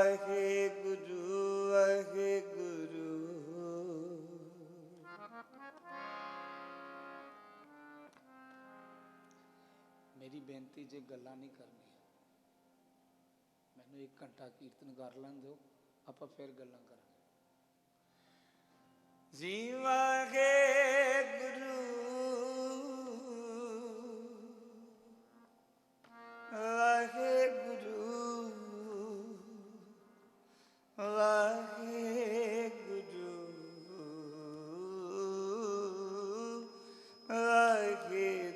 ਵਾਹਿਗੁਰੂ ਵਾਹਿਗੁਰੂ। ਮੇਰੀ ਬੇਨਤੀ ਜੇ ਗੱਲਾਂ ਨਹੀਂ ਕਰਨੀਆਂ, ਮੈਨੂੰ 1 ਘੰਟਾ ਕੀਰਤਨ ਕਰ ਲੈਣ ਦਿਓ, ਆਪਾਂ ਫਿਰ ਗੱਲਾਂ ਕਰਾਂਗੇ। ਜੀ ਵਾਹਿਗੁਰੂ ਵਾਹਿਗੁਰੂ ਵਾਹਿਗੁਰੂ ਵਾਹਿਗੁਰੂ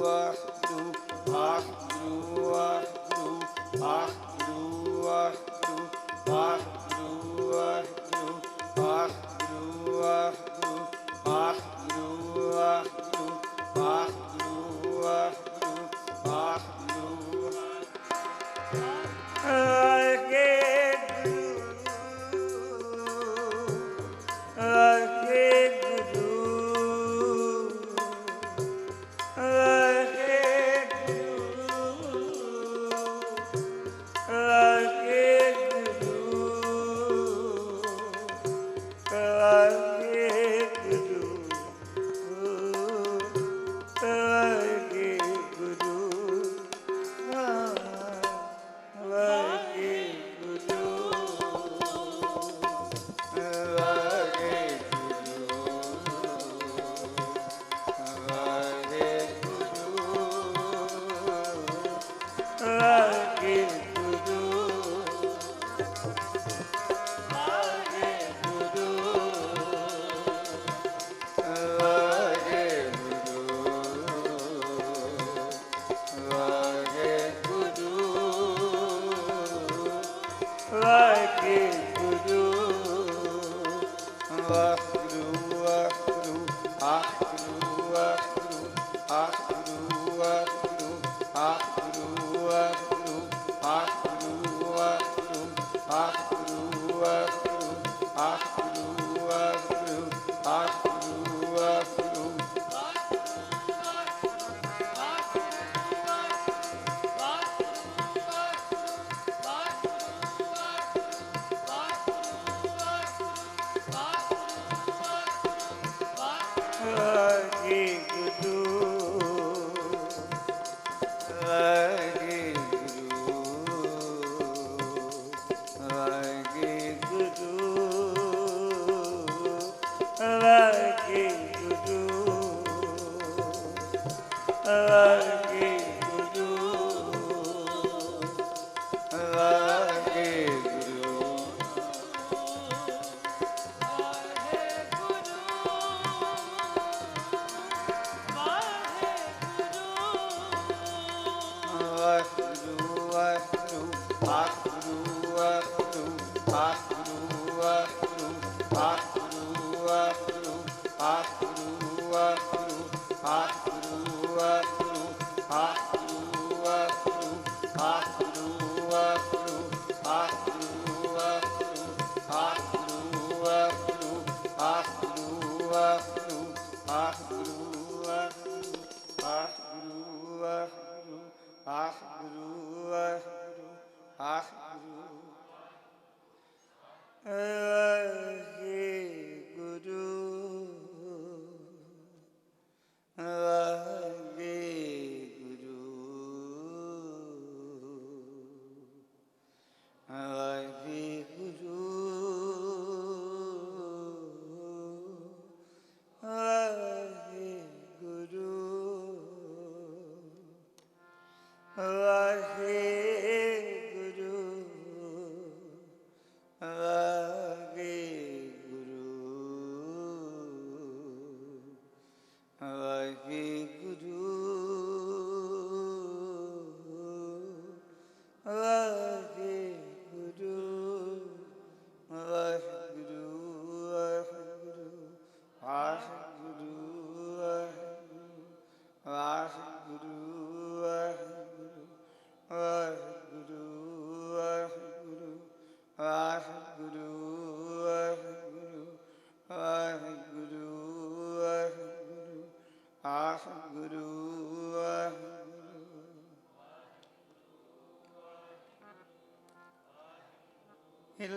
ਵਾਹਿਗੁਰੂ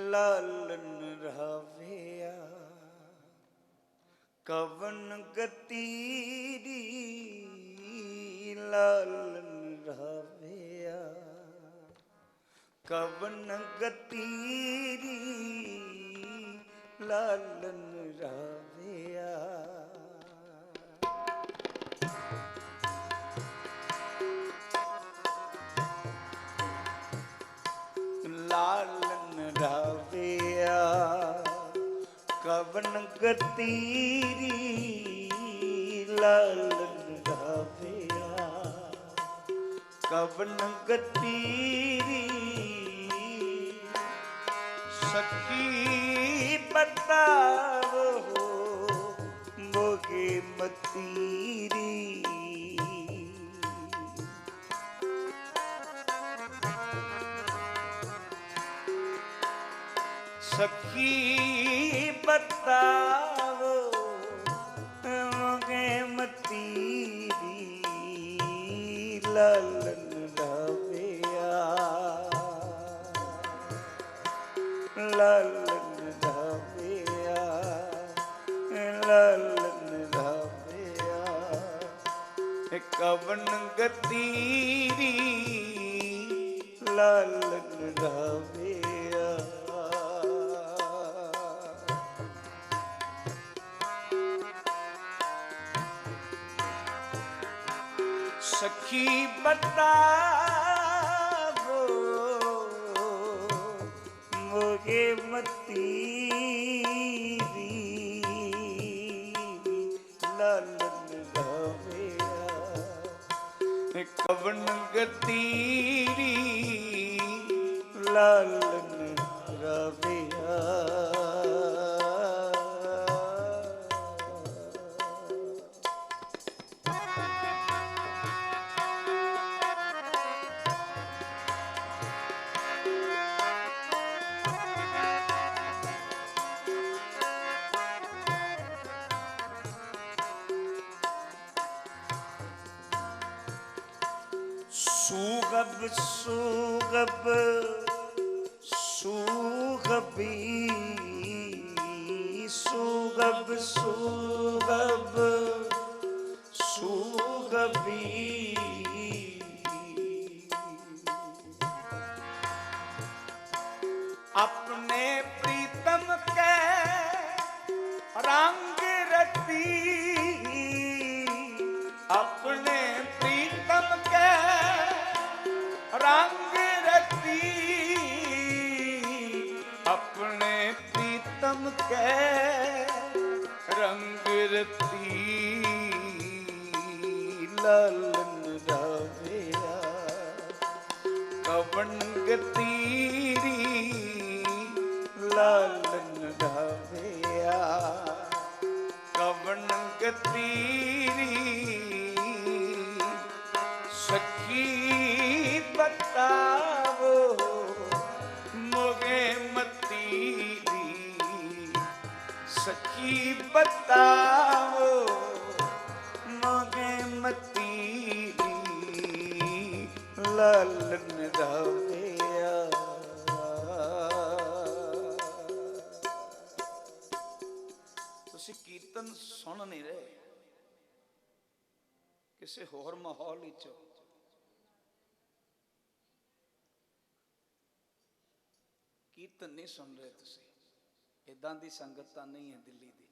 ਲਾਲਨ ਰਾਵਿਆ ਕਵਨ ਗਤੀਰੀ ਲਾਲਨ ਰਾਵਿਆ ਕਵਨ ਗਤੀਰੀ ਲਾਲਨ ਰਾਵਿਆ ਲਾਲਨ ਰਾਵਿਆ ਕਵਨ ਗਤੀਰੀ ਲਾਲਨ ਰਾਵਿਆ ਕਵਨ ਗਤੀਰੀ ਸਖੀ ਬਤਾਵੋ ਮੋਗੇ ਮਤੀਰੀ सखी बताओ मोगे मतीरी लालन धाविया लालन धाविया लालन धाविया कवन गतीरी लालन धाविया सखी बताओ मोगे मतीरी लालन धाविया कवन गतीरी लालन धाविया सुगब सुगब सुगबी सुगब सुगब सुगबी अपने प्रीतम के रंग रती अपने प्रीतम के रंग रती अपने प्रीतम के रंग रती लालन धाविया कवन गतीरी लालन धाविया कवन गतीरी सखी बताओ मोगे मतीरी सखी बताओ मोगे मतीरी लालन धाविया तुसी कीर्तन सुन नहीं रहे किसी होर माहौल विच कीर्तन नहीं सुन रहे तुसी इदां दी संगत तां नहीं है दिल्ली दी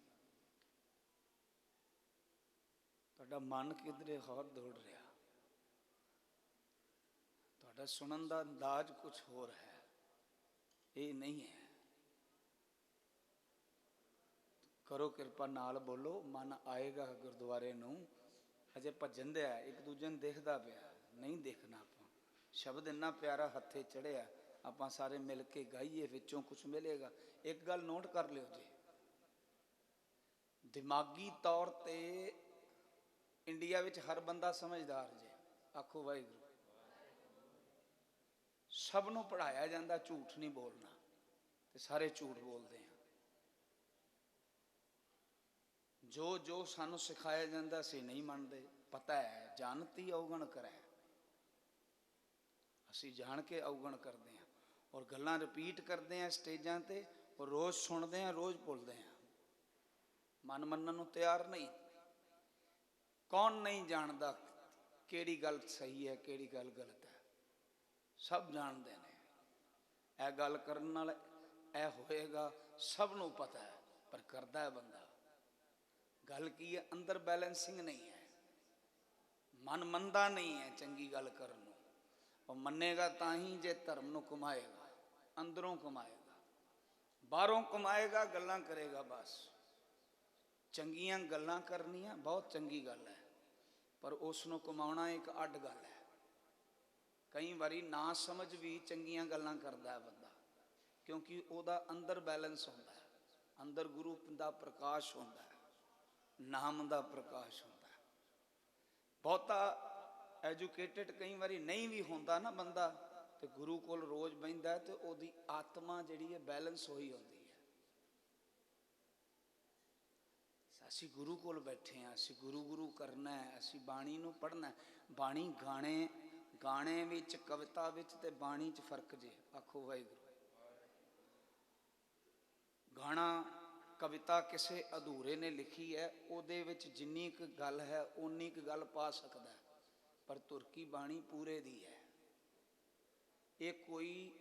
तुहाडा मन किधरे होर दौड़ रहा तुहाडा सुनन दा अंदाज कुछ होर है ये नहीं है करो कृपा नाल बोलो मन आएगा गुरुद्वारे नूं अजे भजन दिया एक दूजे नूं देखदा पिया नहीं देखना आपां शब्द इन्ना प्यारा हत्थे चढ़िया आपां सारे मिल के गाइए विचों कुछ मिलेगा एक गल नोट कर लियो जी दिमागी तौर ते इंडिया विच हर बंदा समझदार जे आखो वाहिगुरू सब नूं पढ़ाया जांदा झूठ नहीं बोलना ते सारे झूठ बोलते हैं जो जो सानू सिखाया जाता असी नहीं मानते पता है जानती अवगण करे असी जान के अवगण करते हैं और गल्लां रिपीट करते हैं स्टेजां ते और रोज़ सुनते हैं रोज़ भुलते हैं मन मनन नूं तैयार नहीं कौन नहीं जानता केड़ी गल सही है केड़ी गल गलत है सब जानते हैं यह गल करन नाल यह होएगा सब नूं पता है पर करदा है बंदा गल की है अंदर बैलेंसिंग नहीं है मन मनदा नहीं है चंगी गल करन नूं और मनेगा ताही जे धर्म नूं कमाएगा अंदरों कमाएगा बाहरों कमाएगा गल्लां करेगा बस चंगियां गल्लां करनियां बहुत चंगी गल है पर उसनूं कमाउणा एक अड गल है कई बारी ना समझ भी चंगियां गल्लां करदा है बंदा क्योंकि ਉਹਦਾ अंदर बैलेंस होंदा है अंदर गुरु का प्रकाश होंदा है नाम का प्रकाश होंदा है बहुता एजुकेटेड कई बारी नहीं भी होंदा ना बंदा ਤੇ ਗੁਰੂ ਕੋਲ ਰੋਜ਼ ਬਹਿੰਦਾ ਤੇ ਉਹਦੀ ਆਤਮਾ ਜਿਹੜੀ ਹੈ ਬੈਲੈਂਸ ਹੋਈ ਹੁੰਦੀ ਹੈ। ਅਸੀਂ ਗੁਰੂ ਕੋਲ ਬੈਠੇ ਹਾਂ, ਅਸੀਂ ਗੁਰੂ ਗੁਰੂ ਕਰਨਾ ਹੈ, ਅਸੀਂ ਬਾਣੀ ਨੂੰ ਪੜ੍ਹਨਾ। ਬਾਣੀ ਗਾਣੇ ਵਿੱਚ, ਕਵਿਤਾ ਵਿੱਚ ਤੇ ਬਾਣੀ 'ਚ ਫਰਕ ਜੇ। ਆਖੋ ਵਾਹਿਗੁਰੂ। ਗਾਣਾ ਕਵਿਤਾ ਕਿਸੇ ਅਧੂਰੇ ਨੇ ਲਿਖੀ ਹੈ, ਉਹਦੇ ਵਿੱਚ ਜਿੰਨੀ ਕੁ ਗੱਲ ਹੈ ਉਨੀ ਕੁ ਗੱਲ ਪਾ ਸਕਦਾ ਹੈ, ਪਰ ਤੁਰਕੀ ਬਾਣੀ ਪੂਰੇ ਦੀ ਹੈ। ਇਹ ਕੋਈ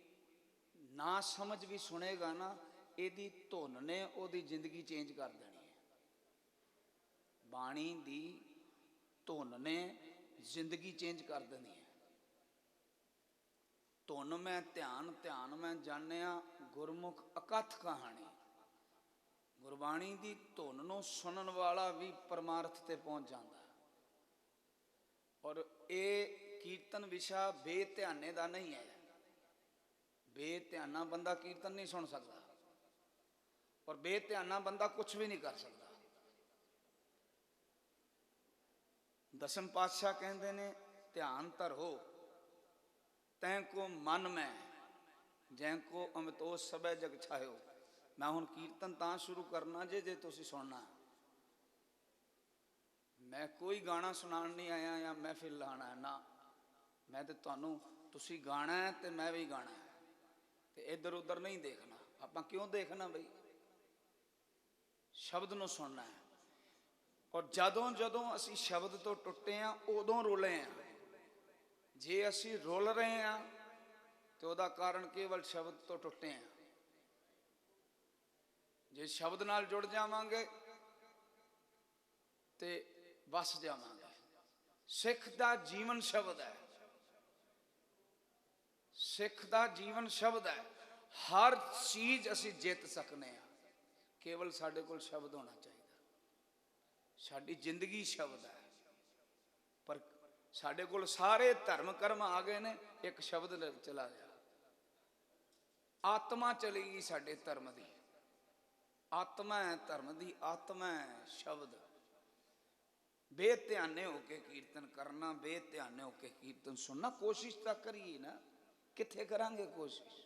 ਨਾ ਸਮਝ ਵੀ ਸੁਣੇਗਾ ਨਾ, ਇਹਦੀ ਧੁਨ ਨੇ ਉਹਦੀ ਜ਼ਿੰਦਗੀ ਚੇਂਜ ਕਰ ਦੇਣੀ ਹੈ। ਬਾਣੀ ਦੀ ਧੁਨ ਨੇ ਜ਼ਿੰਦਗੀ ਚੇਂਜ ਕਰ ਦੇਣੀ ਹੈ। ਧੁਨ ਮੈਂ ਧਿਆਨ, ਧਿਆਨ ਮੈਂ ਜਾਣਿਆ, ਗੁਰਮੁਖ ਅਕਥ ਕਹਾਣੀ। ਗੁਰਬਾਣੀ ਦੀ ਧੁਨ ਨੂੰ ਸੁਣਨ ਵਾਲਾ ਵੀ ਪਰਮਾਰਥ ਤੇ ਪਹੁੰਚ ਜਾਂਦਾ। ਔਰ ਇਹ ਕੀਰਤਨ ਵਿਸ਼ਾ ਬੇਧਿਆਨੇ ਦਾ ਨਹੀਂ ਹੈ। ਬੇਧਿਆਨਾ ਬੰਦਾ ਕੀਰਤਨ ਨਹੀਂ ਸੁਣ ਸਕਦਾ, ਔਰ ਬੇਧਿਆਨਾ ਬੰਦਾ ਕੁਝ ਵੀ ਨਹੀਂ ਕਰ ਸਕਦਾ। ਦਸਮ ਪਾਤਸ਼ਾਹ ਕਹਿੰਦੇ ਨੇ, ਧਿਆਨ ਧਰੋ ਤੈਂ ਕੋ ਮਨ ਮੈਂ, ਜੈ ਕੋ ਅਮਿਤੋ ਸਭੈ ਜਗ ਛਾਇਓ। ਮੈਂ ਹੁਣ ਕੀਰਤਨ ਤਾਂ ਸ਼ੁਰੂ ਕਰਨਾ ਜੇ ਤੁਸੀਂ ਸੁਣਨਾ। ਮੈਂ ਕੋਈ ਗਾਣਾ ਸੁਣਾਉਣ ਨਹੀਂ ਆਇਆ ਜਾਂ ਮਹਿਫਿਲ ਲਾਣਾ ਨਾ। ਮੈਂ ਤੇ ਤੁਹਾਨੂੰ, ਤੁਸੀਂ ਗਾਣਾ ਹੈ ਤੇ ਮੈਂ ਵੀ ਗਾਣਾ ਹੈ, ਤੇ ਇੱਧਰ ਉੱਧਰ ਨਹੀਂ ਦੇਖਣਾ। ਆਪਾਂ ਕਿਉਂ ਦੇਖਣਾ ਬਈ? ਸ਼ਬਦ ਨੂੰ ਸੁਣਨਾ ਹੈ। ਔਰ ਜਦੋਂ ਜਦੋਂ ਅਸੀਂ ਸ਼ਬਦ ਤੋਂ ਟੁੱਟੇ ਹਾਂ ਉਦੋਂ ਰੁਲੇ ਹਾਂ। ਜੇ ਅਸੀਂ ਰੁਲ ਰਹੇ ਹਾਂ ਤੇ ਉਹਦਾ ਕਾਰਨ ਕੇਵਲ ਸ਼ਬਦ ਤੋਂ ਟੁੱਟੇ ਹਾਂ। ਜੇ ਸ਼ਬਦ ਨਾਲ ਜੁੜ ਜਾਵਾਂਗੇ ਤੇ ਵਸ ਜਾਵਾਂਗੇ। ਸਿੱਖ ਦਾ ਜੀਵਨ ਸ਼ਬਦ ਹੈ। ਸਿੱਖ ਦਾ ਜੀਵਨ ਸ਼ਬਦ ਹੈ। ਹਰ ਚੀਜ਼ ਅਸੀਂ ਜਿੱਤ ਸਕਨੇ ਹਾਂ, ਕੇਵਲ ਸਾਡੇ ਕੋਲ ਸ਼ਬਦ ਹੋਣਾ ਚਾਹੀਦਾ। ਸਾਡੀ ਜ਼ਿੰਦਗੀ ਸ਼ਬਦ ਹੈ, ਪਰ ਸਾਡੇ ਕੋਲ ਸਾਰੇ ਧਰਮ ਕਰਮ ਆ ਗਏ ਨੇ, ਇੱਕ ਸ਼ਬਦ ਚਲਾ ਗਿਆ। ਆਤਮਾ ਚਲੀ ਗਈ ਸਾਡੇ ਧਰਮ ਦੀ। ਆਤਮਾ ਹੈ ਧਰਮ ਦੀ, ਆਤਮਾ ਹੈ ਸ਼ਬਦ। ਬੇਧਿਆਨੇ ਹੋ ਕੇ ਕੀਰਤਨ ਕਰਨਾ, ਬੇਧਿਆਨੇ ਹੋ ਕੇ ਕੀਰਤਨ ਸੁਣਨਾ। ਕੋਸ਼ਿਸ਼ ਤਾਂ ਕਰੀਏ ਨਾ, ਕਿੱਥੇ ਕਰਾਂਗੇ ਕੋਸ਼ਿਸ਼?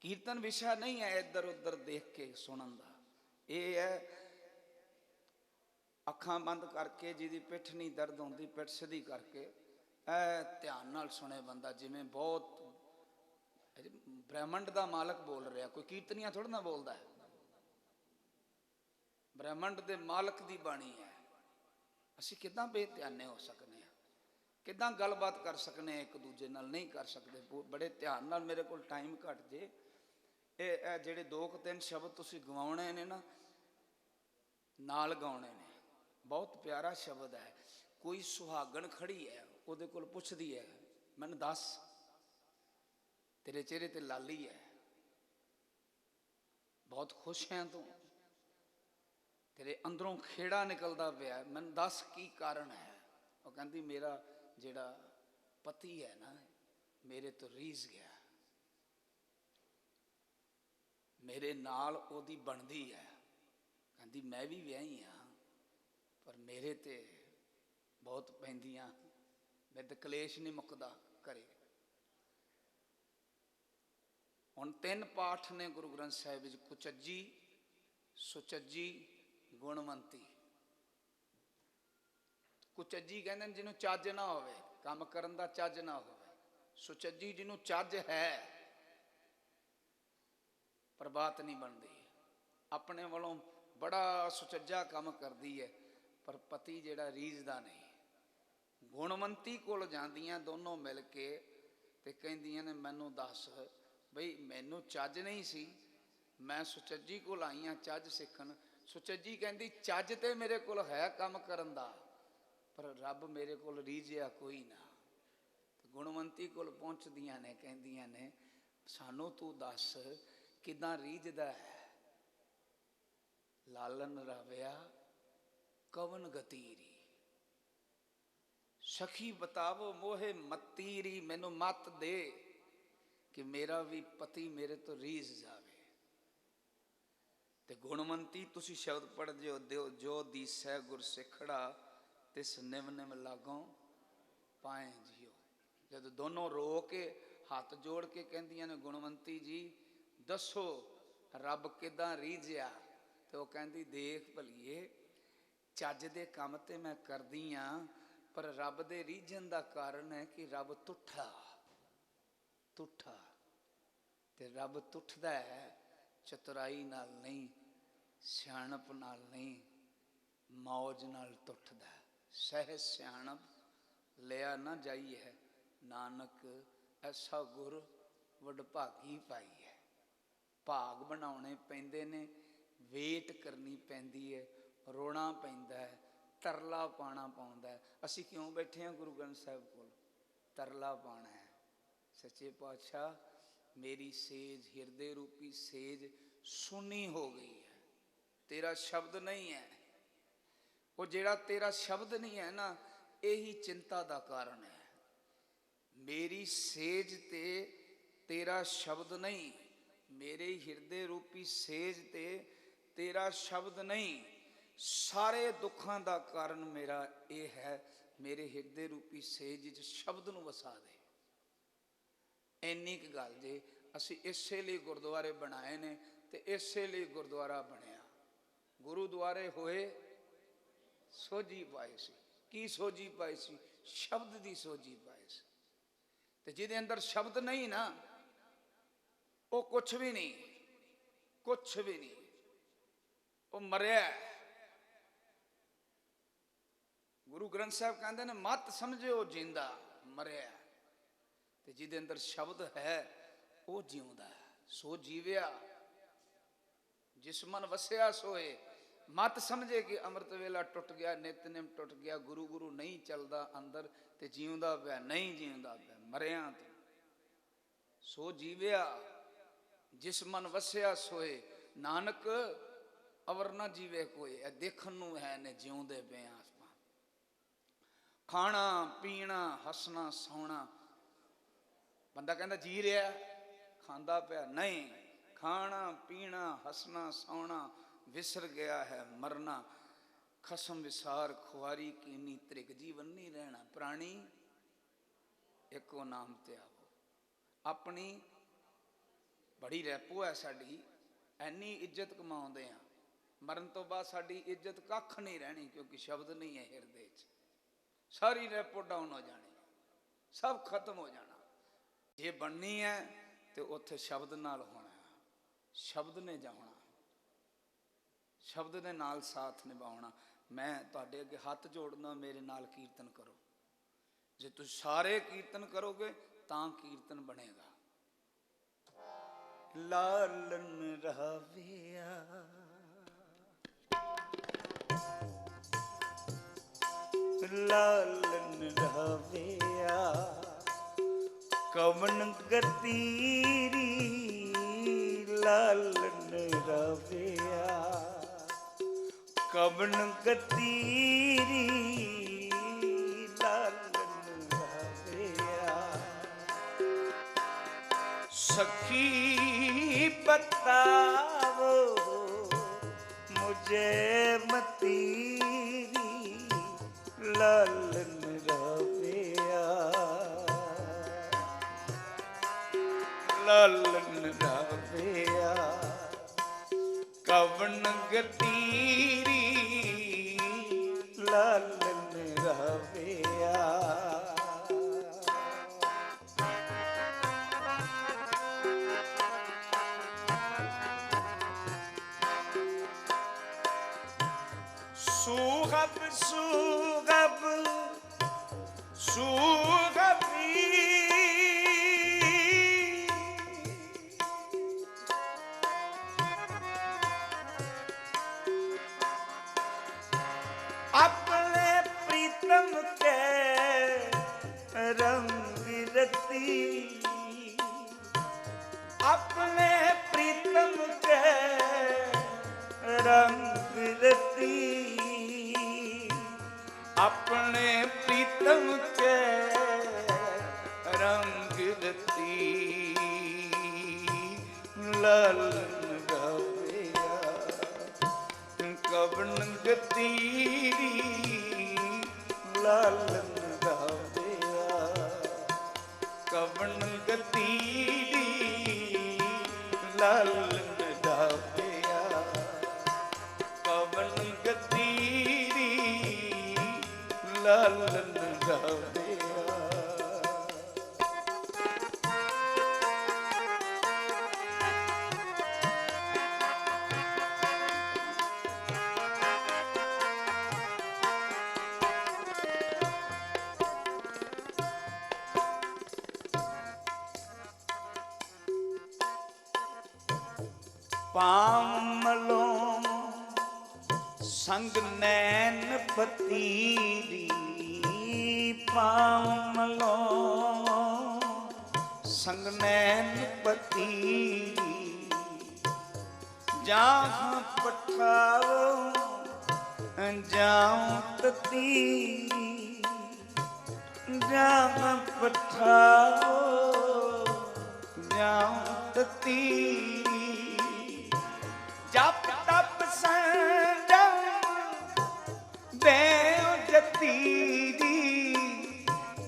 ਕੀਰਤਨ ਵਿਸ਼ਾ ਨਹੀਂ ਹੈ ਇੱਧਰ ਉੱਧਰ ਦੇਖ ਕੇ ਸੁਣਨ ਦਾ। ਇਹ ਹੈ ਅੱਖਾਂ ਬੰਦ ਕਰਕੇ, ਜਿਹਦੀ ਪਿੱਠ ਨਹੀਂ ਦਰਦ ਹੁੰਦੀ, ਪਿੱਠ ਸਿੱਧੀ ਕਰਕੇ ਇਹ ਧਿਆਨ ਨਾਲ ਸੁਣੇ ਬੰਦਾ। ਜਿਵੇਂ ਬਹੁਤ ਬ੍ਰਹਿਮੰਡ ਦਾ ਮਾਲਕ ਬੋਲ ਰਿਹਾ, ਕੋਈ ਕੀਰਤਨੀਆ ਥੋੜਾ ਨਾ ਬੋਲਦਾ ਹੈ। ਬ੍ਰਹਿਮੰਡ ਦੇ ਮਾਲਕ ਦੀ ਬਾਣੀ ਹੈ। ਅਸੀਂ ਕਿੱਦਾਂ ਬੇਧਿਆਨੇ ਹੋ ਸਕਨੇ ਹਾਂ? ਕਿੱਦਾਂ ਗੱਲਬਾਤ ਕਰ ਸਕਨੇ ਹਾਂ ਇੱਕ ਦੂਜੇ ਨਾਲ? ਨਹੀਂ ਕਰ ਸਕਦੇ। ਬੜੇ ਧਿਆਨ ਨਾਲ, ਮੇਰੇ ਕੋਲ ਟਾਈਮ ਘੱਟ ਜੇ, ਇਹ ਜਿਹੜੇ 2-3 ਸ਼ਬਦ ਤੁਸੀਂ ਗਵਾਉਣੇ ਨੇ ਨਾ, ਨਾਲ ਗਾਉਣੇ ਨੇ। ਬਹੁਤ ਪਿਆਰਾ ਸ਼ਬਦ ਹੈ। ਕੋਈ ਸੁਹਾਗਣ ਖੜੀ ਹੈ, ਉਹਦੇ ਕੋਲ ਪੁੱਛਦੀ ਹੈ, ਮੈਨੂੰ ਦੱਸ ਤੇਰੇ ਚਿਹਰੇ ਤੇ ਲਾਲੀ ਹੈ, ਬਹੁਤ ਖੁਸ਼ ਹੈ ਤੂੰ, ਤੇਰੇ ਅੰਦਰੋਂ ਖੇੜਾ ਨਿਕਲਦਾ ਪਿਆ, ਮੈਨੂੰ ਦੱਸ ਕੀ ਕਾਰਨ ਹੈ? ਉਹ ਕਹਿੰਦੀ, ਮੇਰਾ ਜਿਹੜਾ ਪਤੀ ਹੈ ਨਾ, ਮੇਰੇ ਤੋਂ ਰੀਝ ਗਿਆ, ਮੇਰੇ ਨਾਲ ਉਹਦੀ ਬਣਦੀ ਹੈ। ਕਹਿੰਦੀ ਮੈਂ ਵੀ ਵਿਆਹੀ ਹਾਂ, ਪਰ ਮੇਰੇ ਤੇ ਬਹੁਤ ਪੈਂਦੀਆਂ, ਮੇਰੇ ਤੇ ਕਲੇਸ਼ ਨਹੀਂ ਮੁੱਕਦਾ ਘਰੇ। ਹੁਣ 3 ਪਾਠ ਨੇ ਗੁਰੂ ਗ੍ਰੰਥ ਸਾਹਿਬ ਵਿੱਚ, ਕੁਚੱਜੀ, ਸੁਚੱਜੀ, ਗੁਣਵੰਤੀ। ਕੁਚੱਜੀ ਕਹਿੰਦੇ ਨੇ ਜਿਹਨੂੰ ਚੱਜ ਨਾ ਹੋਵੇ, ਕੰਮ ਕਰਨ ਦਾ ਚੱਜ ਨਾ ਹੋਵੇ। ਸੁਚੱਜੀ ਜਿਹਨੂੰ ਚੱਜ ਹੈ ਪਰ ਬਾਤ ਨਹੀਂ ਬਣਦੀ। ਆਪਣੇ ਵੱਲੋਂ ਬੜਾ ਸੁਚੱਜਾ ਕੰਮ ਕਰਦੀ ਹੈ, ਪਰ ਪਤੀ ਜਿਹੜਾ ਰੀਝਦਾ ਨਹੀਂ। ਗੁਣਵੰਤੀ ਕੋਲ ਜਾਂਦੀਆਂ ਦੋਨੋਂ ਮਿਲ ਕੇ ਤੇ ਕਹਿੰਦੀਆਂ ਨੇ, ਮੈਨੂੰ ਦੱਸ ਬਈ, ਮੈਨੂੰ ਚੱਜ ਨਹੀਂ ਸੀ, ਮੈਂ ਸੁਚੱਜੀ ਕੋਲ ਆਈ ਹਾਂ ਚੱਜ ਸਿੱਖਣ। ਸੁਚੱਜੀ ਕਹਿੰਦੀ, ਚੱਜ ਤੇ ਮੇਰੇ ਕੋਲ ਹੈ ਕੰਮ ਕਰਨ ਦਾ, ਪਰ ਰੱਬ ਮੇਰੇ ਕੋਲ ਰੀਝਿਆ ਕੋਈ ਨਾ। ਗੁਣਵੰਤੀ ਕੋਲ ਪਹੁੰਚਦੀਆਂ ਨੇ, ਕਹਿੰਦੀਆਂ ਨੇ, ਸਾਨੂੰ ਤੂੰ ਦੱਸ ਕਿੱਦਾਂ ਰੀਝਦਾ ਹੈ? ਲਾਲਨ ਰਾਵਿਆ ਕਵਨ ਗਤੀਰੀ, ਸਖੀ ਬਤਾਵੋ ਮੋਹੇ ਮਤੀਰੀ। ਮੈਨੂੰ ਮੱਤ ਦੇ ਕਿ ਮੇਰਾ ਵੀ ਪਤੀ ਮੇਰੇ ਤੋਂ ਰੀਝ ਜਾਵੇ। ਤੇ ਗੁਣਵੰਤੀ ਤੁਸੀਂ ਸ਼ਬਦ ਪੜ੍ਹਦੇ ਹੋ, ਦਿਓ ਜੋ ਦੀਸੈ ਗੁਰ ਸਿੱਖੜਾ, ਤਿਸ ਨਿਮ ਨਿਮ ਲਾਗੋਂ ਪਾਏ ਜਿਉ। ਜਦ ਦੋਨੋਂ ਰੋ ਕੇ ਹੱਥ ਜੋੜ ਕੇ ਕਹਿੰਦੀਆਂ ਨੇ, ਗੁਣਵੰਤੀ ਜੀ ਦੱਸੋ ਰੱਬ ਕਿੱਦਾਂ ਰੀਝਿਆ? ਤੇ ਉਹ ਕਹਿੰਦੀ, ਦੇਖ ਭਲੀਏ, ਚੱਜ ਦੇ ਕੰਮ ਤੇ ਮੈਂ ਕਰਦੀ ਆ, ਪਰ ਰੱਬ ਦੇ ਰੀਝਣ ਦਾ ਕਾਰਨ ਹੈ ਕਿ ਰੱਬ ਤੁੱਠਾ ਤੇ ਰੱਬ ਤੁੱਠਦਾ ਹੈ ਚਤੁਰਾਈ ਨਾਲ ਨਹੀਂ, ਸਿਆਣਪ ਨਾਲ ਨਹੀਂ, ਮੌਜ ਨਾਲ ਤੁੱਠਦਾ। ਸਹਿ ਸਿਆਣਪ ਲਿਆ ਨਾ ਜਾਈ ਹੈ, ਨਾਨਕ ਐਸਾ ਗੁਰ ਵਡਭਾਗੀ ਪਾਈ ਹੈ। ਭਾਗ ਬਣਾਉਣੇ ਪੈਂਦੇ ਨੇ, ਵੇਟ ਕਰਨੀ ਪੈਂਦੀ ਹੈ, ਰੋਣਾ ਪੈਂਦਾ ਹੈ, ਤਰਲਾ ਪਾਣਾ ਪਾਉਂਦਾ ਹੈ। ਅਸੀਂ ਕਿਉਂ ਬੈਠੇ ਹਾਂ ਗੁਰੂ ਗ੍ਰੰਥ ਸਾਹਿਬ ਕੋਲ? ਤਰਲਾ ਪਾਣਾ ਹੈ। ਸੱਚੇ ਪਾਤਸ਼ਾਹ, ਮੇਰੀ ਸੇਜ, ਹਿਰਦੇ ਰੂਪੀ ਸੇਜ ਸੁੰਨੀ ਹੋ ਗਈ ਹੈ, ਤੇਰਾ ਸ਼ਬਦ ਨਹੀਂ ਹੈ। ਉਹ ਜਿਹੜਾ ਤੇਰਾ ਸ਼ਬਦ ਨਹੀਂ ਹੈ ਨਾ, ਇਹੀ ਚਿੰਤਾ ਦਾ ਕਾਰਨ ਹੈ। ਮੇਰੀ ਸੇਜ ਤੇ ਤੇਰਾ ਸ਼ਬਦ ਨਹੀਂ, ਮੇਰੇ ਹਿਰਦੇ ਰੂਪੀ ਸੇਜ ਤੇ ਤੇਰਾ ਸ਼ਬਦ ਨਹੀਂ। ਸਾਰੇ ਦੁੱਖਾਂ ਦਾ ਕਾਰਨ ਮੇਰਾ ਇਹ ਹੈ, ਮੇਰੇ ਹਿਰਦੇ ਰੂਪੀ ਸੇਜ ਵਿੱਚ ਸ਼ਬਦ ਨੂੰ ਵਸਾ ਦੇ। ਇੰਨੀ ਕੁ ਗੱਲ ਜੇ। ਅਸੀਂ ਇਸੇ ਲਈ ਗੁਰਦੁਆਰੇ ਬਣਾਏ ਨੇ ਤੇ ਇਸੇ ਲਈ ਗੁਰਦੁਆਰਾ ਬਣਿਆ। ਗੁਰੂਦੁਆਰੇ ਹੋਏ ਸੋਝੀ ਪਾਈ ਸੀ। ਕੀ ਸੋਝੀ ਪਾਈ ਸੀ? ਸ਼ਬਦ ਦੀ ਸੋਝੀ ਪਾਈ ਸੀ। ਤੇ ਜਿਹਦੇ ਅੰਦਰ ਸ਼ਬਦ ਨਹੀਂ ਨਾ, ਉਹ ਕੁਛ ਵੀ ਨਹੀਂ, ਕੁਛ ਵੀ ਨਹੀਂ, ਉਹ ਮਰਿਆ। ਗੁਰੂ ਗ੍ਰੰਥ ਸਾਹਿਬ ਕਹਿੰਦੇ ਨੇ, ਮਤ ਸਮਝਿਓ ਜਿੰਦਾ, ਮਰਿਆ। ਤੇ ਜਿਹਦੇ ਅੰਦਰ ਸ਼ਬਦ ਹੈ ਉਹ ਜਿਉਂਦਾ। ਸੋ ਜੀਵਿਆ ਜਿਸ ਮਨ ਵਸਿਆ ਸੋਏ। ਮਤ ਸਮਝੇ ਕਿ ਅੰਮ੍ਰਿਤ ਵੇਲਾ ਟੁੱਟ ਗਿਆ, ਨਿਤਨੇਮ ਟੁੱਟ ਗਿਆ, ਗੁਰੂ ਗੁਰੂ ਨਹੀਂ ਚੱਲਦਾ ਅੰਦਰ, ਤੇ ਜਿਉਂਦਾ ਪਿਆ, ਨਹੀਂ ਜਿਉਂਦਾ ਪਿਆ, ਮਰਿਆ ਤੂੰ। ਸੋ ਜੀਵਿਆ ਜਿਸ ਮਨ ਵਸਿਆ ਸੋਏ, ਨਾਨਕ ਅਵਰ ਨਾ ਜੀਵੇ ਕੋਈ। ਇਹ ਦੇਖਣ ਨੂੰ ਹੈ ਨੇ ਜਿਉਂਦੇ ਪਏ ਆਪਾਂ। ਖਾਣਾ ਪੀਣਾ, ਹੱਸਣਾ ਸੌਣਾ। ਬੰਦਾ ਕਹਿੰਦਾ ਜੀ ਰਿਹਾ, ਖਾਂਦਾ ਪਿਆ ਨਹੀਂ। ਖਾਣਾ ਪੀਣਾ, ਹੱਸਣਾ ਸੌਣਾ, ਵਿਸਰ ਗਿਆ ਹੈ ਮਰਨਾ। ਖਸਮ ਵਿਸਾਰ ਖੁਆਰੀ ਕੀਨੀ, ਤ੍ਰਿਗ ਜੀਵਨ ਨਹੀਂ ਰਹਿਣਾ। ਪ੍ਰਾਣੀ ਇੱਕੋ ਨਾਮ ਤੇ ਆਵੋ। ਆਪਣੀ ਬੜੀ ਰੈਪੋ ਹੈ ਸਾਡੀ, ਐਨੀ ਇੱਜ਼ਤ ਕਮਾਉਂਦੇ ਆ, ਮਰਨ ਤੋਂ ਬਾਅਦ ਸਾਡੀ ਇੱਜ਼ਤ ਕੱਖ ਨਹੀਂ ਰਹਿਣੀ, ਕਿਉਂਕਿ ਸ਼ਬਦ ਨਹੀਂ ਹੈ ਹਿਰਦੇ 'ਚ। ਸਾਰੀ ਰੈਪੋ ਡਾਊਨ ਹੋ ਜਾਣੀ, ਸਭ ਖਤਮ ਹੋ ਜਾਣਾ। ਜੇ ਬਣਨੀ ਹੈ ਤੇ ਉੱਥੇ ਸ਼ਬਦ ਨਾਲ ਹੋਣਾ, ਸ਼ਬਦ ਨੇ ਜਾਣਾ, ਸ਼ਬਦ ਦੇ ਨਾਲ ਸਾਥ ਨਿਭਾਉਣਾ। ਮੈਂ ਤੁਹਾਡੇ ਅੱਗੇ ਹੱਥ ਜੋੜਨਾ, ਮੇਰੇ ਨਾਲ ਕੀਰਤਨ ਕਰੋ। ਜੇ ਤੁਸੀਂ ਸਾਰੇ ਕੀਰਤਨ ਕਰੋਗੇ ਤਾਂ ਕੀਰਤਨ ਬਣੇਗਾ। ਲਾਲਨ ਰਹਾਵਿਆ, ਲਾਲਨ ਰਹਾਵਿਆ, ਕਵਨ ਗਤੀਰੀ ਲਾਲਨ ਰਹਾਵਿਆ, ਕਵਨ ਗਤੀਰੀ ਲਾਲਨ ਰਹਾਵਿਆ। सखी बताओ मुझे मतीरी लालन राविया, लालन राविया, कवन गतीरी लालन राविया। सुगब सुगब सुगबी, अपने प्रीतम के रंग रती, अपने प्रीतम के रंग रती, अपने प्रीतम के रंग रती लालन गाविया, कवन गतीरी लालन गाविया, ਕਵਣ ਗਤੀਰੀ ਲਾਲਨ ਗਾਵਿਆ, ਕਵਣ ਗਤੀਰੀ ਲਾਲਨ ਗਾਵਿਆ। ਪਾਮਲੋਂ ਸੰਗ ਨੈਣ ਪਤੀਰੀ, ਪਾਮਲੋਂ ਸੰਗ ਨੈਣ ਪਤੀਰੀ, ਜਾਂ ਪਠਾਓ ਜਾਉ ਤਤੀਰੀ, ਜਾਂ ਪਠਾਓ ਜਾਉ ਤਤੀਰੀ। ਜਪ ਤਪ ਸੰਜਮ ਦੇਉ ਜਤੀਰੀ,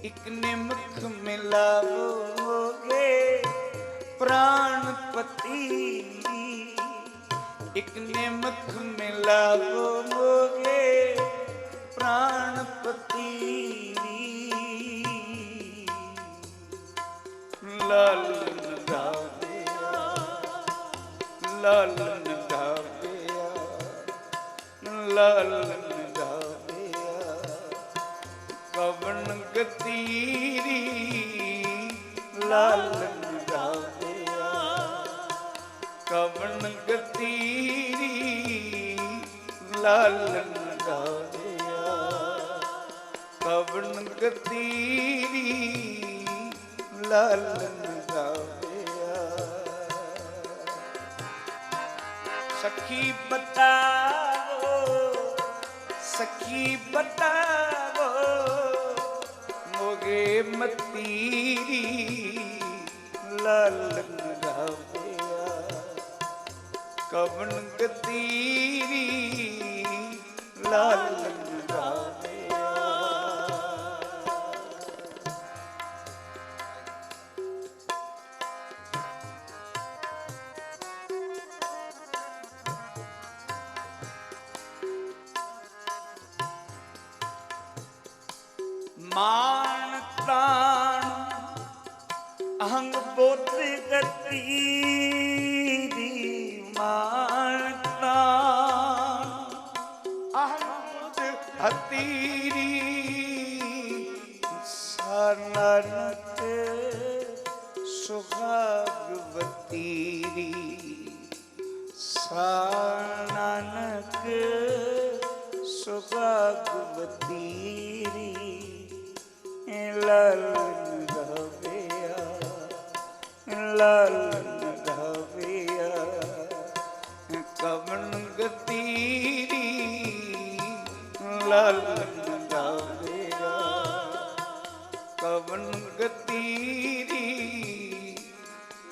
ਇਕ ਨਿਮਖ ਮਿਲਾਵੋਗੇ ਪ੍ਰਾਣ ਪਤੀ, ਇਕ ਨਿਮਖ ਮਿਲਾਵੋਗੇ ਪ੍ਰਾਣ ਪਤੀ। ਲਾਲਨ ਗਾਵਿਆ, ਲਾਲਨ ਗਾਵਿਆ, ਲਾਲਨ ਗਾਵਿਆ। ਕਵਣ ਗਤੀਰੀ ਲਾਲਨ ਗਾਵਿਆ, ਕਵਣ ਗਤੀਰੀ ਲਾਲਨ ਗਾਵਿਆ, ਕਵਣ ਗਤੀਰੀ ਲਾਲਨ ਗਾਵਿਆ। ਸਖੀ ਬਤਾਵੋ, ਸਖੀ ਬਤਾਵੋ ਮੋਗੇ ਮਤੀਰੀ ਲਾਲਨ ਗਾਵਿਆ, ਕਵਣ ਗਤੀਰੀ ਲਾਲਨ ਗਾਵਿਆ। ਮਾਨ ਤਾਣ ਅਹੰਗ ਬੁੱਧ ਗਤੀਰੀ, ਮਾਨ ਤਾਣ ਅਹੰਗ ਬੁੱਧ ਹਤੀਰੀ, ਸਾਨਤ ਸੁਭਾਗਵਤੀਰੀ, ਸਾਨਕ ਸੁਭਾਗਵਤੀਰੀ। ਲਾਲਨ ਗਾਵਿਆ, ਲਾਲਨ ਗਾਵਿਆ। ਕਵਣ ਗਤੀਰੀ ਲਾਲਨ ਗਾਵਿਆ, ਕਵਣ ਗਤੀਰੀ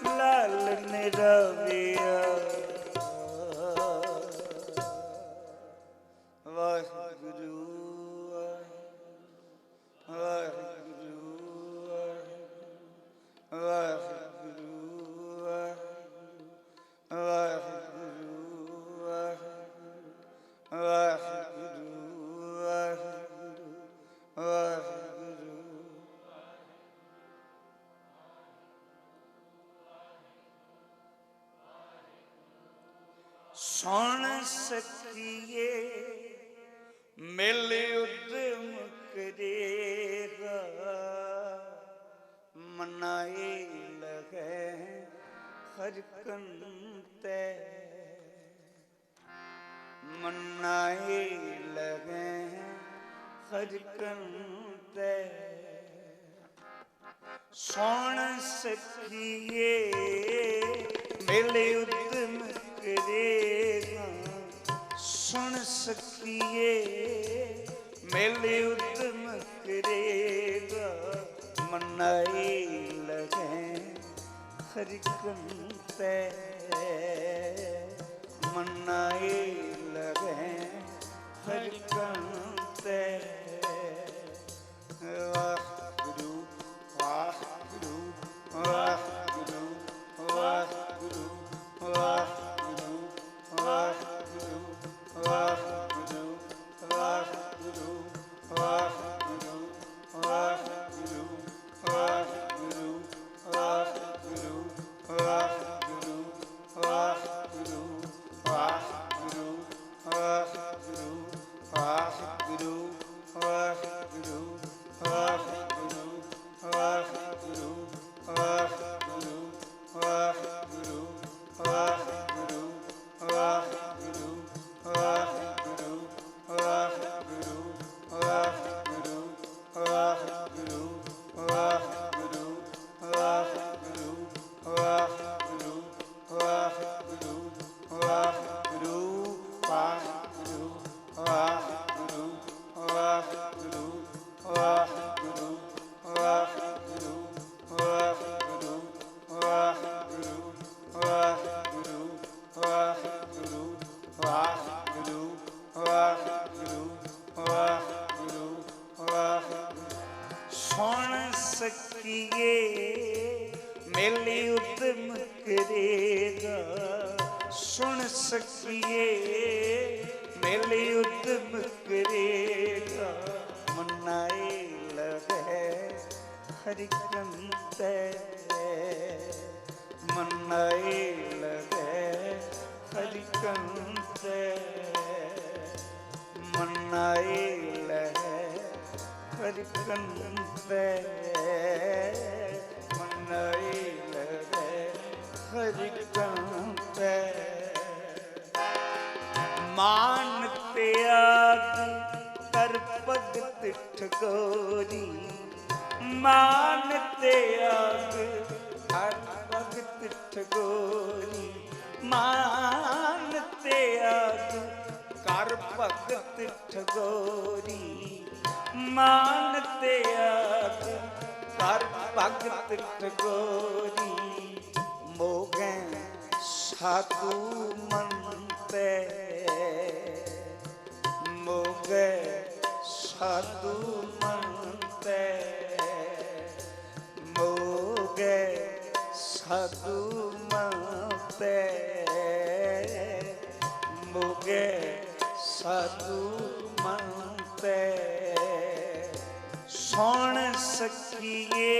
ਲਾਲਨ ਗਾਵਿਆ। ਵਾਹਿਗੁਰੂ ਵਾਹਿਗੁਰੂ ਵਾਹਿਗੁਰੂ ਵਾਹਿਗੁਰੂ ਵਾਹਿਗੁਰੂ ਵਾਹਿਗੁਰੂ ਵਾਹਿਗੁਰੂ। ਸੁਣ ਸਕੀਏ ਮਿਲ ਉਦਮ ਕਰੇਗਾ, ਮਨਾਏ ਲਗੈ ਹਰ ਕੰਤੈ, ਮਨਾਏ ਲਗੈ ਹਰ ਕੰਤੈ। ਸੁਣ ਸਕੀਏ ਮਿਲ ਉਦਮ ਕਰੇਗਾ, ਸੁਣ ਸਕੀਏ ਮਿਲ ਉਦਮ ਕਰੇਗਾ, ਮਨਾਏ ਲਗੈ ਹਰ ਕੰਤੈ, ਮਨਾਏ ਲਗੈ ਹਰ ਕੰਤੈ। ਵਾਹਿਗੁਰੂ ਵਾਹਿਗੁਰੂ मेली उद्यम करेगा। सुन सखिए मेली उद्यम करेगा। मनाए लगे हरिकंत मनाए लगे हरिकंत मनाए लगे हरिकंत मनाए लगे हरिकंत। मान त्याग कर भगत ठगोरी। मान त्याग कर भगत ठगोरी। मान त्याग कर भगत ठगोरी। मान त्याग कर भगत ठगोरी। मोगे साधु मनते मोगे साधु मनते मोगे साधु मनते मोगे साधु मनते। सुन सखिए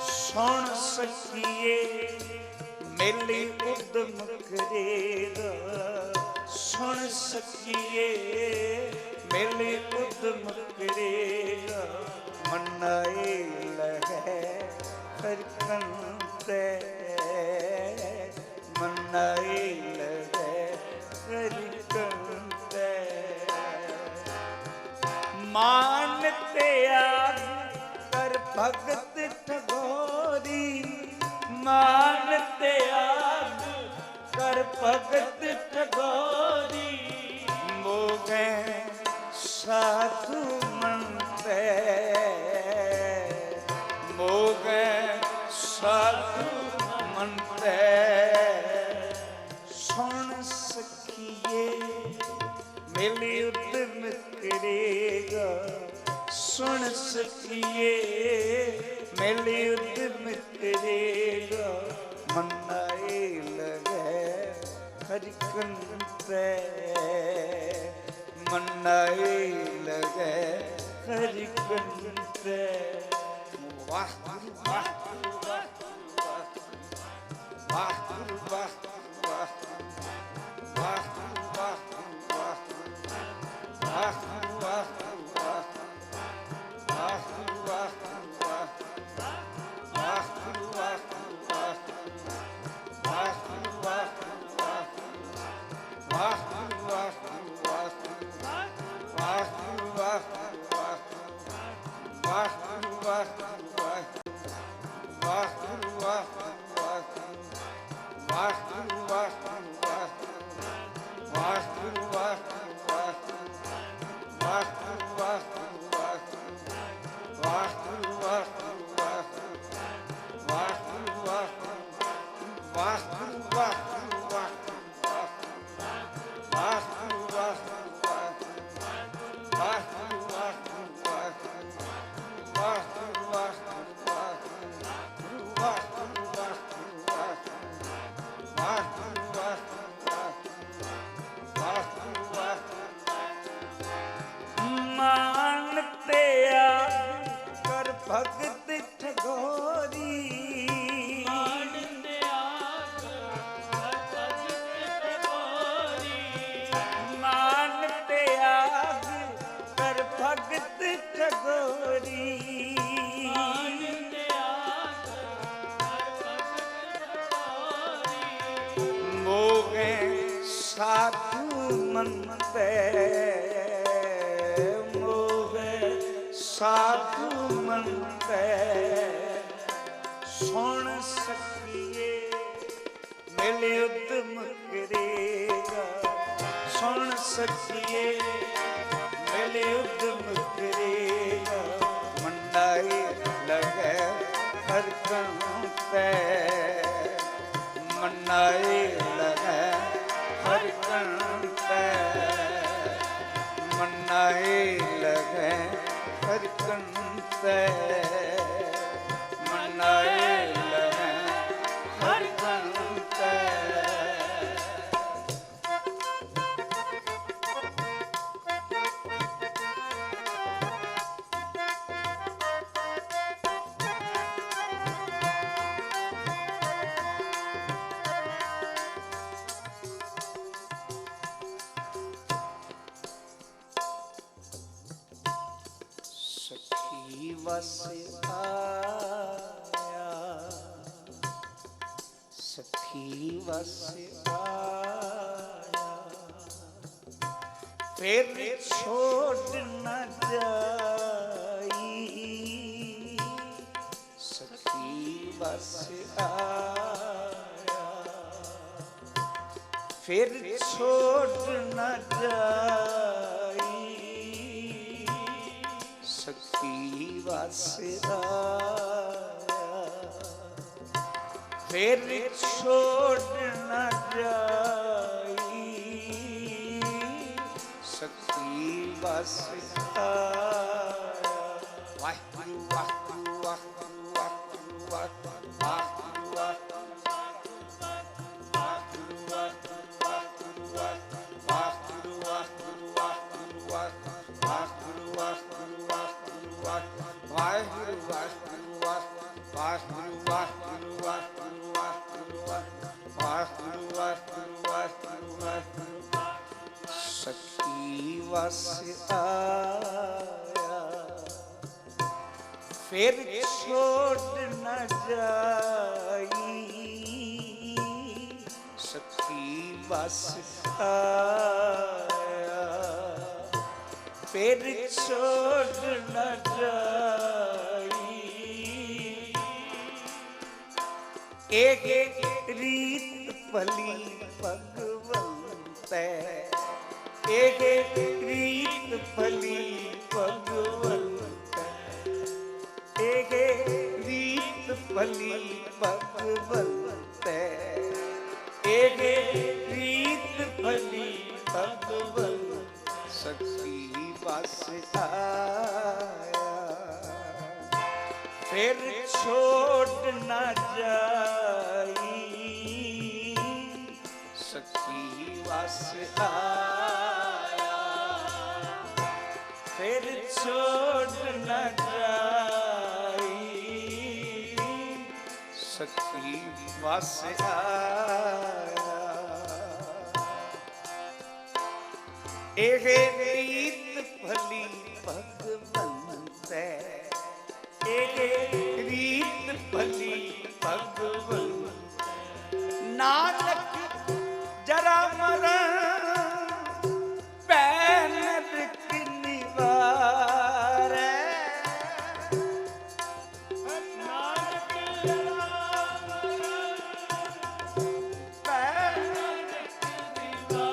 सुन सखिए मेली उद्यम करेगा। सुन सखिए मेली उद्यम करेगा। मनाए लगे हरिकंत मनाए लगे हरिकंत। मान त्याग कर भगत ठगोरी। मान त्याग कर भगत ठगोरी। मोगे साधु मनते मोगे साधु मनते। सुन सखिए मेली उद्यम करेगा। सुन सखिए मेली उद्यम करेगा। मनाए लगे हरिकंत मनाए लगे हरिकंत। वाह वाह वाह वाह वाह वाह वाह वाह वाह वाह भगत ठगोरी। मान त्याग कर भगत ठगोरी। मोगे साधु मनते मोगे साधु मनते। सुन सखिए मेले उद्यम करेगा। सुन सखिए मेले उद्यम करेगा। मनाए लगे हरिकंत मनाए लगे हरिकंत मनाए लगे ਹਰਕੰਤੈ ਮਨਾਏ ਲਹੈ ਹਰਕੰਤੈ। ਸਖੀ ਵਸ ਆਇਆ, ਸਖੀ ਵਸ ਆਇਆ, ਫਿਰ ਛੋੜ ਨਾ ਜਾਈ। ਸਖੀ ਵਸ ਆਇਆ, ਫਿਰ ਛੋੜ ਨਾ ਜਾਈ। ਸਖੀ ਵਸ ਆਇਆ, ਫਿਰ ਛੋੜ ਨਾ ਜਾਈ। ਸਖੀ ਵਸ ਆਇਆ। ਵਾਹਿਗੁਰੂ ਵਾਹਿਗੁਰੂ ਵਾਹਿਗੁਰੂ ਵਾਹਿਗੁਰੂ ਵਾਹਿਗੁਰੂ ਵਾਹਿਗੁਰੂ ਸਖੀ ਵਸ ਆਇਆ, ਫਿਰ ਛੋੜ ਨਾ ਜਾਈ। ਸਖੀ ਵਸ ਆਇਆ, ਫਿਰ ਛੋੜ ਨਾ ਜਾਈ। ਇਹ ਰੀਤ ਭਲੀ ਭਗਵੰਤੈ, ਇਹ ਰੀਤ ਭਲੀ ਭਗਵੰਤੈ, ਇਹ ਰੀਤ ਭਲੀ ਭਗਵੰਤੈ, ਇਹ ਰੀਤ ਭਲੀ ਭਗਵੰਤੈ। ਸਖੀ ਵਸ ਆਇਆ, ਫਿਰ ਛੋੜ ਨਾ ਜਾਈ। ਸਖੀ ਵਸ ਆਇਆ, ਫਿਰ ਛੋੜ ਨਾ ਜਾਈ। ਸਖੀ ਵਸ ਆਇਆ, ਇਹ ਰੀਤ ਭਲੀ ਭਗਵੰਤੈ, ਇਹ ਰੀਤ ਭਲੀ ਭਗਵੰਤੈ। ਨਾਨਕ ਜਰਾ ਮਰਨ ਪੈ ਨਰਕ ਨਿਵਾਰੈ। ਨਾਨਕ ਜਰਾ ਮਰਨ ਪੈ ਨਰਕ ਨਿਵਾਰੈ।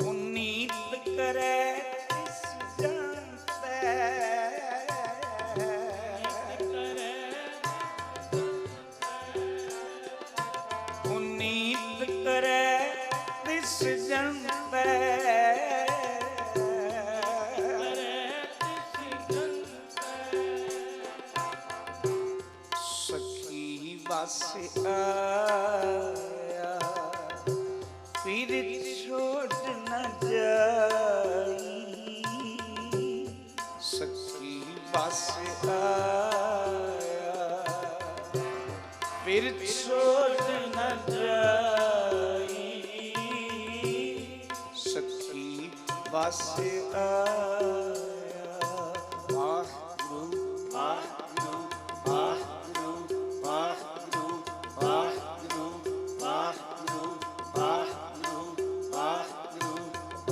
ਉਨੀਤ ਕਰੈ ਤਿਸ ਜੰਤੈ, ਉਨੀਤ ਕਰੈ ਤਿਸ ਜੰਤੈ। ਸਖੀ ਵਸ ਆਇਆ, ਫਿਰ ਛੋੜ ਨਾ ਜਾਈ। ਸਖੀ ਵਸ ਆਇਆ, ਫਿਰ ਛੋੜ ਨਾ ਜਾਈ। ਸਖੀ ਵਸ ਆਇਆ। ਵਾਹਿਗੁਰੂ ਵਾਹਿਗੁਰੂ ਵਾਹਿਗੁਰੂ ਵਾਹਿਗੁਰੂ ਵਾਹਿਗੁਰੂ ਵਾਹਿਗੁਰੂ ਵਾਹਿਗੁਰੂ ਵਾਹਿਗੁਰੂ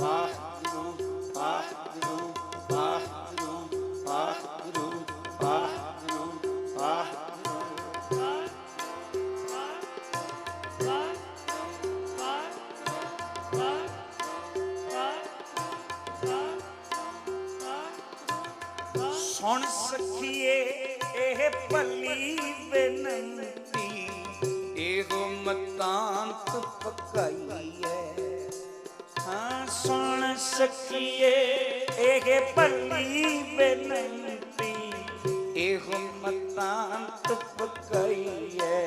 ਵਾਹਿਗੁਰੂ ਵਾਹਿਗੁਰੂ ਵਾਹਿਗੁਰੂ ਵਾਹਿਗੁਰੂ ਵਾਹਿਗੁਰੂ ਵਾਹਿਗੁਰੂ। ਸੁਣ ਸਖੀਏ ਇਹ ਭਲੀ ਬੇਨੰਤੀ, एहो मतांत पकाई है। हाँ सुन सखिए एह भली बेनती, एहो मतांत पकाई है।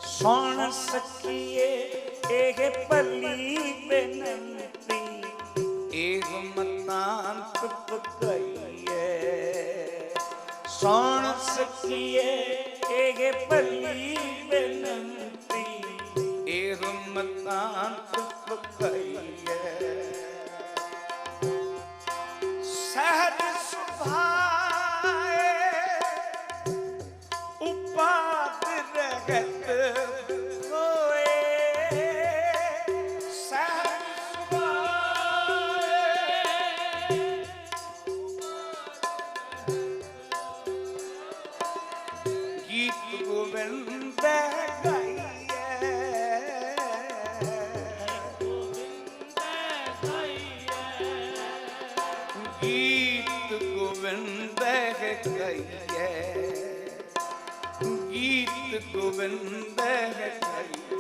सुन सखिए एह भली बेनती, एहो मतांत पकाई है। सुन सखिए एह भली बेनती, एहो मतांत पकाई है। सहज सुभाए उपाद रहत होए, सहज सुभाए गीत गोविंद गाइए, गीत गोविंद गाइए, गीत गोविंद गाइए।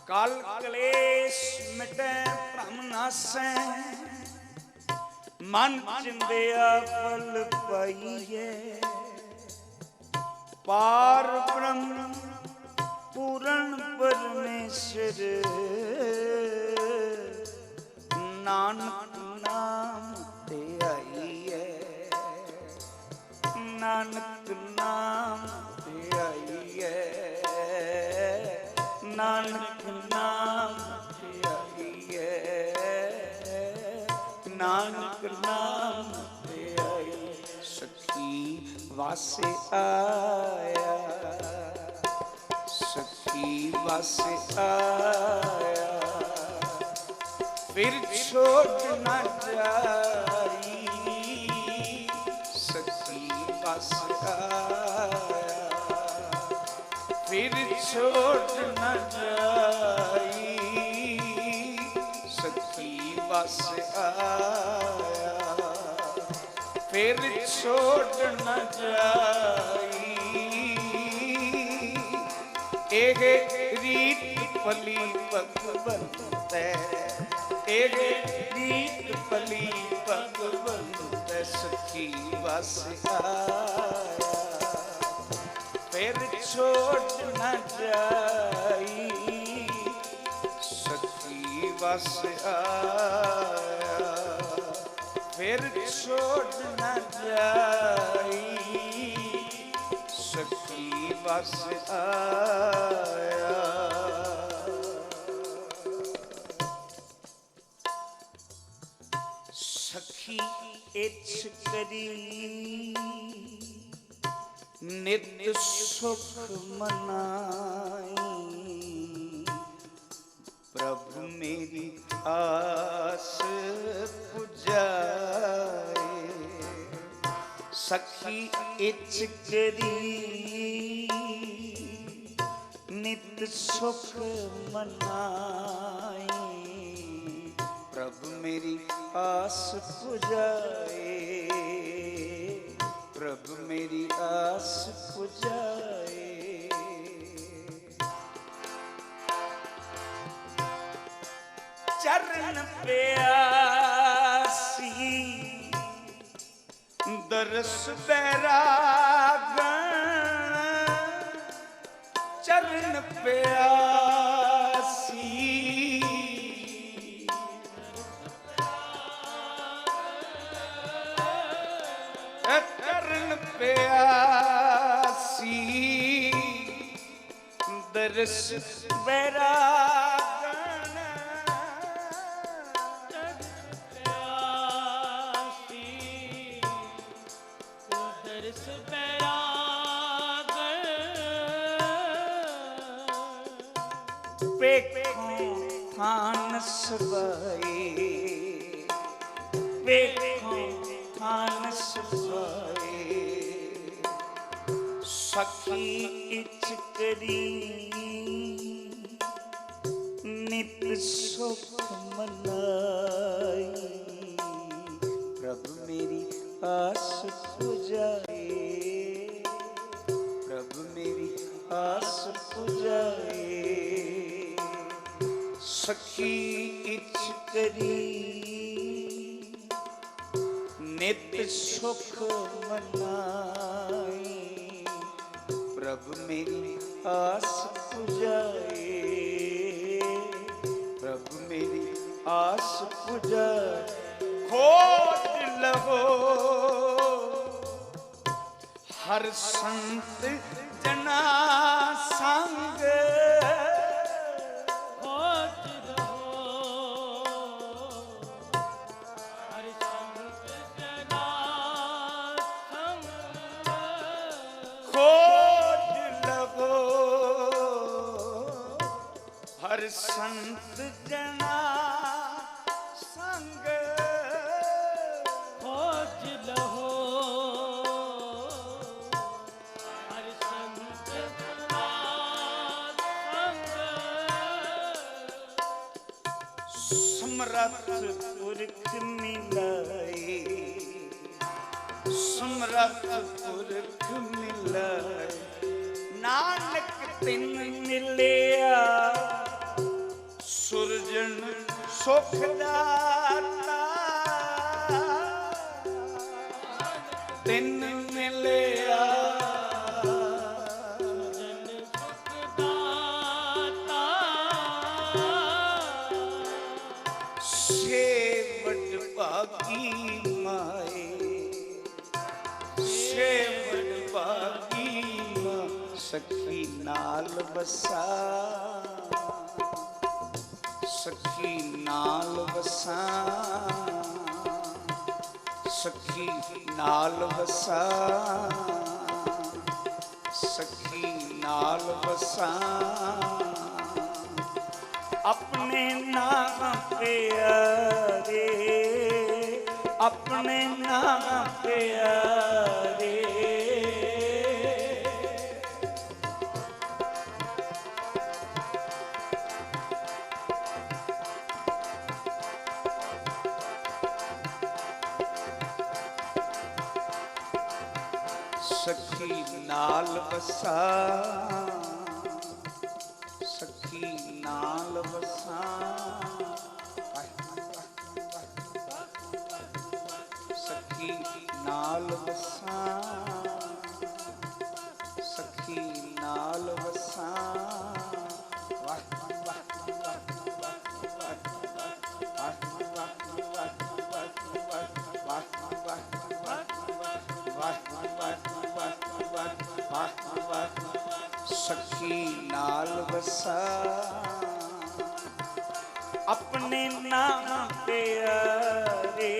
काल क्लेश मिटे भ्रम नासै, मन चिंदिया फल पाइए। पार ब्रह्म पूर्ण परमेश्वर, नानक नाम ते आइए, नानक नाम ते आइए, नानक नाम ते आइए, नानक नाम ते आइए। सखी वासे आया, सखी वासे आया, फिर छोड़ न जाई। सखी वासे आया, फिर छोड़ न जाई। सखी वासे आया, फिर छोड़ न जाई। एह रीत पली भगवंत, एह रीत पली भगवंत। सखी वासे आया, फिर छोड़ न जाई। सखी वासे आया, फिर छोड़ न जाई। सखी वासे आया। सखी इच्छ करी नित्य सुख मनाई। प्रभु मेरी आस पुजाए। सखी इच्छ करी नित्य सुख मनाई। प्रभु मेरी आस पुजाए। प्रभु मेरी आस पुजाए। चरण प्यासी दरस बैरागन। चरण प्यासी चरण प्यासी दरस बैरागन। दरस बैरागन। पेखों थान सबाए। पेखों थान सबाए। सखी इच्छ करी नित सुख मनाई, प्रभु मेरी आस पुजाए, प्रभु मेरी आस पुजाए। सखी इच करी नित सुख मनाई, प्रभु मेरी आस पुजाए, प्रभु मेरी आस पुजाए। खोज लहो हर संत जना संग, खोज रहो हर संत जना संग, खोज लहो हर संत जना संग, खोज लहो हर संत जना संग। समरथ पुरख मिलाए, समरथ पुरख मिलाए। नानक तिन मिलिया सुरजन सुख दाता, तिन मिलिया जन सुख दाता, सेवट भागी माए, सेवट भागी माँ। सखी नाल बसा, सखी नाल बसा, सखी नाल बसा, सखी नाल बसा। अपने नाम प्यारे, अपने नाम प्यारे। सखी नाल बसा, सखी नाल बसा। सखी नाल बसा, सखी नाल बसा। सखी नाल बसा, अपने नाम प्यारे।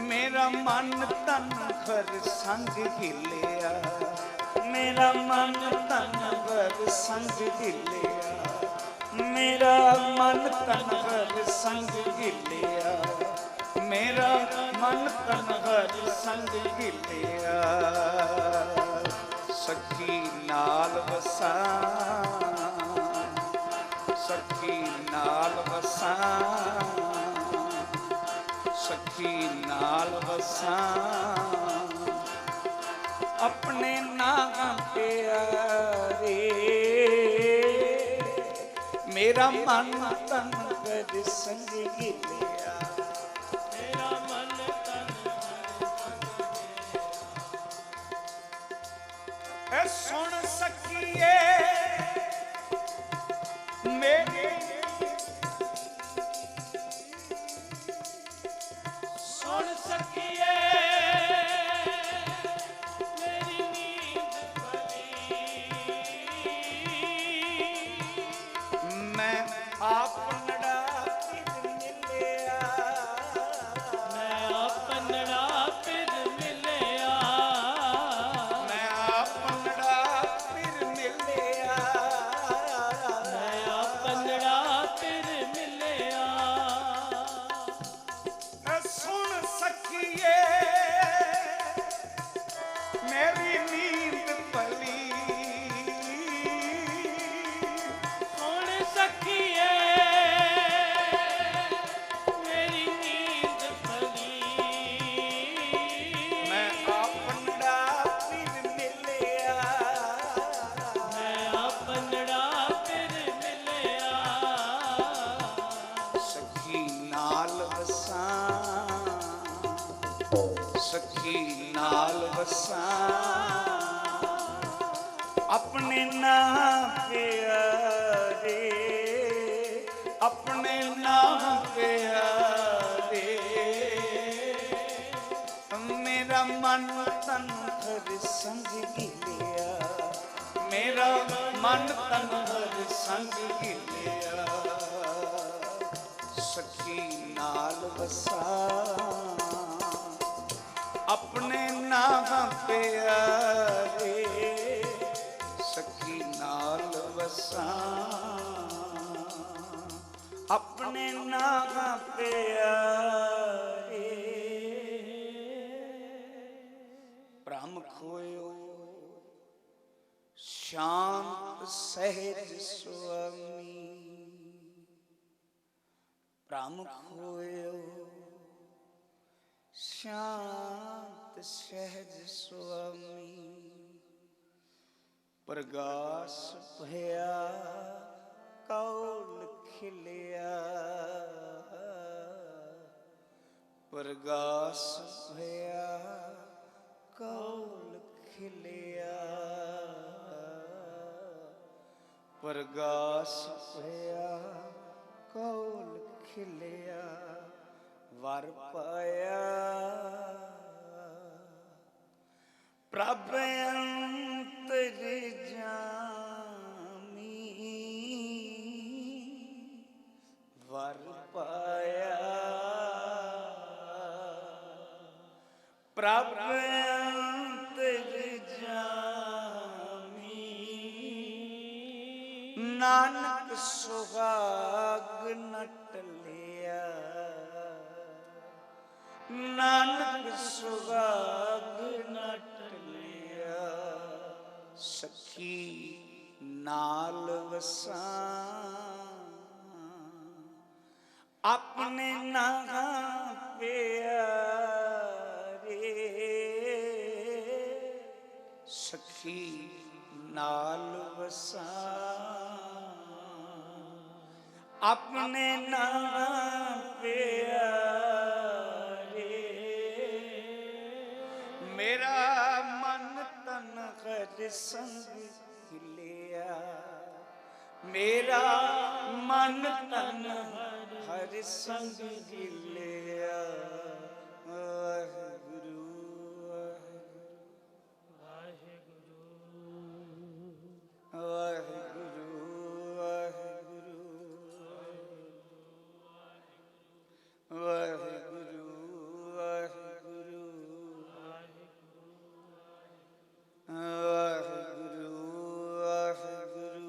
मेरा मन तन घर संग हिलिया, मेरा मन तन घर संग हिलिया, मेरा मन तन घर संग हिलिया, मेरा मन तन घर संग हिलिया। सखी नाल बसा, सखी नाल बसा, सखी नाल बसा। अपने नाम प्यारे, मेरा मन तन कर संग गिलिया, मेरा मन तन ऐ सुन सकिए मेरे, सुन सकिए मेरी नींद भरी। मैं आपनड़ा फिर मिलिया, मैं अपनड़ा फिर मिलिया, मैं आपनड़ा फिर मिलिया, सखी नाल वसां अपने नाम प्यारे, अपने नाम प्यारे। मेरा मन तन हर संग गिलिया, मेरा मन तन हर संग गिलिया। सखी नाल वसां अपने नाम प्यारे, सखी नाल वसां अपने नाम प्यारे। ब्रह्म खोयो शांत सहज स्वामी, ब्रह्म खोयो शांत सहज स्वामी। प्रगास भया कौल खिलिया, प्रगास भया कौल खिलिया, प्रगास भया कौल खिलिया। वर पाया प्रभ अंतर जामी, वर पाया प्रभ अंतर जामी। नानक सुहाग न टलिया, नानक सुहाग न टलिया। सखी नाल वसां अपने नाम प्यारे, सखी नाल वसां अपने नाम प्यारे। मेरा मन तन हर संग खिलिया, मेरा मन तन हर संग खिलिया। वाहिगुरु वाहिगुरु वाहिगुरु वाहिगुरु वाहिगुरु वाहिगुरु वाहिगुरु वाहिगुरु वाहिगुरु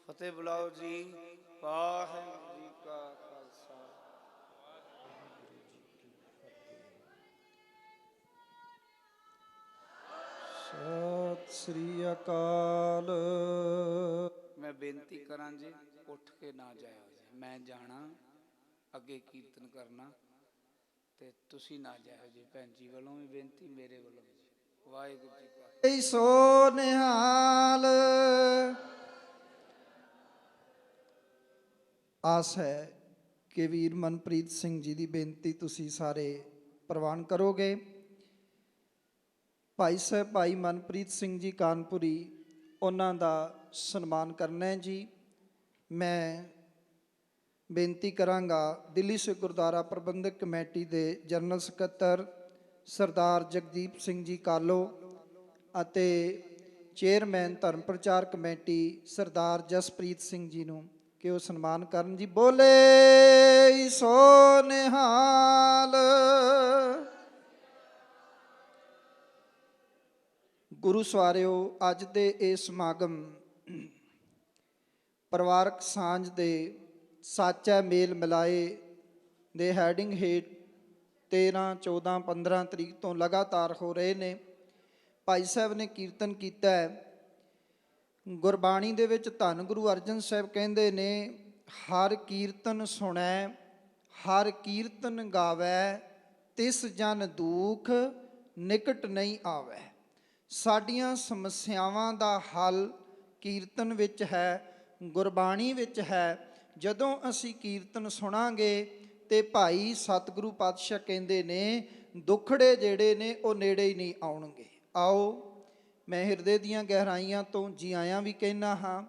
फतेह बुलाओ जी। वाहिगुरू जी का खालसा। सत श्री अकाल। मैं बेनती करा जी उठ के ना जाओ जी, मैं जाना अगे कीर्तन करना ते तुसी ना जाओ जी। भैन जी वालों भी बेनती, मेरे वालों भी। वाहिगुरू जी का सो निहाल। आस है कि वीर मनप्रीत सिंह जी की बेनती तुसी सारे प्रवान करोगे। भाई साहब भाई मनप्रीत सिंह जी कानपुरी ਉਹਨਾਂ ਦਾ ਸਨਮਾਨ ਕਰਨਾ ਹੈ ਜੀ। ਮੈਂ ਬੇਨਤੀ ਕਰਾਂਗਾ ਦਿੱਲੀ ਸਿੱਖ ਗੁਰਦੁਆਰਾ ਪ੍ਰਬੰਧਕ ਕਮੇਟੀ ਦੇ ਜਨਰਲ ਸਕੱਤਰ ਸਰਦਾਰ ਜਗਦੀਪ ਸਿੰਘ ਜੀ ਕਾਲੋ ਅਤੇ ਚੇਅਰਮੈਨ ਧਰਮ ਪ੍ਰਚਾਰ ਕਮੇਟੀ ਸਰਦਾਰ ਜਸਪ੍ਰੀਤ ਸਿੰਘ ਜੀ ਨੂੰ ਕਿ ਉਹ ਸਨਮਾਨ ਕਰਨ ਜੀ। ਬੋਲੇ ਸੋ ਨਿਹਾਲ। ਗੁਰੂ ਸਵਾਰਿਓ, ਅੱਜ ਦੇ ਇਹ ਸਮਾਗਮ ਪਰਿਵਾਰਕ ਸਾਂਝ ਦੇ ਸਾਚਾ ਮੇਲ ਮਿਲਾਏ ਦੇ ਹੈਡਿੰਗ ਹੇਠ 13, 14, 15 ਤਰੀਕ ਤੋਂ ਲਗਾਤਾਰ ਹੋ ਰਹੇ ਨੇ। ਭਾਈ ਸਾਹਿਬ ਨੇ ਕੀਰਤਨ ਕੀਤਾ ਹੈ। ਗੁਰਬਾਣੀ ਦੇ ਵਿੱਚ ਧੰਨ ਗੁਰੂ ਅਰਜਨ ਸਾਹਿਬ ਕਹਿੰਦੇ ਨੇ, ਹਰ ਕੀਰਤਨ ਸੁਣੈ ਹਰ ਕੀਰਤਨ ਗਾਵੈ, ਤਿਸ ਜਨ ਦੁਖ ਨਿਕਟ ਨਹੀਂ ਆਵੈ। ਸਾਡੀਆਂ ਸਮੱਸਿਆਵਾਂ ਦਾ ਹੱਲ ਕੀਰਤਨ ਵਿੱਚ ਹੈ, ਗੁਰਬਾਣੀ ਵਿੱਚ ਹੈ। ਜਦੋਂ ਅਸੀਂ ਕੀਰਤਨ ਸੁਣਾਂਗੇ ਤੇ ਭਾਈ ਸਤਿਗੁਰੂ ਪਾਤਸ਼ਾਹ ਕਹਿੰਦੇ ਨੇ ਦੁੱਖੜੇ ਜਿਹੜੇ ਨੇ ਉਹ ਨੇੜੇ ਹੀ ਨਹੀਂ ਆਉਣਗੇ। ਆਓ ਮੈਂ ਹਿਰਦੇ ਦੀਆਂ ਗਹਿਰਾਈਆਂ ਤੋਂ ਜੀ ਆਇਆਂ ਵੀ ਕਹਿਣਾ ਹਾਂ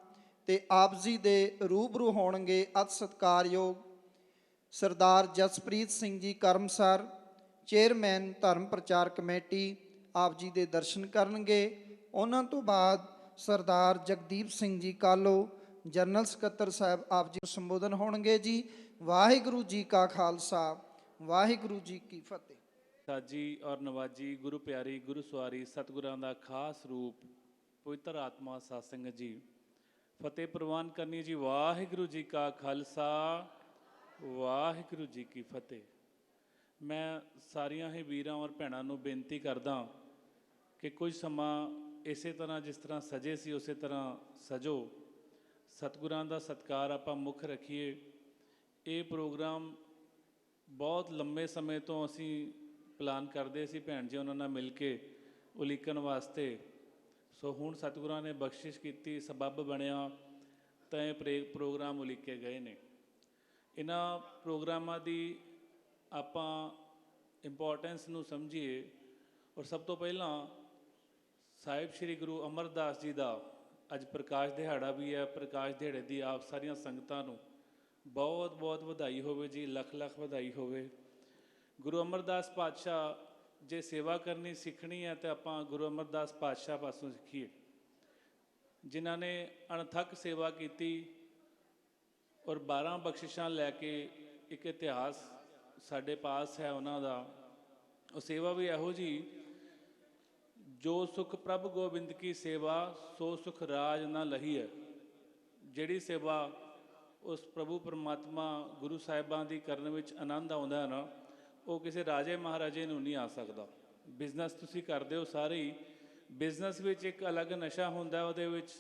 ਤੇ ਆਪ ਜੀ ਦੇ ਰੂਬਰੂ ਹੋਣਗੇ ਅਤਿ ਸਤਿਕਾਰਯੋਗ ਸਰਦਾਰ ਜਸਪ੍ਰੀਤ ਸਿੰਘ ਜੀ ਕਰਮਸਰ, ਚੇਅਰਮੈਨ ਧਰਮ ਪ੍ਰਚਾਰ ਕਮੇਟੀ, ਆਪ ਜੀ ਦੇ ਦਰਸ਼ਨ ਕਰਨਗੇ। ਉਹਨਾਂ ਤੋਂ ਬਾਅਦ ਸਰਦਾਰ ਜਗਦੀਪ ਸਿੰਘ ਜੀ ਕਾਲੋ, ਜਨਰਲ ਸਕੱਤਰ ਸਾਹਿਬ, ਆਪ ਜੀ ਨੂੰ ਸੰਬੋਧਨ ਹੋਣਗੇ ਜੀ। ਵਾਹਿਗੁਰੂ ਜੀ ਕਾ ਖਾਲਸਾ, ਵਾਹਿਗੁਰੂ ਜੀ ਕੀ ਫਤਿਹ। ਸਾਜੀ ਔਰ ਨਵਾਜੀ ਗੁਰੂ ਪਿਆਰੀ ਗੁਰੂ ਸਵਾਰੀ ਸਤਿਗੁਰਾਂ ਦਾ ਖਾਸ ਰੂਪ ਪਵਿੱਤਰ ਆਤਮਾ ਸਾਧ ਸੰਗਤ ਜੀ, ਫਤਿਹ ਪ੍ਰਵਾਨ ਕਰਨੀ ਜੀ। ਵਾਹਿਗੁਰੂ ਜੀ ਕਾ ਖਾਲਸਾ, ਵਾਹਿਗੁਰੂ ਜੀ ਕੀ ਫਤਿਹ। ਮੈਂ ਸਾਰੀਆਂ ਹੀ ਵੀਰਾਂ ਔਰ ਭੈਣਾਂ ਨੂੰ ਬੇਨਤੀ ਕਰਦਾ ਕਿ ਕੁਝ ਸਮਾਂ ਇਸੇ ਤਰ੍ਹਾਂ ਜਿਸ ਤਰ੍ਹਾਂ ਸਜੇ ਸੀ ਉਸੇ ਤਰ੍ਹਾਂ ਸਜੋ। ਸਤਿਗੁਰਾਂ ਦਾ ਸਤਿਕਾਰ ਆਪਾਂ ਮੁੱਖ ਰੱਖੀਏ। ਇਹ ਪ੍ਰੋਗਰਾਮ ਬਹੁਤ ਲੰਮੇ ਸਮੇਂ ਤੋਂ ਅਸੀਂ ਪਲਾਨ ਕਰਦੇ ਸੀ, ਭੈਣ ਜੀ ਉਹਨਾਂ ਨਾਲ ਮਿਲ ਕੇ ਉਲੀਕਣ ਵਾਸਤੇ। ਸੋ ਹੁਣ ਸਤਿਗੁਰਾਂ ਨੇ ਬਖਸ਼ਿਸ਼ ਕੀਤੀ, ਸਬੱਬ ਬਣਿਆ ਤਾਂ ਇਹ ਪ੍ਰੋਗਰਾਮ ਉਲੀਕੇ ਗਏ ਨੇ। ਇਹਨਾਂ ਪ੍ਰੋਗਰਾਮਾਂ ਦੀ ਆਪਾਂ ਇੰਪੋਰਟੈਂਸ ਨੂੰ ਸਮਝੀਏ। ਔਰ ਸਭ ਤੋਂ ਪਹਿਲਾਂ ਸਾਹਿਬ ਸ੍ਰੀ ਗੁਰੂ ਅਮਰਦਾਸ ਜੀ ਦਾ ਅੱਜ ਪ੍ਰਕਾਸ਼ ਦਿਹਾੜਾ ਵੀ ਹੈ। ਪ੍ਰਕਾਸ਼ ਦਿਹਾੜੇ ਦੀ ਆਪ ਸਾਰੀਆਂ ਸੰਗਤਾਂ ਨੂੰ ਬਹੁਤ ਬਹੁਤ ਵਧਾਈ ਹੋਵੇ ਜੀ, ਲੱਖ ਲੱਖ ਵਧਾਈ ਹੋਵੇ। ਗੁਰੂ ਅਮਰਦਾਸ ਪਾਤਸ਼ਾਹ ਜੇ ਸੇਵਾ ਕਰਨੀ ਸਿੱਖਣੀ ਹੈ ਤਾਂ ਆਪਾਂ ਗੁਰੂ ਅਮਰਦਾਸ ਪਾਤਸ਼ਾਹ ਪਾਸੋਂ ਸਿੱਖੀਏ, ਜਿਨ੍ਹਾਂ ਨੇ ਅਣਥੱਕ ਸੇਵਾ ਕੀਤੀ ਔਰ 12 ਬਖਸ਼ਿਸ਼ਾਂ ਲੈ ਕੇ ਇੱਕ ਇਤਿਹਾਸ ਸਾਡੇ ਪਾਸ ਹੈ ਉਹਨਾਂ ਦਾ। ਉਹ ਸੇਵਾ ਵੀ ਇਹੋ ਜਿਹੀ, ਜੋ ਸੁਖ ਪ੍ਰਭ ਗੋਬਿੰਦ ਕੀ ਸੇਵਾ ਸੋ ਸੁਖ ਰਾਜ ਨਾ ਲਹੀ ਹੈ। ਜਿਹੜੀ ਸੇਵਾ ਉਸ ਪ੍ਰਭੂ ਪਰਮਾਤਮਾ ਗੁਰੂ ਸਾਹਿਬਾਂ ਦੀ ਕਰਨ ਵਿੱਚ ਆਨੰਦ ਆਉਂਦਾ ਹੈ ਨਾ, ਉਹ ਕਿਸੇ ਰਾਜੇ ਮਹਾਰਾਜੇ ਨੂੰ ਨਹੀਂ ਆ ਸਕਦਾ। ਬਿਜ਼ਨਸ ਤੁਸੀਂ ਕਰਦੇ ਹੋ ਸਾਰੇ ਹੀ, ਬਿਜ਼ਨਸ ਵਿੱਚ ਇੱਕ ਅਲੱਗ ਨਸ਼ਾ ਹੁੰਦਾ, ਉਹਦੇ ਵਿੱਚ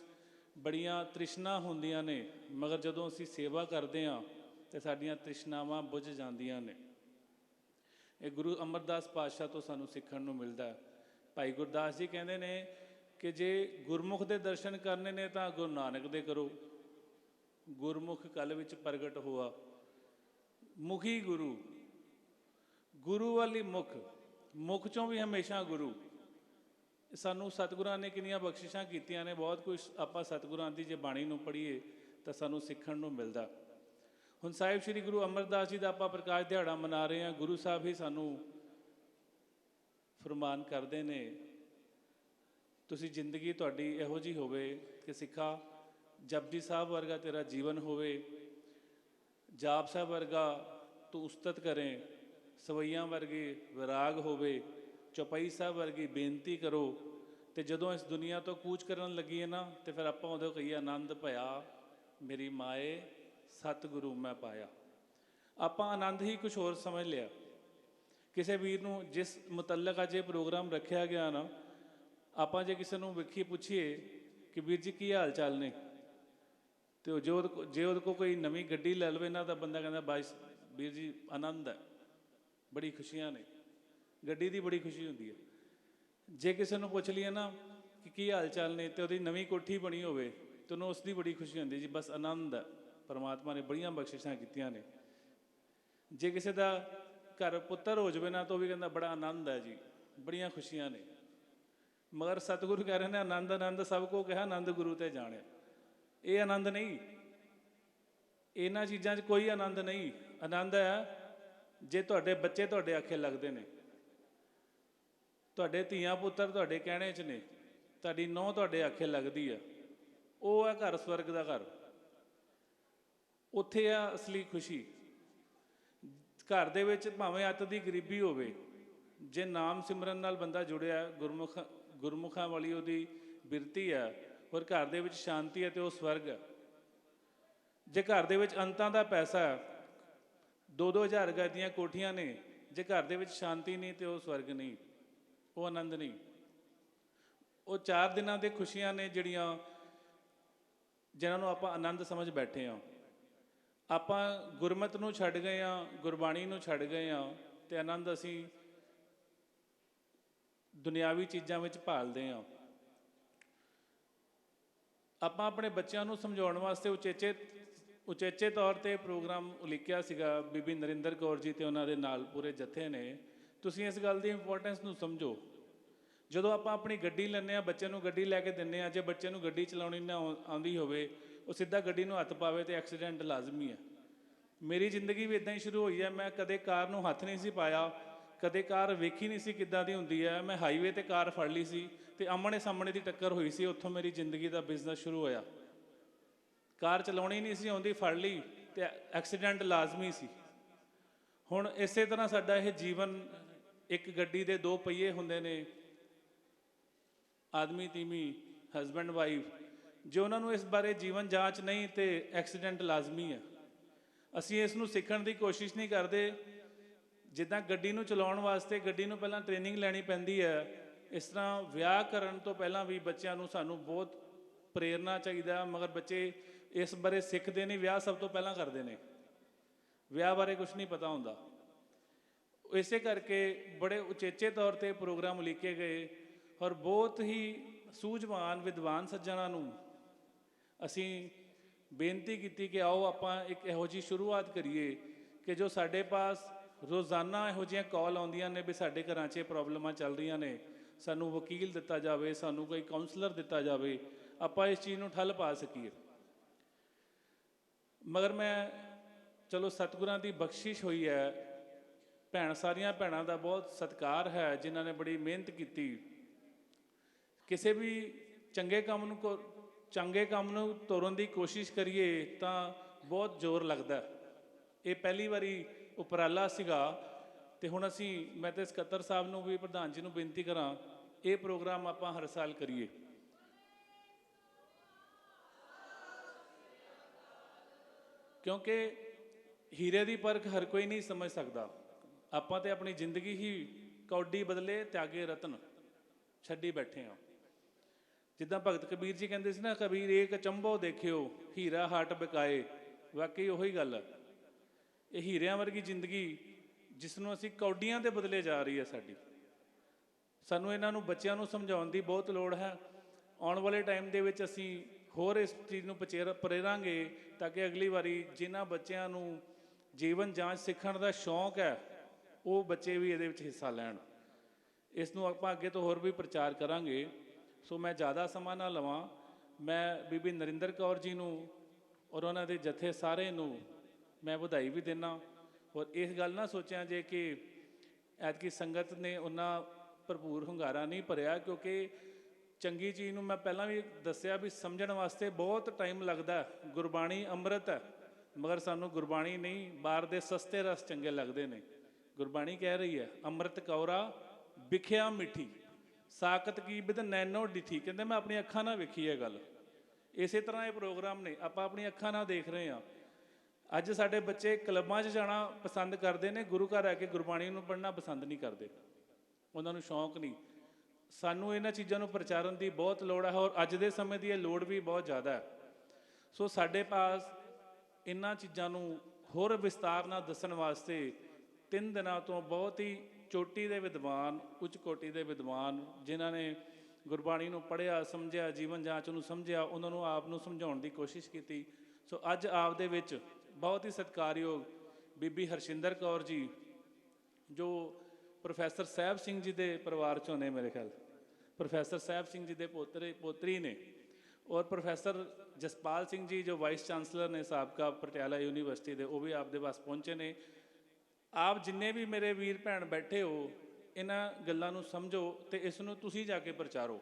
ਬੜੀਆਂ ਤ੍ਰਿਸ਼ਨਾ ਹੁੰਦੀਆਂ ਨੇ, ਮਗਰ ਜਦੋਂ ਅਸੀਂ ਸੇਵਾ ਕਰਦੇ ਹਾਂ ਤਾਂ ਸਾਡੀਆਂ ਤ੍ਰਿਸ਼ਨਾਵਾਂ ਬੁੱਝ ਜਾਂਦੀਆਂ ਨੇ। ਇਹ ਗੁਰੂ ਅਮਰਦਾਸ ਪਾਤਸ਼ਾਹ ਤੋਂ ਸਾਨੂੰ ਸਿੱਖਣ ਨੂੰ ਮਿਲਦਾ ਹੈ। ਭਾਈ ਗੁਰਦਾਸ ਜੀ ਕਹਿੰਦੇ ਨੇ ਕਿ ਜੇ ਗੁਰਮੁਖ ਦੇ ਦਰਸ਼ਨ ਕਰਨੇ ਨੇ ਤਾਂ ਗੁਰੂ ਨਾਨਕ ਦੇ ਕਰੋ। ਗੁਰਮੁਖ ਕਲ ਵਿੱਚ ਪ੍ਰਗਟ ਹੋਆ, ਮੁਖੀ ਗੁਰੂ, ਗੁਰੂ ਵਾਲੀ ਮੁਖ, ਮੁਖ ਚੋਂ ਵੀ ਹਮੇਸ਼ਾ ਗੁਰੂ। ਸਾਨੂੰ ਸਤਿਗੁਰਾਂ ਨੇ ਕਿੰਨੀਆਂ ਬਖਸ਼ਿਸ਼ਾਂ ਕੀਤੀਆਂ ਨੇ, ਬਹੁਤ ਕੁਝ ਆਪਾਂ ਸਤਿਗੁਰਾਂ ਦੀ ਜੇ ਬਾਣੀ ਨੂੰ ਪੜ੍ਹੀਏ ਤਾਂ ਸਾਨੂੰ ਸਿੱਖਣ ਨੂੰ ਮਿਲਦਾ। ਹੁਣ ਸਾਹਿਬ ਸ੍ਰੀ ਗੁਰੂ ਅਮਰਦਾਸ ਜੀ ਦਾ ਆਪਾਂ ਪ੍ਰਕਾਸ਼ ਦਿਹਾੜਾ ਮਨਾ ਰਹੇ ਹਾਂ। ਗੁਰੂ ਸਾਹਿਬ ਹੀ ਸਾਨੂੰ ਫਰਮਾਨ ਕਰਦੇ ਨੇ, ਤੁਸੀਂ ਜ਼ਿੰਦਗੀ ਤੁਹਾਡੀ ਇਹੋ ਜਿਹੀ ਹੋਵੇ ਕਿ ਸਿੱਖਾ ਜਪਜੀ ਸਾਹਿਬ ਵਰਗਾ ਤੇਰਾ ਜੀਵਨ ਹੋਵੇ, ਜਾਪ ਸਾਹਿਬ ਵਰਗਾ ਤੂੰ ਉਸਤਤ ਕਰੇ, ਸਵਈਆਂ ਵਰਗੇ ਵਿਰਾਗ ਹੋਵੇ, ਚੌਪਈ ਸਾਹਿਬ ਵਰਗੀ ਬੇਨਤੀ ਕਰੋ। ਤੇ ਜਦੋਂ ਇਸ ਦੁਨੀਆ ਤੋਂ ਕੂਚ ਕਰਨ ਲੱਗੀਏ ਨਾ ਤੇ ਫਿਰ ਆਪਾਂ ਉਹਦੇ ਕਹੀਏ ਆਨੰਦ ਭਇਆ ਮੇਰੀ ਮਾਏ ਸਤਿਗੁਰੂ ਮੈਂ ਪਾਇਆ। ਆਪਾਂ ਆਨੰਦ ਹੀ ਕੁਛ ਹੋਰ ਸਮਝ ਲਿਆ। ਕਿਸੇ ਵੀਰ ਨੂੰ ਜਿਸ ਮੁਤਲਕ ਅੱਜ ਇਹ ਪ੍ਰੋਗਰਾਮ ਰੱਖਿਆ ਗਿਆ ਨਾ, ਆਪਾਂ ਜੇ ਕਿਸੇ ਨੂੰ ਵੇਖੀ ਪੁੱਛੀਏ ਕਿ ਵੀਰ ਜੀ ਕੀ ਹਾਲ ਚਾਲ ਨੇ, ਤੇ ਉਹ ਜੇ ਉਹਦੇ ਕੋਲ ਕੋਈ ਨਵੀਂ ਗੱਡੀ ਲੈ ਲਵੇ ਨਾ ਤਾਂ ਬੰਦਾ ਕਹਿੰਦਾ ਬਾਈ ਵੀਰ ਜੀ ਆਨੰਦ ਹੈ, ਬੜੀ ਖੁਸ਼ੀਆਂ ਨੇ, ਗੱਡੀ ਦੀ ਬੜੀ ਖੁਸ਼ੀ ਹੁੰਦੀ ਹੈ। ਜੇ ਕਿਸੇ ਨੂੰ ਪੁੱਛ ਲਈਏ ਨਾ ਕਿ ਕੀ ਹਾਲ ਚਾਲ ਨੇ ਤੇ ਉਹਦੀ ਨਵੀਂ ਕੋਠੀ ਬਣੀ ਹੋਵੇ ਤੇ ਉਹਨੂੰ ਉਸ ਦੀ ਬੜੀ ਖੁਸ਼ੀ ਹੁੰਦੀ ਜੀ, ਬਸ ਆਨੰਦ ਹੈ, ਪਰਮਾਤਮਾ ਨੇ ਬੜੀਆਂ ਬਖਸ਼ਿਸ਼ਾਂ ਕੀਤੀਆਂ ਨੇ। ਜੇ ਕਿਸੇ ਦਾ ਘਰ ਪੁੱਤਰ ਹੋ ਜਾਵੇ ਨਾ ਤਾਂ ਉਹ ਵੀ ਕਹਿੰਦਾ ਬੜਾ ਆਨੰਦ ਹੈ ਜੀ, ਬੜੀਆਂ ਖੁਸ਼ੀਆਂ ਨੇ। ਮਗਰ ਸਤਿਗੁਰੂ ਕਹਿ ਰਹੇ ਨੇ ਆਨੰਦ ਆਨੰਦ ਸਭ ਕੋ ਕਿਹਾ, ਆਨੰਦ ਗੁਰੂ ਤੇ ਜਾਣਿਆ। ਇਹ ਆਨੰਦ ਨਹੀਂ, ਇਹਨਾਂ ਚੀਜ਼ਾਂ 'ਚ ਕੋਈ ਆਨੰਦ ਨਹੀਂ। ਆਨੰਦ ਹੈ ਜੇ ਤੁਹਾਡੇ ਬੱਚੇ ਤੁਹਾਡੇ ਆਖੇ ਲੱਗਦੇ ਨੇ, ਤੁਹਾਡੇ ਧੀਆਂ ਪੁੱਤਰ ਤੁਹਾਡੇ ਕਹਿਣੇ 'ਚ ਨੇ, ਤੁਹਾਡੀ ਨੂੰਹ ਤੁਹਾਡੇ ਆਖੇ ਲੱਗਦੀ ਆ, ਉਹ ਹੈ ਘਰ ਸਵਰਗ ਦਾ ਘਰ। ਉੱਥੇ ਆ ਅਸਲੀ ਖੁਸ਼ੀ। ਘਰ ਦੇ ਵਿੱਚ ਭਾਵੇਂ ਅੱਤ ਦੀ ਗਰੀਬੀ ਹੋਵੇ, ਜੇ ਨਾਮ ਸਿਮਰਨ ਨਾਲ ਬੰਦਾ ਜੁੜਿਆ, ਗੁਰਮੁਖਾਂ ਵਾਲੀ ਉਹਦੀ ਬਿਰਤੀ ਹੈ, ਔਰ ਘਰ ਦੇ ਵਿੱਚ ਸ਼ਾਂਤੀ ਹੈ, ਤੇ ਉਹ ਸਵਰਗ ਹੈ। ਜੇ ਘਰ ਦੇ ਵਿੱਚ ਅੰਤਾਂ ਦਾ ਪੈਸਾ ਹੈ, 2-2 ਹਜ਼ਾਰ ਗਜ ਦੀਆਂ ਕੋਠੀਆਂ ਨੇ, ਜੇ ਘਰ ਦੇ ਵਿੱਚ ਸ਼ਾਂਤੀ ਨਹੀਂ ਤੇ ਉਹ ਸਵਰਗ ਨਹੀਂ, ਉਹ ਆਨੰਦ ਨਹੀਂ। ਉਹ 4 ਦਿਨਾਂ ਦੇ ਖੁਸ਼ੀਆਂ ਨੇ ਜਿਹਨਾਂ ਨੂੰ ਆਪਾਂ ਆਨੰਦ ਸਮਝ ਬੈਠੇ ਹਾਂ। ਆਪਾਂ ਗੁਰਮਤ ਨੂੰ ਛੱਡ ਗਏ ਹਾਂ, ਗੁਰਬਾਣੀ ਨੂੰ ਛੱਡ ਗਏ ਹਾਂ, ਤੇ ਆਨੰਦ ਅਸੀਂ ਦੁਨਿਆਵੀ ਚੀਜ਼ਾਂ ਵਿੱਚ ਭਾਲਦੇ ਹਾਂ। ਆਪਾਂ ਆਪਣੇ ਬੱਚਿਆਂ ਨੂੰ ਸਮਝਾਉਣ ਵਾਸਤੇ ਉਚੇਚੇ ਤੌਰ ਤੇ ਪ੍ਰੋਗਰਾਮ ਉਲੀਕਿਆ ਸੀਗਾ। ਬੀਬੀ ਨਰਿੰਦਰ ਕੌਰ ਜੀ ਤੇ ਉਹਨਾਂ ਦੇ ਨਾਲ ਪੂਰੇ ਜਥੇ ਨੇ। ਤੁਸੀਂ ਇਸ ਗੱਲ ਦੀ ਇੰਪੋਰਟੈਂਸ ਨੂੰ ਸਮਝੋ। ਜਦੋਂ ਆਪਾਂ ਆਪਣੀ ਗੱਡੀ ਲੈਂਦੇ ਹਾਂ, ਬੱਚੇ ਨੂੰ ਗੱਡੀ ਲੈ ਕੇ ਦਿੰਦੇ ਹਾਂ, ਜੇ ਬੱਚੇ ਨੂੰ ਗੱਡੀ ਚਲਾਉਣੀ ਨਾ ਆਉਂਦੀ ਹੋਵੇ, ਉਹ ਸਿੱਧਾ ਗੱਡੀ ਨੂੰ ਹੱਥ ਪਾਵੇ ਤੇ ਐਕਸੀਡੈਂਟ ਲਾਜ਼ਮੀ ਹੈ। ਮੇਰੀ ਜ਼ਿੰਦਗੀ ਵੀ ਇੱਦਾਂ ਹੀ ਸ਼ੁਰੂ ਹੋਈ ਹੈ। ਮੈਂ ਕਦੇ ਕਾਰ ਨੂੰ ਹੱਥ ਨਹੀਂ ਸੀ ਪਾਇਆ, ਕਦੇ ਕਾਰ ਵੇਖੀ ਨਹੀਂ ਸੀ ਕਿੱਦਾਂ ਦੀ ਹੁੰਦੀ ਹੈ। ਮੈਂ ਹਾਈਵੇ ਤੇ ਕਾਰ ਫੜ ਲਈ ਸੀ ਤੇ ਆਮਣੇ ਸਾਹਮਣੇ ਦੀ ਟੱਕਰ ਹੋਈ ਸੀ, ਉੱਥੋਂ ਮੇਰੀ ਜ਼ਿੰਦਗੀ ਦਾ ਬਿਜ਼ਨਸ ਸ਼ੁਰੂ ਹੋਇਆ। ਕਾਰ ਚਲਾਉਣੀ ਨਹੀਂ ਸੀ ਆਉਂਦੀ, ਫੜ ਲਈ ਤੇ ਐਕਸੀਡੈਂਟ ਲਾਜ਼ਮੀ ਸੀ। ਹੁਣ ਇਸੇ ਤਰ੍ਹਾਂ ਸਾਡਾ ਇਹ ਜੀਵਨ, ਇੱਕ ਗੱਡੀ ਦੇ 2 ਪਹੀਏ ਹੁੰਦੇ ਨੇ, ਆਦਮੀ ਤੀਵੀਂ, ਹਸਬੈਂਡ ਵਾਈਫ। ਜੇ ਉਹਨਾਂ ਨੂੰ ਇਸ ਬਾਰੇ ਜੀਵਨ ਜਾਂਚ ਨਹੀਂ ਤੇ ਐਕਸੀਡੈਂਟ ਲਾਜ਼ਮੀ ਹੈ। ਅਸੀਂ ਇਸ ਨੂੰ ਸਿੱਖਣ ਦੀ ਕੋਸ਼ਿਸ਼ ਨਹੀਂ ਕਰਦੇ। ਜਿੱਦਾਂ ਗੱਡੀ ਨੂੰ ਚਲਾਉਣ ਵਾਸਤੇ ਗੱਡੀ ਨੂੰ ਪਹਿਲਾਂ ਟ੍ਰੇਨਿੰਗ ਲੈਣੀ ਪੈਂਦੀ ਹੈ, ਇਸ ਤਰ੍ਹਾਂ ਵਿਆਹ ਕਰਨ ਤੋਂ ਪਹਿਲਾਂ ਵੀ ਬੱਚਿਆਂ ਨੂੰ ਸਾਨੂੰ ਬਹੁਤ ਪ੍ਰੇਰਨਾ ਚਾਹੀਦਾ। ਮਗਰ ਬੱਚੇ ਇਸ ਬਾਰੇ ਸਿੱਖਦੇ ਨਹੀਂ, ਵਿਆਹ ਸਭ ਤੋਂ ਪਹਿਲਾਂ ਕਰਦੇ ਨੇ, ਵਿਆਹ ਬਾਰੇ ਕੁਝ ਨਹੀਂ ਪਤਾ ਹੁੰਦਾ। ਇਸੇ ਕਰਕੇ ਬੜੇ ਉਚੇਚੇ ਤੌਰ ਤੇ ਪ੍ਰੋਗਰਾਮ ਉਲੀਕੇ ਗਏ, ਔਰ ਬਹੁਤ ਹੀ ਸੂਝਵਾਨ ਵਿਦਵਾਨ ਸੱਜਣਾਂ ਨੂੰ ਅਸੀਂ ਬੇਨਤੀ ਕੀਤੀ ਕਿ ਆਓ ਆਪਾਂ ਇੱਕ ਇਹੋ ਜਿਹੀ ਸ਼ੁਰੂਆਤ ਕਰੀਏ ਕਿ ਜੋ ਸਾਡੇ ਪਾਸ ਰੋਜ਼ਾਨਾ ਇਹੋ ਜਿਹੀਆਂ ਕਾਲ ਆਉਂਦੀਆਂ ਨੇ ਵੀ ਸਾਡੇ ਘਰਾਂ 'ਚ ਇਹ ਪ੍ਰੋਬਲਮਾਂ ਚੱਲ ਰਹੀਆਂ ਨੇ, ਸਾਨੂੰ ਵਕੀਲ ਦਿੱਤਾ ਜਾਵੇ, ਸਾਨੂੰ ਕੋਈ ਕਾਉਂਸਲਰ ਦਿੱਤਾ ਜਾਵੇ, ਆਪਾਂ ਇਸ ਚੀਜ਼ ਨੂੰ ਠੱਲ ਪਾ ਸਕੀਏ। ਮਗਰ ਚਲੋ ਸਤਿਗੁਰਾਂ ਦੀ ਬਖਸ਼ਿਸ਼ ਹੋਈ ਹੈ, ਸਾਰੀਆਂ ਭੈਣਾਂ ਦਾ ਬਹੁਤ ਸਤਿਕਾਰ ਹੈ ਜਿਨ੍ਹਾਂ ਨੇ ਬੜੀ ਮਿਹਨਤ ਕੀਤੀ। ਕਿਸੇ ਵੀ ਚੰਗੇ ਕੰਮ ਨੂੰ ਤੋਰਨ ਦੀ ਕੋਸ਼ਿਸ਼ ਕਰੀਏ ਤਾਂ ਬਹੁਤ ਜ਼ੋਰ ਲੱਗਦਾ। ਇਹ ਪਹਿਲੀ ਵਾਰੀ ਉਪਰਾਲਾ ਸੀਗਾ, ਤੇ ਹੁਣ ਮੈਂ ਤੇ ਸਕੱਤਰ ਸਾਹਿਬ ਨੂੰ ਵੀ, ਪ੍ਰਧਾਨ ਜੀ ਨੂੰ ਬੇਨਤੀ ਕਰਾਂ, ਇਹ ਪ੍ਰੋਗਰਾਮ ਆਪਾਂ ਹਰ ਸਾਲ ਕਰੀਏ। ਕਿਉਂਕਿ ਹੀਰੇ ਦੀ ਪਰਖ ਹਰ ਕੋਈ ਨਹੀਂ ਸਮਝ ਸਕਦਾ। ਆਪਾਂ ਤੇ ਆਪਣੀ ਜ਼ਿੰਦਗੀ ਹੀ ਕੌਡੀ ਬਦਲੇ ਤਿਆਗੇ ਰਤਨ ਛੱਡੀ ਬੈਠੇ ਹਾਂ। ਜਿੱਦਾਂ ਭਗਤ ਕਬੀਰ ਜੀ ਕਹਿੰਦੇ ਸੀ ਨਾ, ਕਬੀਰ ਏਕ ਚੰਬੋ ਦੇਖਿਓ ਹੀਰਾ ਹਾਟ ਬਿਕਾਏ। ਵਾਕਈ ਉਹੀ ਗੱਲ ਹੈ। ਇਹ ਹੀਰਿਆਂ ਵਰਗੀ ਜ਼ਿੰਦਗੀ ਜਿਸ ਨੂੰ ਅਸੀਂ ਕੌਡੀਆਂ ਦੇ ਬਦਲੇ ਜਾ ਰਹੀ ਹੈ ਸਾਡੀ। ਸਾਨੂੰ ਇਹਨਾਂ ਨੂੰ ਬੱਚਿਆਂ ਨੂੰ ਸਮਝਾਉਣ ਦੀ ਬਹੁਤ ਲੋੜ ਹੈ। ਆਉਣ ਵਾਲੇ ਟਾਈਮ ਦੇ ਵਿੱਚ ਅਸੀਂ ਹੋਰ ਇਸ ਚੀਜ਼ ਨੂੰ ਪ੍ਰੇਰਾਂਗੇ ਤਾਂ ਕਿ ਅਗਲੀ ਵਾਰੀ ਜਿਨ੍ਹਾਂ ਬੱਚਿਆਂ ਨੂੰ ਜੀਵਨ ਜਾਂਚ ਸਿੱਖਣ ਦਾ ਸ਼ੌਂਕ ਹੈ, ਉਹ ਬੱਚੇ ਵੀ ਇਹਦੇ ਵਿੱਚ ਹਿੱਸਾ ਲੈਣ। ਇਸ ਨੂੰ ਆਪਾਂ ਅੱਗੇ ਤੋਂ ਹੋਰ ਵੀ ਪ੍ਰਚਾਰ ਕਰਾਂਗੇ। ਸੋ ਮੈਂ ਜ਼ਿਆਦਾ ਸਮਾਂ ਨਾ ਲਵਾਂ। ਮੈਂ ਬੀਬੀ ਨਰਿੰਦਰ ਕੌਰ ਜੀ ਨੂੰ ਔਰ ਉਹਨਾਂ ਦੇ ਜਥੇ ਸਾਰੇ ਨੂੰ ਮੈਂ ਵਧਾਈ ਵੀ ਦਿੰਦਾ। ਔਰ ਇਸ ਗੱਲ ਨਾ ਸੋਚਿਆ ਜੇ ਕਿ ਐਤਕੀ ਸੰਗਤ ਨੇ ਉਹਨਾਂ ਭਰਪੂਰ ਹੁੰਗਾਰਾ ਨਹੀਂ ਭਰਿਆ, ਕਿਉਂਕਿ ਚੰਗੀ ਚੀਜ਼ ਨੂੰ ਮੈਂ ਪਹਿਲਾਂ ਵੀ ਦੱਸਿਆ ਵੀ ਸਮਝਣ ਵਾਸਤੇ ਬਹੁਤ ਟਾਈਮ ਲੱਗਦਾ। ਗੁਰਬਾਣੀ ਅੰਮ੍ਰਿਤ ਹੈ, ਮਗਰ ਸਾਨੂੰ ਗੁਰਬਾਣੀ ਨਹੀਂ, ਬਾਹਰ ਦੇ ਸਸਤੇ ਰਸ ਚੰਗੇ ਲੱਗਦੇ ਨੇ। ਗੁਰਬਾਣੀ ਕਹਿ ਰਹੀ ਹੈ, ਅੰਮ੍ਰਿਤ ਕੌਰਾ ਵਿਖਿਆ ਮਿੱਠੀ ਸਾਕਤ ਕੀ ਬਿਦ ਨੈਨੋ ਡਿਠੀ। ਕਹਿੰਦੇ ਮੈਂ ਆਪਣੀ ਅੱਖਾਂ ਨਾਲ ਵੇਖੀ ਇਹ ਗੱਲ। ਇਸੇ ਤਰ੍ਹਾਂ ਇਹ ਪ੍ਰੋਗਰਾਮ ਨੇ, ਆਪਾਂ ਆਪਣੀ ਅੱਖਾਂ ਨਾਲ ਦੇਖ ਰਹੇ ਹਾਂ। ਅੱਜ ਸਾਡੇ ਬੱਚੇ ਕਲੱਬਾਂ 'ਚ ਜਾਣਾ ਪਸੰਦ ਕਰਦੇ ਨੇ, ਗੁਰੂ ਘਰ ਆ ਕੇ ਗੁਰਬਾਣੀ ਨੂੰ ਪੜ੍ਹਨਾ ਪਸੰਦ ਨਹੀਂ ਕਰਦੇ, ਉਹਨਾਂ ਨੂੰ ਸ਼ੌਂਕ ਨਹੀਂ। ਸਾਨੂੰ ਇਹਨਾਂ ਚੀਜ਼ਾਂ ਨੂੰ ਪ੍ਰਚਾਰਨ ਦੀ ਬਹੁਤ ਲੋੜ ਹੈ, ਔਰ ਅੱਜ ਦੇ ਸਮੇਂ ਦੀ ਇਹ ਲੋੜ ਵੀ ਬਹੁਤ ਜ਼ਿਆਦਾ ਹੈ। ਸੋ ਸਾਡੇ ਪਾਸ ਇਹਨਾਂ ਚੀਜ਼ਾਂ ਨੂੰ ਹੋਰ ਵਿਸਤਾਰ ਨਾਲ ਦੱਸਣ ਵਾਸਤੇ 3 ਦਿਨਾਂ ਤੋਂ ਬਹੁਤ ਹੀ ਚੋਟੀ ਦੇ ਵਿਦਵਾਨ, ਉੱਚ ਕੋਟੀ ਦੇ ਵਿਦਵਾਨ, ਜਿਨ੍ਹਾਂ ਨੇ ਗੁਰਬਾਣੀ ਨੂੰ ਪੜ੍ਹਿਆ, ਸਮਝਿਆ, ਜੀਵਨ ਜਾਂਚ ਨੂੰ ਸਮਝਿਆ, ਉਹਨਾਂ ਨੂੰ ਆਪ ਨੂੰ ਸਮਝਾਉਣ ਦੀ ਕੋਸ਼ਿਸ਼ ਕੀਤੀ। ਸੋ ਅੱਜ ਆਪ ਦੇ ਵਿੱਚ ਬਹੁਤ ਹੀ ਸਤਿਕਾਰਯੋਗ ਬੀਬੀ ਹਰਸ਼ਿੰਦਰ ਕੌਰ ਜੀ, ਜੋ ਪ੍ਰੋਫੈਸਰ ਸਾਹਿਬ ਸਿੰਘ ਜੀ ਦੇ ਪਰਿਵਾਰ 'ਚੋਂ ਨੇ ਮੇਰੇ ਖਿਆਲ, ਪ੍ਰੋਫੈਸਰ ਸਾਹਿਬ ਸਿੰਘ ਜੀ ਦੇ ਪੋਤਰੀ ਨੇ, ਔਰ ਪ੍ਰੋਫੈਸਰ ਜਸਪਾਲ ਸਿੰਘ ਜੀ ਜੋ ਵਾਈਸ ਚਾਂਸਲਰ ਨੇ ਸਾਬਕਾ ਪਟਿਆਲਾ ਯੂਨੀਵਰਸਿਟੀ ਦੇ, ਉਹ ਵੀ ਆਪਦੇ ਪਾਸ ਪਹੁੰਚੇ ਨੇ। ਆਪ ਜਿੰਨੇ ਵੀ ਮੇਰੇ ਵੀਰ ਭੈਣ ਬੈਠੇ ਹੋ, ਇਹਨਾਂ ਗੱਲਾਂ ਨੂੰ ਸਮਝੋ ਤੇ ਇਸ ਨੂੰ ਤੁਸੀਂ ਜਾ ਕੇ ਪ੍ਰਚਾਰੋ।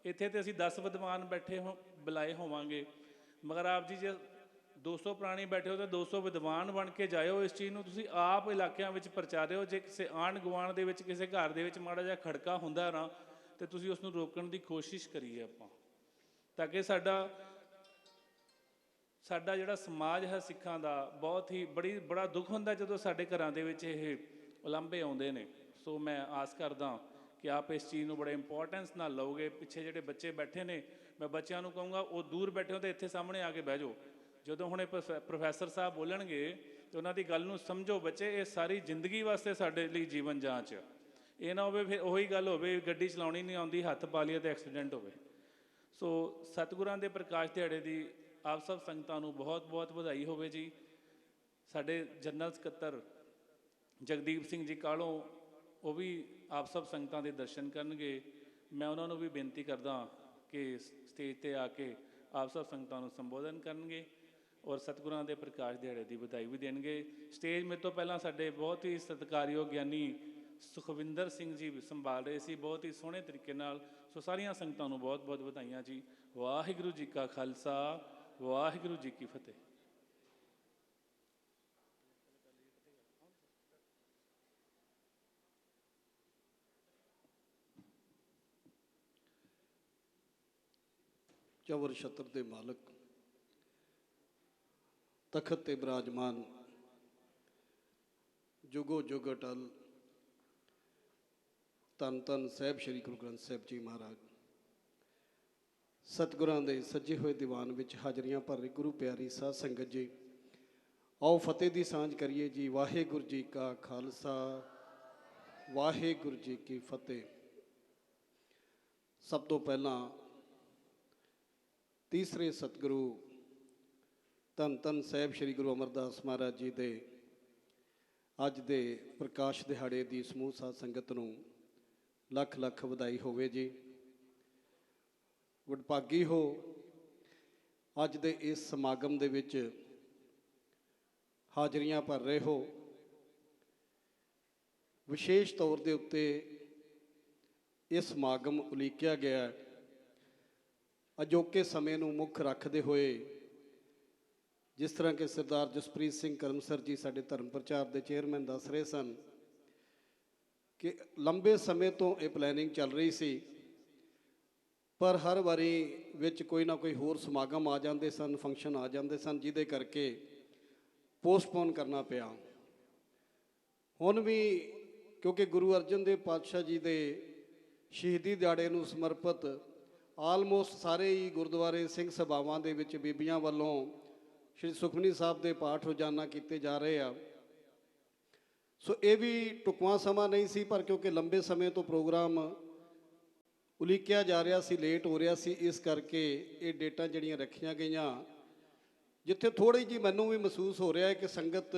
ਇੱਥੇ ਤੇ ਅਸੀਂ 10 ਵਿਦਵਾਨ ਬੈਠੇ ਬੁਲਾਏ ਹੋਵਾਂਗੇ, ਮਗਰ ਆਪ ਜੀ ਜੇ 200 ਪ੍ਰਾਣੀ ਬੈਠੇ ਹੋ ਤਾਂ 200 ਵਿਦਵਾਨ ਬਣ ਕੇ ਜਾਇਓ। ਇਸ ਚੀਜ਼ ਨੂੰ ਤੁਸੀਂ ਆਪ ਇਲਾਕਿਆਂ ਵਿੱਚ ਪ੍ਰਚਾਰਿਓ। ਜੇ ਕਿਸੇ ਆਂਢ ਗੁਆਂਢ ਦੇ ਵਿੱਚ ਕਿਸੇ ਘਰ ਦੇ ਵਿੱਚ ਮਾੜਾ ਜਿਹਾ ਖੜਕਾ ਹੁੰਦਾ ਨਾ, ਤੇ ਤੁਸੀਂ ਉਸ ਨੂੰ ਰੋਕਣ ਦੀ ਕੋਸ਼ਿਸ਼ ਕਰੀਏ ਆਪਾਂ, ਤਾਂ ਕਿ ਸਾਡਾ ਜਿਹੜਾ ਸਮਾਜ ਹੈ ਸਿੱਖਾਂ ਦਾ, ਬਹੁਤ ਹੀ ਬੜਾ ਦੁੱਖ ਹੁੰਦਾ ਜਦੋਂ ਸਾਡੇ ਘਰਾਂ ਦੇ ਵਿੱਚ ਇਹ ਉਲਾਂਭੇ ਆਉਂਦੇ ਨੇ। ਸੋ ਮੈਂ ਆਸ ਕਰਦਾ ਕਿ ਆਪ ਇਸ ਚੀਜ਼ ਨੂੰ ਬੜੇ ਇੰਪੋਰਟੈਂਸ ਨਾਲ ਲਓਗੇ। ਪਿੱਛੇ ਜਿਹੜੇ ਬੱਚੇ ਬੈਠੇ ਨੇ, ਮੈਂ ਬੱਚਿਆਂ ਨੂੰ ਕਹੂੰਗਾ ਉਹ ਦੂਰ ਬੈਠੇ ਹੋ ਤਾਂ ਇੱਥੇ ਸਾਹਮਣੇ ਆ ਕੇ ਬਹਿ ਜਾਓ। ਜਦੋਂ ਹੁਣ ਇਹ ਪ੍ਰੋਫੈਸਰ ਸਾਹਿਬ ਬੋਲਣਗੇ ਤੇ ਉਹਨਾਂ ਦੀ ਗੱਲ ਨੂੰ ਸਮਝੋ ਬੱਚੇ। ਇਹ ਸਾਰੀ ਜ਼ਿੰਦਗੀ ਵਾਸਤੇ ਸਾਡੇ ਲਈ ਜੀਵਨ ਜਾਂਚ। ਇਹ ਨਾ ਹੋਵੇ ਫਿਰ ਉਹੀ ਗੱਲ ਹੋਵੇ, ਗੱਡੀ ਚਲਾਉਣੀ ਨਹੀਂ ਆਉਂਦੀ, ਹੱਥ ਪਾ ਲਈਏ ਤੇ ਐਕਸੀਡੈਂਟ ਹੋਵੇ। ਸੋ ਸਤਿਗੁਰਾਂ ਦੇ ਪ੍ਰਕਾਸ਼ ਦਿਹਾੜੇ ਦੀ ਆਪ ਸਭ ਸੰਗਤਾਂ ਨੂੰ ਬਹੁਤ ਬਹੁਤ ਵਧਾਈ ਹੋਵੇ ਜੀ। ਸਾਡੇ ਜਨਰਲ ਸਕੱਤਰ ਜਗਦੀਪ ਸਿੰਘ ਜੀ ਕਾਲੋਂ, ਉਹ ਵੀ ਆਪ ਸਭ ਸੰਗਤਾਂ ਦੇ ਦਰਸ਼ਨ ਕਰਨਗੇ। ਮੈਂ ਉਹਨਾਂ ਨੂੰ ਵੀ ਬੇਨਤੀ ਕਰਦਾ ਕਿ ਸਟੇਜ 'ਤੇ ਆ ਕੇ ਆਪ ਸਭ ਸੰਗਤਾਂ ਨੂੰ ਸੰਬੋਧਨ ਕਰਨਗੇ ਔਰ ਸਤਿਗੁਰਾਂ ਦੇ ਪ੍ਰਕਾਸ਼ ਦਿਹਾੜੇ ਦੀ ਵਧਾਈ ਵੀ ਦੇਣਗੇ। ਸਟੇਜ ਮੇਰੇ ਤੋਂ ਪਹਿਲਾਂ ਸਾਡੇ ਬਹੁਤ ਹੀ ਸਤਿਕਾਰਯੋਗ ਗਿਆਨੀ ਸੁਖਵਿੰਦਰ ਸਿੰਘ ਜੀ ਸੰਭਾਲ ਰਹੇ ਸੀ, ਬਹੁਤ ਹੀ ਸੋਹਣੇ ਤਰੀਕੇ ਨਾਲ। ਸੋ ਸਾਰੀਆਂ ਸੰਗਤਾਂ ਨੂੰ ਬਹੁਤ ਬਹੁਤ ਵਧਾਈਆਂ ਜੀ। ਵਾਹਿਗੁਰੂ ਜੀ ਕਾ ਖਾਲਸਾ, ਵਾਹਿਗੁਰੂ ਜੀ ਕੀ ਫਤਿਹ। ਚੌਵਰ ਛਤਰ ਦੇ ਮਾਲਕ, ਤਖਤ ਤੇ ਬਿਰਾਜਮਾਨ, ਜੁਗੋ ਜੁਗ ਅਟਲ, ਧੰਨ ਧੰਨ ਸਾਹਿਬ ਸ੍ਰੀ ਗੁਰੂ ਗ੍ਰੰਥ ਸਾਹਿਬ ਜੀ ਮਹਾਰਾਜ, ਸਤਿਗੁਰਾਂ ਦੇ ਸੱਜੇ ਹੋਏ ਦੀਵਾਨ ਵਿੱਚ ਹਾਜ਼ਰੀਆਂ ਭਰ ਰਹੀ ਗੁਰੂ ਪਿਆਰੀ ਸਾਧ ਸੰਗਤ ਜੀ, ਆਓ ਫਤਿਹ ਦੀ ਸਾਂਝ ਕਰੀਏ ਜੀ। ਵਾਹਿਗੁਰੂ ਜੀ ਕਾ ਖਾਲਸਾ, ਵਾਹਿਗੁਰੂ ਜੀ ਕੀ ਫਤਿਹ। ਸਭ ਤੋਂ ਪਹਿਲਾਂ ਤੀਸਰੇ ਸਤਿਗੁਰੂ ਧੰਨ ਧੰਨ ਸਾਹਿਬ ਸ੍ਰੀ ਗੁਰੂ ਅਮਰਦਾਸ ਮਹਾਰਾਜ ਜੀ ਦੇ ਅੱਜ ਦੇ ਪ੍ਰਕਾਸ਼ ਦਿਹਾੜੇ ਦੀ ਸਮੂਹ ਸਾਧ ਸੰਗਤ ਨੂੰ ਲੱਖ ਲੱਖ ਵਧਾਈ ਹੋਵੇ ਜੀ। ਵਡਭਾਗੀ ਹੋ ਅੱਜ ਦੇ ਇਸ ਸਮਾਗਮ ਦੇ ਵਿੱਚ ਹਾਜ਼ਰੀਆਂ ਭਰ ਰਹੇ ਹੋ। ਵਿਸ਼ੇਸ਼ ਤੌਰ ਦੇ ਉੱਤੇ ਇਹ ਸਮਾਗਮ ਉਲੀਕਿਆ ਗਿਆ ਅਜੋਕੇ ਸਮੇਂ ਨੂੰ ਮੁੱਖ ਰੱਖਦੇ ਹੋਏ। ਜਿਸ ਤਰ੍ਹਾਂ ਕਿ ਸਰਦਾਰ ਜਸਪ੍ਰੀਤ ਸਿੰਘ ਕਰਮਸਰ ਜੀ ਸਾਡੇ ਧਰਮ ਪ੍ਰਚਾਰ ਦੇ ਚੇਅਰਮੈਨ ਦੱਸ ਰਹੇ ਸਨ ਕਿ ਲੰਬੇ ਸਮੇਂ ਤੋਂ ਇਹ ਪਲੈਨਿੰਗ ਚੱਲ ਰਹੀ ਸੀ, ਪਰ ਹਰ ਵਾਰੀ ਵਿੱਚ ਕੋਈ ਨਾ ਕੋਈ ਹੋਰ ਸਮਾਗਮ ਆ ਜਾਂਦੇ ਸਨ, ਫੰਕਸ਼ਨ ਆ ਜਾਂਦੇ ਸਨ, ਜਿਹਦੇ ਕਰਕੇ ਪੋਸਟਪੋਨ ਕਰਨਾ ਪਿਆ। ਹੁਣ ਵੀ ਕਿਉਂਕਿ ਗੁਰੂ ਅਰਜਨ ਦੇਵ ਪਾਤਸ਼ਾਹ ਜੀ ਦੇ ਸ਼ਹੀਦੀ ਦਿਹਾੜੇ ਨੂੰ ਸਮਰਪਿਤ ਆਲਮੋਸਟ ਸਾਰੇ ਹੀ ਗੁਰਦੁਆਰੇ ਸਿੰਘ ਸਭਾਵਾਂ ਦੇ ਵਿੱਚ ਬੀਬੀਆਂ ਵੱਲੋਂ ਸ਼੍ਰੀ ਸੁਖਮਨੀ ਸਾਹਿਬ ਦੇ ਪਾਠ ਰੋਜ਼ਾਨਾ ਕੀਤੇ ਜਾ ਰਹੇ ਆ। ਸੋ ਇਹ ਵੀ ਢੁਕਵਾਂ ਸਮਾਂ ਨਹੀਂ ਸੀ, ਪਰ ਕਿਉਂਕਿ ਲੰਬੇ ਸਮੇਂ ਤੋਂ ਪ੍ਰੋਗਰਾਮ ਉਲੀਕਿਆ ਜਾ ਰਿਹਾ ਸੀ, ਲੇਟ ਹੋ ਰਿਹਾ ਸੀ, ਇਸ ਕਰਕੇ ਇਹ ਡੇਟਾਂ ਜਿਹੜੀਆਂ ਰੱਖੀਆਂ ਗਈਆਂ। ਜਿੱਥੇ ਥੋੜ੍ਹੀ ਜਿਹੀ ਮੈਨੂੰ ਵੀ ਮਹਿਸੂਸ ਹੋ ਰਿਹਾ ਹੈ ਕਿ ਸੰਗਤ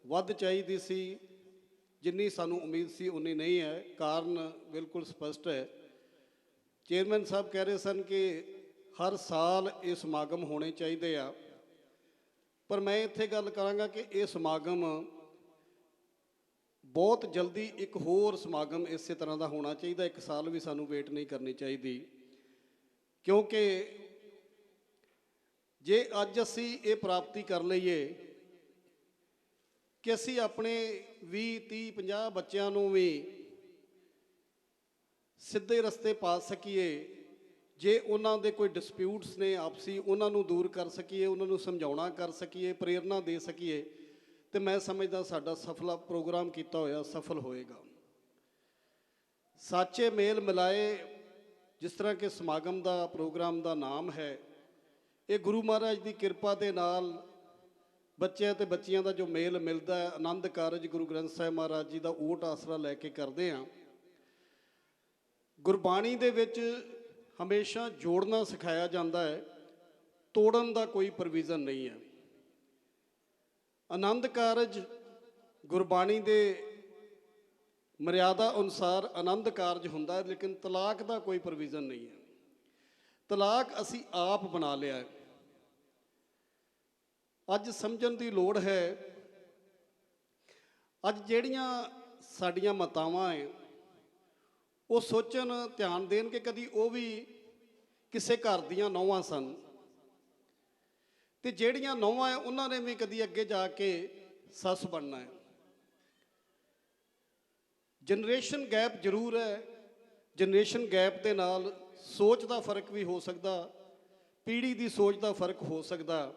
ਵੱਧ ਚਾਹੀਦੀ ਸੀ, ਜਿੰਨੀ ਸਾਨੂੰ ਉਮੀਦ ਸੀ ਉਨੀ ਨਹੀਂ ਹੈ। ਕਾਰਨ ਬਿਲਕੁਲ ਸਪਸ਼ਟ ਹੈ। ਚੇਅਰਮੈਨ ਸਾਹਿਬ ਕਹਿ ਰਹੇ ਸਨ ਕਿ ਹਰ ਸਾਲ ਇਹ ਸਮਾਗਮ ਹੋਣੇ ਚਾਹੀਦੇ ਆ, ਪਰ ਮੈਂ ਇੱਥੇ ਗੱਲ ਕਰਾਂਗਾ ਕਿ ਇਹ ਸਮਾਗਮ ਬਹੁਤ ਜਲਦੀ ਇੱਕ ਹੋਰ ਸਮਾਗਮ ਇਸੇ ਤਰ੍ਹਾਂ ਦਾ ਹੋਣਾ ਚਾਹੀਦਾ। ਇੱਕ ਸਾਲ ਵੀ ਸਾਨੂੰ ਵੇਟ ਨਹੀਂ ਕਰਨੀ ਚਾਹੀਦੀ, ਕਿਉਂਕਿ ਜੇ ਅੱਜ ਅਸੀਂ ਇਹ ਪ੍ਰਾਪਤੀ ਕਰ ਲਈਏ ਕਿ ਅਸੀਂ ਆਪਣੇ 20, 30, 50 ਬੱਚਿਆਂ ਨੂੰ ਵੀ ਸਿੱਧੇ ਰਸਤੇ ਪਾ ਸਕੀਏ, ਜੇ ਉਹਨਾਂ ਦੇ ਕੋਈ ਡਿਸਪਿਊਟਸ ਨੇ ਆਪਸੀ, ਉਹਨਾਂ ਨੂੰ ਦੂਰ ਕਰ ਸਕੀਏ, ਉਹਨਾਂ ਨੂੰ ਸਮਝਾਉਣਾ ਕਰ ਸਕੀਏ, ਪ੍ਰੇਰਨਾ ਦੇ ਸਕੀਏ, ਤੇ ਮੈਂ ਸਮਝਦਾ ਸਾਡਾ ਸਫਲ ਪ੍ਰੋਗਰਾਮ ਕੀਤਾ ਹੋਇਆ ਸਫਲ ਹੋਏਗਾ। ਸਾਚੇ ਮੇਲ ਮਿਲਾਏ, ਜਿਸ ਤਰ੍ਹਾਂ ਕਿ ਸਮਾਗਮ ਦਾ ਪ੍ਰੋਗਰਾਮ ਦਾ ਨਾਮ ਹੈ, ਇਹ ਗੁਰੂ ਮਹਾਰਾਜ ਦੀ ਕਿਰਪਾ ਦੇ ਨਾਲ ਬੱਚਿਆਂ ਤੇ ਬੱਚੀਆਂ ਦਾ ਜੋ ਮੇਲ ਮਿਲਦਾ ਹੈ, ਆਨੰਦ ਕਾਰਜ ਗੁਰੂ ਗ੍ਰੰਥ ਸਾਹਿਬ ਮਹਾਰਾਜ ਜੀ ਦਾ ਓਟ ਆਸਰਾ ਲੈ ਕੇ ਕਰਦੇ ਹਾਂ। ਗੁਰਬਾਣੀ ਦੇ ਵਿੱਚ ਹਮੇਸ਼ਾ ਜੋੜਨਾ ਸਿਖਾਇਆ ਜਾਂਦਾ ਹੈ, ਤੋੜਨ ਦਾ ਕੋਈ ਪ੍ਰੋਵੀਜ਼ਨ ਨਹੀਂ ਹੈ। ਆਨੰਦ ਕਾਰਜ ਗੁਰਬਾਣੀ ਦੇ ਮਰਿਆਦਾ ਅਨੁਸਾਰ ਆਨੰਦ ਕਾਰਜ ਹੁੰਦਾ ਹੈ, ਲੇਕਿਨ ਤਲਾਕ ਦਾ ਕੋਈ ਪ੍ਰੋਵੀਜ਼ਨ ਨਹੀਂ ਹੈ। ਤਲਾਕ ਅਸੀਂ ਆਪ ਬਣਾ ਲਿਆ ਹੈ। ਅੱਜ ਸਮਝਣ ਦੀ ਲੋੜ ਹੈ, ਅੱਜ ਜਿਹੜੀਆਂ ਸਾਡੀਆਂ ਮਾਤਾਵਾਂ ਹੈ ਉਹ ਸੋਚਣ, ਧਿਆਨ ਦੇਣ ਕਿ ਕਦੀ ਉਹ ਵੀ ਕਿਸੇ ਘਰ ਦੀਆਂ ਨੌਵਾਂ ਸਨ, ਤੇ ਜਿਹੜੀਆਂ ਨੌਵਾਂ ਹੈ ਉਹਨਾਂ ਨੇ ਵੀ ਕਦੀ ਅੱਗੇ ਜਾ ਕੇ ਸੱਸ ਬਣਨਾ ਹੈ। ਜਨਰੇਸ਼ਨ ਗੈਪ ਜ਼ਰੂਰ ਹੈ, ਜਨਰੇਸ਼ਨ ਗੈਪ ਦੇ ਨਾਲ ਸੋਚ ਦਾ ਫਰਕ ਵੀ ਹੋ ਸਕਦਾ, ਪੀੜ੍ਹੀ ਦੀ ਸੋਚ ਦਾ ਫਰਕ ਹੋ ਸਕਦਾ,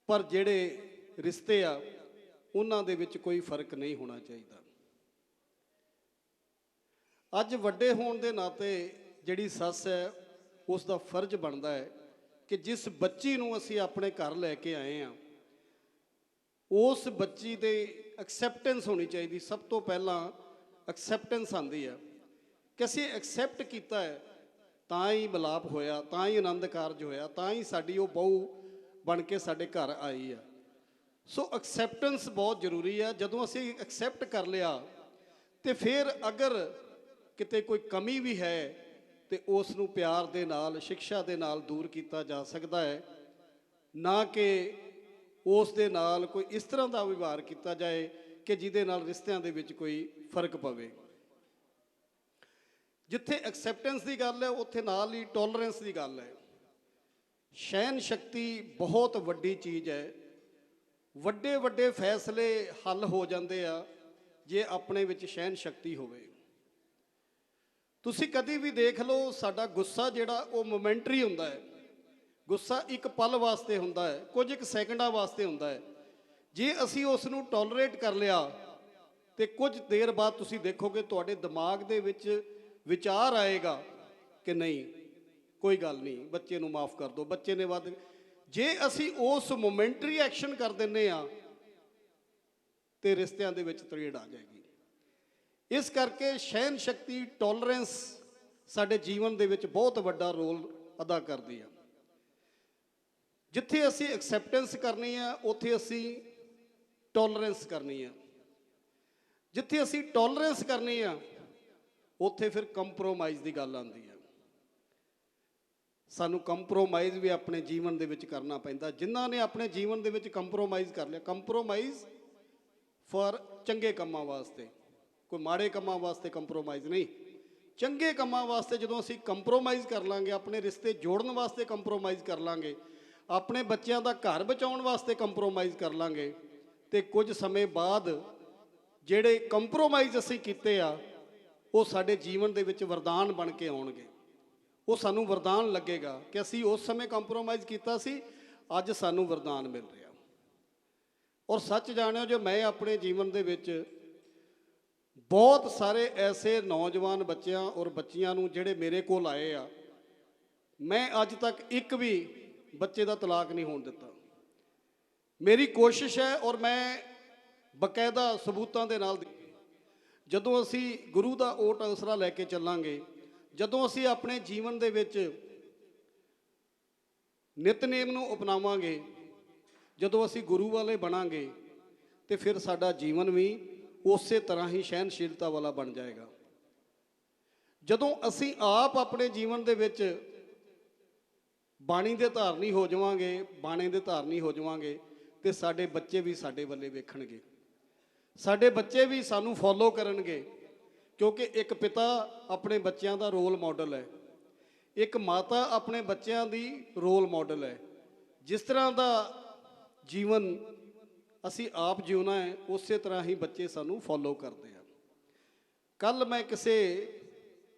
ਪਰ ਜਿਹੜੇ ਰਿਸ਼ਤੇ ਆ ਉਹਨਾਂ ਦੇ ਵਿੱਚ ਕੋਈ ਫਰਕ ਨਹੀਂ ਹੋਣਾ ਚਾਹੀਦਾ। ਅੱਜ ਵੱਡੇ ਹੋਣ ਦੇ ਨਾਤੇ ਜਿਹੜੀ ਸੱਸ ਹੈ ਉਸ ਦਾ ਫਰਜ਼ ਬਣਦਾ ਹੈ ਕਿ ਜਿਸ ਬੱਚੀ ਨੂੰ ਅਸੀਂ ਆਪਣੇ ਘਰ ਲੈ ਕੇ ਆਏ ਹਾਂ ਉਸ ਬੱਚੀ ਦੇ ਐਕਸੈਪਟੈਂਸ ਹੋਣੀ ਚਾਹੀਦੀ। ਸਭ ਤੋਂ ਪਹਿਲਾਂ ਐਕਸੈਪਟੈਂਸ ਆਉਂਦੀ ਹੈ ਕਿ ਅਸੀਂ ਐਕਸੈਪਟ ਕੀਤਾ ਹੈ, ਤਾਂ ਹੀ ਮਿਲਾਪ ਹੋਇਆ, ਤਾਂ ਹੀ ਆਨੰਦ ਕਾਰਜ ਹੋਇਆ, ਤਾਂ ਹੀ ਸਾਡੀ ਉਹ ਬਹੂ ਬਣ ਕੇ ਸਾਡੇ ਘਰ ਆਈ ਆ। ਸੋ ਐਕਸੈਪਟੈਂਸ ਬਹੁਤ ਜ਼ਰੂਰੀ ਹੈ। ਜਦੋਂ ਅਸੀਂ ਐਕਸੈਪਟ ਕਰ ਲਿਆ ਤੇ ਫਿਰ ਅਗਰ ਕਿਤੇ ਕੋਈ ਕਮੀ ਵੀ ਹੈ ਤੇ ਉਸ ਨੂੰ ਪਿਆਰ ਦੇ ਨਾਲ, ਸਿੱਖਿਆ ਦੇ ਨਾਲ ਦੂਰ ਕੀਤਾ ਜਾ ਸਕਦਾ ਹੈ, ਨਾ ਕਿ ਉਸ ਦੇ ਨਾਲ ਕੋਈ ਇਸ ਤਰ੍ਹਾਂ ਦਾ ਵਿਵਹਾਰ ਕੀਤਾ ਜਾਏ ਕਿ ਜਿਹਦੇ ਨਾਲ ਰਿਸ਼ਤਿਆਂ ਦੇ ਵਿੱਚ ਕੋਈ ਫਰਕ ਪਵੇ। ਜਿੱਥੇ ਐਕਸੈਪਟੈਂਸ ਦੀ ਗੱਲ ਹੈ ਉੱਥੇ ਨਾਲ ਹੀ ਟੋਲਰੈਂਸ ਦੀ ਗੱਲ ਹੈ। ਸਹਿਣ ਸ਼ਕਤੀ ਬਹੁਤ ਵੱਡੀ ਚੀਜ਼ ਹੈ। ਵੱਡੇ ਵੱਡੇ ਫੈਸਲੇ ਹੱਲ ਹੋ ਜਾਂਦੇ ਆ ਜੇ ਆਪਣੇ ਵਿੱਚ ਸਹਿਣ ਸ਼ਕਤੀ ਹੋਵੇ। ਤੁਸੀਂ ਕਦੀ ਵੀ ਦੇਖ ਲਓ, ਸਾਡਾ ਗੁੱਸਾ ਜਿਹੜਾ ਉਹ ਮੋਮੈਂਟਰੀ ਹੁੰਦਾ ਹੈ। ਗੁੱਸਾ ਇੱਕ ਪਲ ਵਾਸਤੇ ਹੁੰਦਾ ਹੈ, ਕੁਝ ਇੱਕ ਸੈਕਿੰਡਾਂ ਵਾਸਤੇ ਹੁੰਦਾ ਹੈ। ਜੇ ਅਸੀਂ ਉਸ ਨੂੰ ਟੋਲਰੇਟ ਕਰ ਲਿਆ ਤੇ ਕੁਝ ਦੇਰ ਬਾਅਦ ਤੁਸੀਂ ਦੇਖੋਗੇ ਤੁਹਾਡੇ ਦਿਮਾਗ ਦੇ ਵਿੱਚ ਵਿਚਾਰ ਆਏਗਾ ਕਿ ਨਹੀਂ, ਕੋਈ ਗੱਲ ਨਹੀਂ, ਬੱਚੇ ਨੂੰ ਮਾਫ ਕਰ ਦਿਓ, ਬੱਚੇ ਨੇ ਵੱਧ। ਜੇ ਅਸੀਂ ਉਸ ਮੋਮੈਂਟਰੀ ਐਕਸ਼ਨ ਕਰ ਦਿੰਦੇ ਆ ਤੇ ਰਿਸ਼ਤਿਆਂ ਦੇ ਵਿੱਚ ਤਰੇੜ ਆ ਜਾਏਗੀ। ਇਸ ਕਰਕੇ ਸਹਿਣ ਸ਼ਕਤੀ, ਟੋਲਰੈਂਸ ਸਾਡੇ ਜੀਵਨ ਦੇ ਵਿੱਚ ਬਹੁਤ ਵੱਡਾ ਰੋਲ ਅਦਾ ਕਰਦੀ ਆ। ਜਿੱਥੇ ਅਸੀਂ ਐਕਸੈਪਟੈਂਸ ਕਰਨੀ ਆ ਉੱਥੇ ਅਸੀਂ ਟੋਲਰੈਂਸ ਕਰਨੀ ਆ। ਜਿੱਥੇ ਅਸੀਂ ਟੋਲਰੈਂਸ ਕਰਨੀ ਆ ਉੱਥੇ ਫਿਰ ਕੰਪਰੋਮਾਈਜ਼ ਦੀ ਗੱਲ ਆਉਂਦੀ ਆ। ਸਾਨੂੰ ਕੰਪਰੋਮਾਈਜ਼ ਵੀ ਆਪਣੇ ਜੀਵਨ ਦੇ ਵਿੱਚ ਕਰਨਾ ਪੈਂਦਾ। ਜਿਨ੍ਹਾਂ ਨੇ ਆਪਣੇ ਜੀਵਨ ਦੇ ਵਿੱਚ ਕੰਪਰੋਮਾਈਜ਼ ਕਰ ਲਿਆ, ਕੰਪਰੋਮਾਈਜ਼ ਫॉर ਚੰਗੇ ਕੰਮਾਂ ਵਾਸਤੇ, ਕੋਈ ਮਾੜੇ ਕੰਮਾਂ ਵਾਸਤੇ ਕੰਪਰੋਮਾਈਜ਼ ਨਹੀਂ। ਚੰਗੇ ਕੰਮਾਂ ਵਾਸਤੇ ਜਦੋਂ ਅਸੀਂ ਕੰਪਰੋਮਾਈਜ਼ ਕਰ ਲਾਂਗੇ, ਆਪਣੇ ਰਿਸ਼ਤੇ ਜੋੜਨ ਵਾਸਤੇ ਕੰਪਰੋਮਾਈਜ਼ ਕਰ ਲਾਂਗੇ, ਆਪਣੇ ਬੱਚਿਆਂ ਦਾ ਘਰ ਬਚਾਉਣ ਵਾਸਤੇ ਕੰਪਰੋਮਾਈਜ਼ ਕਰ ਲਾਂਗੇ, ਤੇ ਕੁਝ ਸਮੇਂ ਬਾਅਦ ਜਿਹੜੇ ਕੰਪਰੋਮਾਈਜ਼ ਅਸੀਂ ਕੀਤੇ ਆ ਉਹ ਸਾਡੇ ਜੀਵਨ ਦੇ ਵਿੱਚ ਵਰਦਾਨ ਬਣ ਕੇ ਆਉਣਗੇ। ਉਹ ਸਾਨੂੰ ਵਰਦਾਨ ਲੱਗੇਗਾ ਕਿ ਅਸੀਂ ਉਸ ਸਮੇਂ ਕੰਪਰੋਮਾਈਜ਼ ਕੀਤਾ ਸੀ, ਅੱਜ ਸਾਨੂੰ ਵਰਦਾਨ ਮਿਲ ਰਿਹਾ। ਔਰ ਸੱਚ ਜਾਣਿਓ, ਜੋ ਮੈਂ ਆਪਣੇ ਜੀਵਨ ਦੇ ਵਿੱਚ ਬਹੁਤ ਸਾਰੇ ਐਸੇ ਨੌਜਵਾਨ ਬੱਚਿਆਂ ਔਰ ਬੱਚੀਆਂ ਨੂੰ ਜਿਹੜੇ ਮੇਰੇ ਕੋਲ ਆਏ ਆ, ਮੈਂ ਅੱਜ ਤੱਕ ਇੱਕ ਵੀ ਬੱਚੇ ਦਾ ਤਲਾਕ ਨਹੀਂ ਹੋਣ ਦਿੱਤਾ। ਮੇਰੀ ਕੋਸ਼ਿਸ਼ ਹੈ ਔਰ ਮੈਂ ਬਕਾਇਦਾ ਸਬੂਤਾਂ ਦੇ ਨਾਲ, ਜਦੋਂ ਅਸੀਂ ਗੁਰੂ ਦਾ ਓਟ ਅਸਰਾ ਲੈ ਕੇ ਚੱਲਾਂਗੇ, ਜਦੋਂ ਅਸੀਂ ਆਪਣੇ ਜੀਵਨ ਦੇ ਵਿੱਚ ਨਿਤਨੇਮ ਨੂੰ ਅਪਣਾਵਾਂਗੇ, ਜਦੋਂ ਅਸੀਂ ਗੁਰੂ ਵਾਲੇ ਬਣਾਂਗੇ, ਤੇ ਫਿਰ ਸਾਡਾ ਜੀਵਨ ਵੀ ਉਸੇ ਤਰ੍ਹਾਂ ਹੀ ਸਹਿਣਸ਼ੀਲਤਾ ਵਾਲਾ ਬਣ ਜਾਏਗਾ। ਜਦੋਂ ਅਸੀਂ ਆਪ ਆਪਣੇ ਜੀਵਨ ਦੇ ਵਿੱਚ ਬਾਣੀ ਦੇ ਧਾਰਨੀ ਹੋ ਜਾਵਾਂਗੇ, ਬਾਣੇ ਦੇ ਧਾਰਨੀ ਹੋ ਜਾਵਾਂਗੇ, ਤੇ ਸਾਡੇ ਬੱਚੇ ਵੀ ਸਾਡੇ ਵੱਲੇ ਵੇਖਣਗੇ, ਸਾਡੇ ਬੱਚੇ ਵੀ ਸਾਨੂੰ ਫੋਲੋ ਕਰਨਗੇ। ਕਿਉਂਕਿ ਇੱਕ ਪਿਤਾ ਆਪਣੇ ਬੱਚਿਆਂ ਦਾ ਰੋਲ ਮਾਡਲ ਹੈ, ਇੱਕ ਮਾਤਾ ਆਪਣੇ ਬੱਚਿਆਂ ਦੀ ਰੋਲ ਮਾਡਲ ਹੈ। ਜਿਸ ਤਰ੍ਹਾਂ ਦਾ ਜੀਵਨ ਅਸੀਂ ਆਪ ਜਿਉਣਾ ਹੈ, ਉਸੇ ਤਰ੍ਹਾਂ ਹੀ ਬੱਚੇ ਸਾਨੂੰ ਫੋਲੋ ਕਰਦੇ ਆ। ਕੱਲ ਮੈਂ ਕਿਸੇ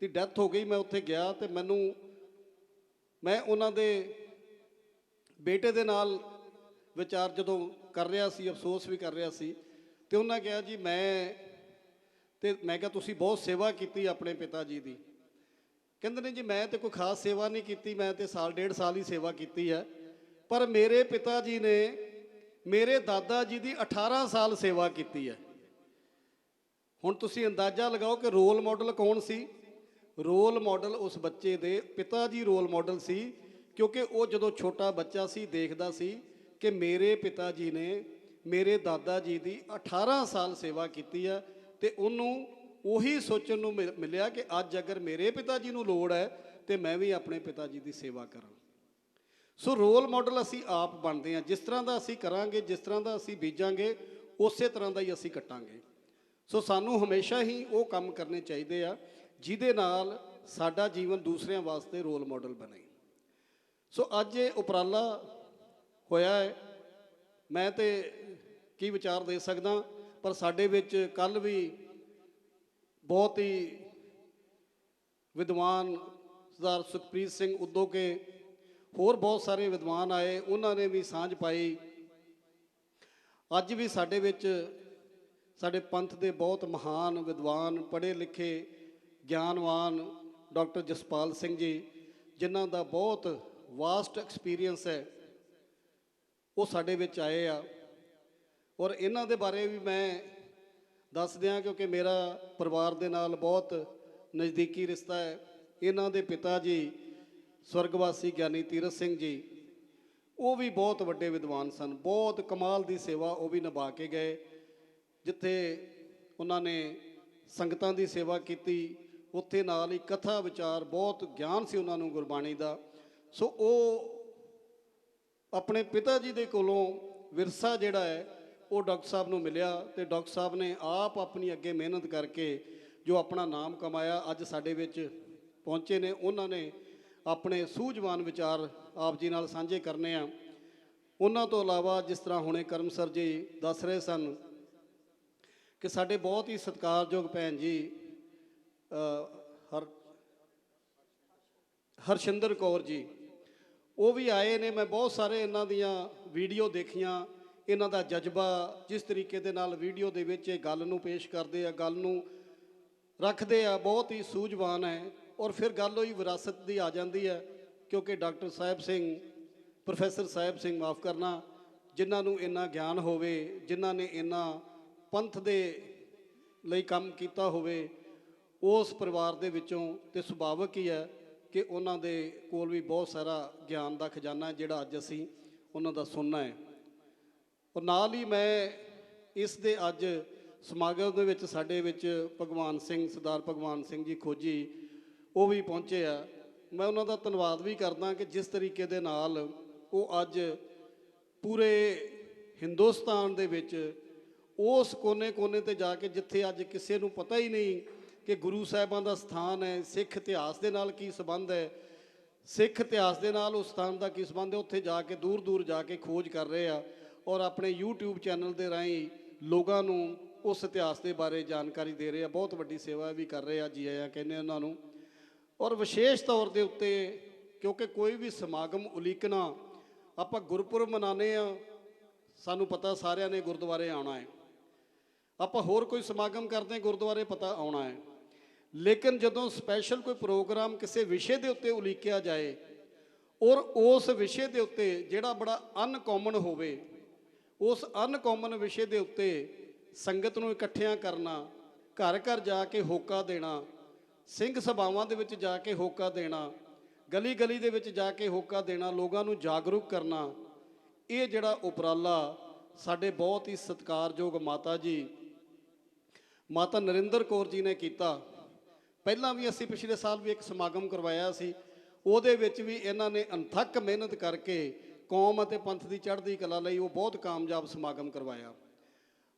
ਦੀ ਡੈਥ ਹੋ ਗਈ, ਮੈਂ ਉੱਥੇ ਗਿਆ ਤੇ ਮੈਂ ਉਹਨਾਂ ਦੇ ਬੇਟੇ ਦੇ ਨਾਲ ਵਿਚਾਰ ਜਦੋਂ ਕਰ ਰਿਹਾ ਸੀ, ਅਫਸੋਸ ਵੀ ਕਰ ਰਿਹਾ ਸੀ, ਤੇ ਉਹਨਾਂ ਕਿਹਾ ਜੀ ਮੈਂ ਕਿਹਾ ਤੁਸੀਂ ਬਹੁਤ ਸੇਵਾ ਕੀਤੀ ਆਪਣੇ ਪਿਤਾ ਜੀ ਦੀ। ਕਹਿੰਦੇ ਨੇ ਜੀ ਮੈਂ ਤੇ ਕੋਈ ਖਾਸ ਸੇਵਾ ਨਹੀਂ ਕੀਤੀ, ਮੈਂ ਤੇ ਸਾਲ ਡੇਢ ਸਾਲ ਹੀ ਸੇਵਾ ਕੀਤੀ ਹੈ, ਪਰ ਮੇਰੇ ਪਿਤਾ ਜੀ ਨੇ ਮੇਰੇ ਦਾਦਾ ਜੀ ਦੀ 18 ਸਾਲ ਸੇਵਾ ਕੀਤੀ ਹੈ। ਹੁਣ ਤੁਸੀਂ ਅੰਦਾਜ਼ਾ ਲਗਾਓ ਕਿ ਰੋਲ ਮਾਡਲ ਕੌਣ ਸੀ। ਰੋਲ ਮਾਡਲ ਉਸ ਬੱਚੇ ਦੇ ਪਿਤਾ ਜੀ ਰੋਲ ਮਾਡਲ ਸੀ, ਕਿਉਂਕਿ ਉਹ ਜਦੋਂ ਛੋਟਾ ਬੱਚਾ ਸੀ ਦੇਖਦਾ ਸੀ ਕਿ ਮੇਰੇ ਪਿਤਾ ਜੀ ਨੇ ਮੇਰੇ ਦਾਦਾ ਜੀ ਦੀ 18 ਸਾਲ ਸੇਵਾ ਕੀਤੀ ਹੈ, ਤੇ ਉਹਨੂੰ ਉਹੀ ਸੋਚਣ ਨੂੰ ਮਿਲਿਆ ਕਿ ਅੱਜ ਅਗਰ ਮੇਰੇ ਪਿਤਾ ਜੀ ਨੂੰ ਲੋੜ ਹੈ ਤੇ ਮੈਂ ਵੀ ਆਪਣੇ ਪਿਤਾ ਜੀ ਦੀ ਸੇਵਾ ਕਰਾਂ। ਸੋ ਰੋਲ ਮਾਡਲ ਅਸੀਂ ਆਪ ਬਣਦੇ ਹਾਂ। ਜਿਸ ਤਰ੍ਹਾਂ ਦਾ ਅਸੀਂ ਕਰਾਂਗੇ, ਜਿਸ ਤਰ੍ਹਾਂ ਦਾ ਅਸੀਂ ਬੀਜਾਂਗੇ, ਉਸੇ ਤਰ੍ਹਾਂ ਦਾ ਹੀ ਅਸੀਂ ਕੱਟਾਂਗੇ। ਸੋ ਸਾਨੂੰ ਹਮੇਸ਼ਾ ਹੀ ਉਹ ਕੰਮ ਕਰਨੇ ਚਾਹੀਦੇ ਆ ਜਿਹਦੇ ਨਾਲ ਸਾਡਾ ਜੀਵਨ ਦੂਸਰਿਆਂ ਵਾਸਤੇ ਰੋਲ ਮਾਡਲ ਬਣੇ। ਸੋ ਅੱਜ ਇਹ ਉਪਰਾਲਾ ਹੋਇਆ ਹੈ, ਮੈਂ ਤੇ ਕੀ ਵਿਚਾਰ ਦੇ ਸਕਦਾ, ਪਰ ਸਾਡੇ ਵਿੱਚ ਕੱਲ੍ਹ ਵੀ ਬਹੁਤ ਹੀ ਵਿਦਵਾਨ ਸਰਦਾਰ ਸੁਖਪ੍ਰੀਤ ਸਿੰਘ ਉਦੋਕੇ, ਹੋਰ ਬਹੁਤ ਸਾਰੇ ਵਿਦਵਾਨ ਆਏ, ਉਹਨਾਂ ਨੇ ਵੀ ਸਾਂਝ ਪਾਈ। ਅੱਜ ਵੀ ਸਾਡੇ ਵਿੱਚ ਸਾਡੇ ਪੰਥ ਦੇ ਬਹੁਤ ਮਹਾਨ ਵਿਦਵਾਨ, ਪੜ੍ਹੇ ਲਿਖੇ, ਗਿਆਨਵਾਨ ਡਾਕਟਰ ਜਸਪਾਲ ਸਿੰਘ ਜੀ, ਜਿਨ੍ਹਾਂ ਦਾ ਬਹੁਤ ਵਾਸਟ ਐਕਸਪੀਰੀਅੰਸ ਹੈ, ਉਹ ਸਾਡੇ ਵਿੱਚ ਆਏ ਆ। ਔਰ ਇਹਨਾਂ ਦੇ ਬਾਰੇ ਵੀ ਮੈਂ ਦੱਸ ਦਿਆਂ ਕਿਉਂਕਿ ਮੇਰਾ ਪਰਿਵਾਰ ਦੇ ਨਾਲ ਬਹੁਤ ਨਜ਼ਦੀਕੀ ਰਿਸ਼ਤਾ ਹੈ। ਇਹਨਾਂ ਦੇ ਪਿਤਾ ਜੀ ਸਵਰਗਵਾਸੀ ਗਿਆਨੀ ਤੀਰਥ ਸਿੰਘ ਜੀ, ਉਹ ਵੀ ਬਹੁਤ ਵੱਡੇ ਵਿਦਵਾਨ ਸਨ। ਬਹੁਤ ਕਮਾਲ ਦੀ ਸੇਵਾ ਉਹ ਵੀ ਨਿਭਾ ਕੇ ਗਏ। ਜਿੱਥੇ ਉਹਨਾਂ ਨੇ ਸੰਗਤਾਂ ਦੀ ਸੇਵਾ ਕੀਤੀ, ਉੱਥੇ ਨਾਲ ਹੀ ਕਥਾ ਵਿਚਾਰ, ਬਹੁਤ ਗਿਆਨ ਸੀ ਉਹਨਾਂ ਨੂੰ ਗੁਰਬਾਣੀ ਦਾ। ਸੋ ਉਹ ਆਪਣੇ ਪਿਤਾ ਜੀ ਦੇ ਕੋਲੋਂ ਵਿਰਸਾ ਜਿਹੜਾ ਹੈ ਉਹ ਡਾਕਟਰ ਸਾਹਿਬ ਨੂੰ ਮਿਲਿਆ, ਤੇ ਡਾਕਟਰ ਸਾਹਿਬ ਨੇ ਆਪ ਆਪਣੀ ਅੱਗੇ ਮਿਹਨਤ ਕਰਕੇ ਜੋ ਆਪਣਾ ਨਾਮ ਕਮਾਇਆ, ਅੱਜ ਸਾਡੇ ਵਿੱਚ ਪਹੁੰਚੇ ਨੇ। ਉਹਨਾਂ ਨੇ ਆਪਣੇ ਸੂਝਵਾਨ ਵਿਚਾਰ ਆਪ ਜੀ ਨਾਲ ਸਾਂਝੇ ਕਰਨੇ ਆ। ਉਹਨਾਂ ਤੋਂ ਇਲਾਵਾ ਜਿਸ ਤਰ੍ਹਾਂ ਹੁਣੇ ਕਰਮ ਸਰ ਜੀ ਦੱਸ ਰਹੇ ਸਨ ਕਿ ਸਾਡੇ ਬਹੁਤ ਹੀ ਸਤਿਕਾਰਯੋਗ ਭੈਣ ਜੀ ਹਰਸ਼ਿੰਦਰ ਕੌਰ ਜੀ, ਉਹ ਵੀ ਆਏ ਨੇ। ਮੈਂ ਬਹੁਤ ਸਾਰੇ ਇਹਨਾਂ ਦੀਆਂ ਵੀਡੀਓ ਦੇਖੀਆਂ, ਇਹਨਾਂ ਦਾ ਜਜ਼ਬਾ, ਜਿਸ ਤਰੀਕੇ ਦੇ ਨਾਲ ਵੀਡੀਓ ਦੇ ਵਿੱਚ ਇਹ ਗੱਲ ਨੂੰ ਪੇਸ਼ ਕਰਦੇ ਆ, ਗੱਲ ਨੂੰ ਰੱਖਦੇ ਆ, ਬਹੁਤ ਹੀ ਸੂਝਵਾਨ ਹੈ। ਔਰ ਫਿਰ ਗੱਲ ਹੋਈ ਵਿਰਾਸਤ ਦੀ ਆ ਜਾਂਦੀ ਹੈ, ਕਿਉਂਕਿ ਡਾਕਟਰ ਸਾਹਿਬ ਸਿੰਘ, ਪ੍ਰੋਫੈਸਰ ਸਾਹਿਬ ਸਿੰਘ, ਮਾਫ ਕਰਨਾ, ਜਿਨ੍ਹਾਂ ਨੂੰ ਇੰਨਾ ਗਿਆਨ ਹੋਵੇ, ਜਿਨ੍ਹਾਂ ਨੇ ਇੰਨਾ ਪੰਥ ਦੇ ਲਈ ਕੰਮ ਕੀਤਾ ਹੋਵੇ, ਉਸ ਪਰਿਵਾਰ ਦੇ ਵਿੱਚੋਂ, ਤੇ ਸੁਭਾਵਿਕ ਹੀ ਹੈ ਕਿ ਉਹਨਾਂ ਦੇ ਕੋਲ ਵੀ ਬਹੁਤ ਸਾਰਾ ਗਿਆਨ ਦਾ ਖਜ਼ਾਨਾ ਹੈ ਜਿਹੜਾ ਅੱਜ ਅਸੀਂ ਉਹਨਾਂ ਦਾ ਸੁਣਨਾ ਹੈ। ਔਰ ਨਾਲ ਹੀ ਮੈਂ ਇਸ ਦੇ ਅੱਜ ਸਮਾਗਮ ਦੇ ਵਿੱਚ ਸਾਡੇ ਵਿੱਚ ਭਗਵਾਨ ਸਿੰਘ, ਸਰਦਾਰ ਭਗਵਾਨ ਸਿੰਘ ਜੀ ਖੋਜੀ, ਉਹ ਵੀ ਪਹੁੰਚੇ ਆ। ਮੈਂ ਉਹਨਾਂ ਦਾ ਧੰਨਵਾਦ ਵੀ ਕਰਦਾ ਕਿ ਜਿਸ ਤਰੀਕੇ ਦੇ ਨਾਲ ਉਹ ਅੱਜ ਪੂਰੇ ਹਿੰਦੁਸਤਾਨ ਦੇ ਵਿੱਚ ਉਸ ਕੋਨੇ-ਕੋਨੇ ਤੇ ਜਾ ਕੇ, ਜਿੱਥੇ ਅੱਜ ਕਿਸੇ ਨੂੰ ਪਤਾ ਹੀ ਨਹੀਂ ਕਿ ਗੁਰੂ ਸਾਹਿਬਾਂ ਦਾ ਸਥਾਨ ਹੈ, ਸਿੱਖ ਇਤਿਹਾਸ ਦੇ ਨਾਲ ਕੀ ਸੰਬੰਧ ਹੈ, ਸਿੱਖ ਇਤਿਹਾਸ ਦੇ ਨਾਲ ਉਸ ਸਥਾਨ ਦਾ ਕੀ ਸੰਬੰਧ ਹੈ, ਉੱਥੇ ਜਾ ਕੇ ਦੂਰ-ਦੂਰ ਜਾ ਕੇ ਖੋਜ ਕਰ ਰਹੇ ਆ ਔਰ ਆਪਣੇ YouTube ਚੈਨਲ ਦੇ ਰਾਹੀਂ ਲੋਕਾਂ ਨੂੰ ਉਸ ਇਤਿਹਾਸ ਦੇ ਬਾਰੇ ਜਾਣਕਾਰੀ ਦੇ ਰਹੇ ਆ। ਬਹੁਤ ਵੱਡੀ ਸੇਵਾ ਵੀ ਕਰ ਰਹੇ ਆ, ਜੀ ਆਇਆਂ ਕਹਿੰਦੇ ਉਹਨਾਂ ਨੂੰ। ਔਰ ਵਿਸ਼ੇਸ਼ ਤੌਰ ਦੇ ਉੱਤੇ, ਕਿਉਂਕਿ ਕੋਈ ਵੀ ਸਮਾਗਮ ਉਲੀਕਣਾ, ਆਪਾਂ ਗੁਰਪੁਰਬ ਮਨਾਉਂਦੇ ਆ, ਸਾਨੂੰ ਪਤਾ ਸਾਰਿਆਂ ਨੇ ਗੁਰਦੁਆਰੇ ਆਉਣਾ ਹੈ, ਆਪਾਂ ਹੋਰ ਕੋਈ ਸਮਾਗਮ ਕਰਦੇ ਗੁਰਦੁਆਰੇ ਪਤਾ ਆਉਣਾ ਹੈ। ਲੇਕਿਨ ਜਦੋਂ ਸਪੈਸ਼ਲ ਕੋਈ ਪ੍ਰੋਗਰਾਮ ਕਿਸੇ ਵਿਸ਼ੇ ਦੇ ਉੱਤੇ ਉਲੀਕਿਆ ਜਾਏ ਔਰ ਉਸ ਵਿਸ਼ੇ ਦੇ ਉੱਤੇ ਜਿਹੜਾ ਬੜਾ ਅਨਕੋਮਨ ਹੋਵੇ, ਉਸ ਅਨਕੋਮਨ ਵਿਸ਼ੇ ਦੇ ਉੱਤੇ ਸੰਗਤ ਨੂੰ ਇਕੱਠਿਆਂ ਕਰਨਾ, ਘਰ ਘਰ ਜਾ ਕੇ ਹੋਕਾ ਦੇਣਾ, ਸਿੰਘ ਸਭਾਵਾਂ ਦੇ ਵਿੱਚ ਜਾ ਕੇ ਹੋਕਾ ਦੇਣਾ, ਗਲੀ ਗਲੀ ਦੇ ਵਿੱਚ ਜਾ ਕੇ ਹੋਕਾ ਦੇਣਾ, ਲੋਕਾਂ ਨੂੰ ਜਾਗਰੂਕ ਕਰਨਾ, ਇਹ ਜਿਹੜਾ ਉਪਰਾਲਾ ਸਾਡੇ ਬਹੁਤ ਹੀ ਸਤਿਕਾਰਯੋਗ ਮਾਤਾ ਜੀ, ਮਾਤਾ ਨਰਿੰਦਰ ਕੌਰ ਜੀ ਨੇ ਕੀਤਾ। ਪਹਿਲਾਂ ਵੀ ਅਸੀਂ ਪਿਛਲੇ ਸਾਲ ਵੀ ਇੱਕ ਸਮਾਗਮ ਕਰਵਾਇਆ ਸੀ, ਉਹਦੇ ਵਿੱਚ ਵੀ ਇਹਨਾਂ ਨੇ ਅਣਥੱਕ ਮਿਹਨਤ ਕਰਕੇ ਕੌਮ ਅਤੇ ਪੰਥ ਦੀ ਚੜ੍ਹਦੀ ਕਲਾ ਲਈ ਉਹ ਬਹੁਤ ਕਾਮਯਾਬ ਸਮਾਗਮ ਕਰਵਾਇਆ।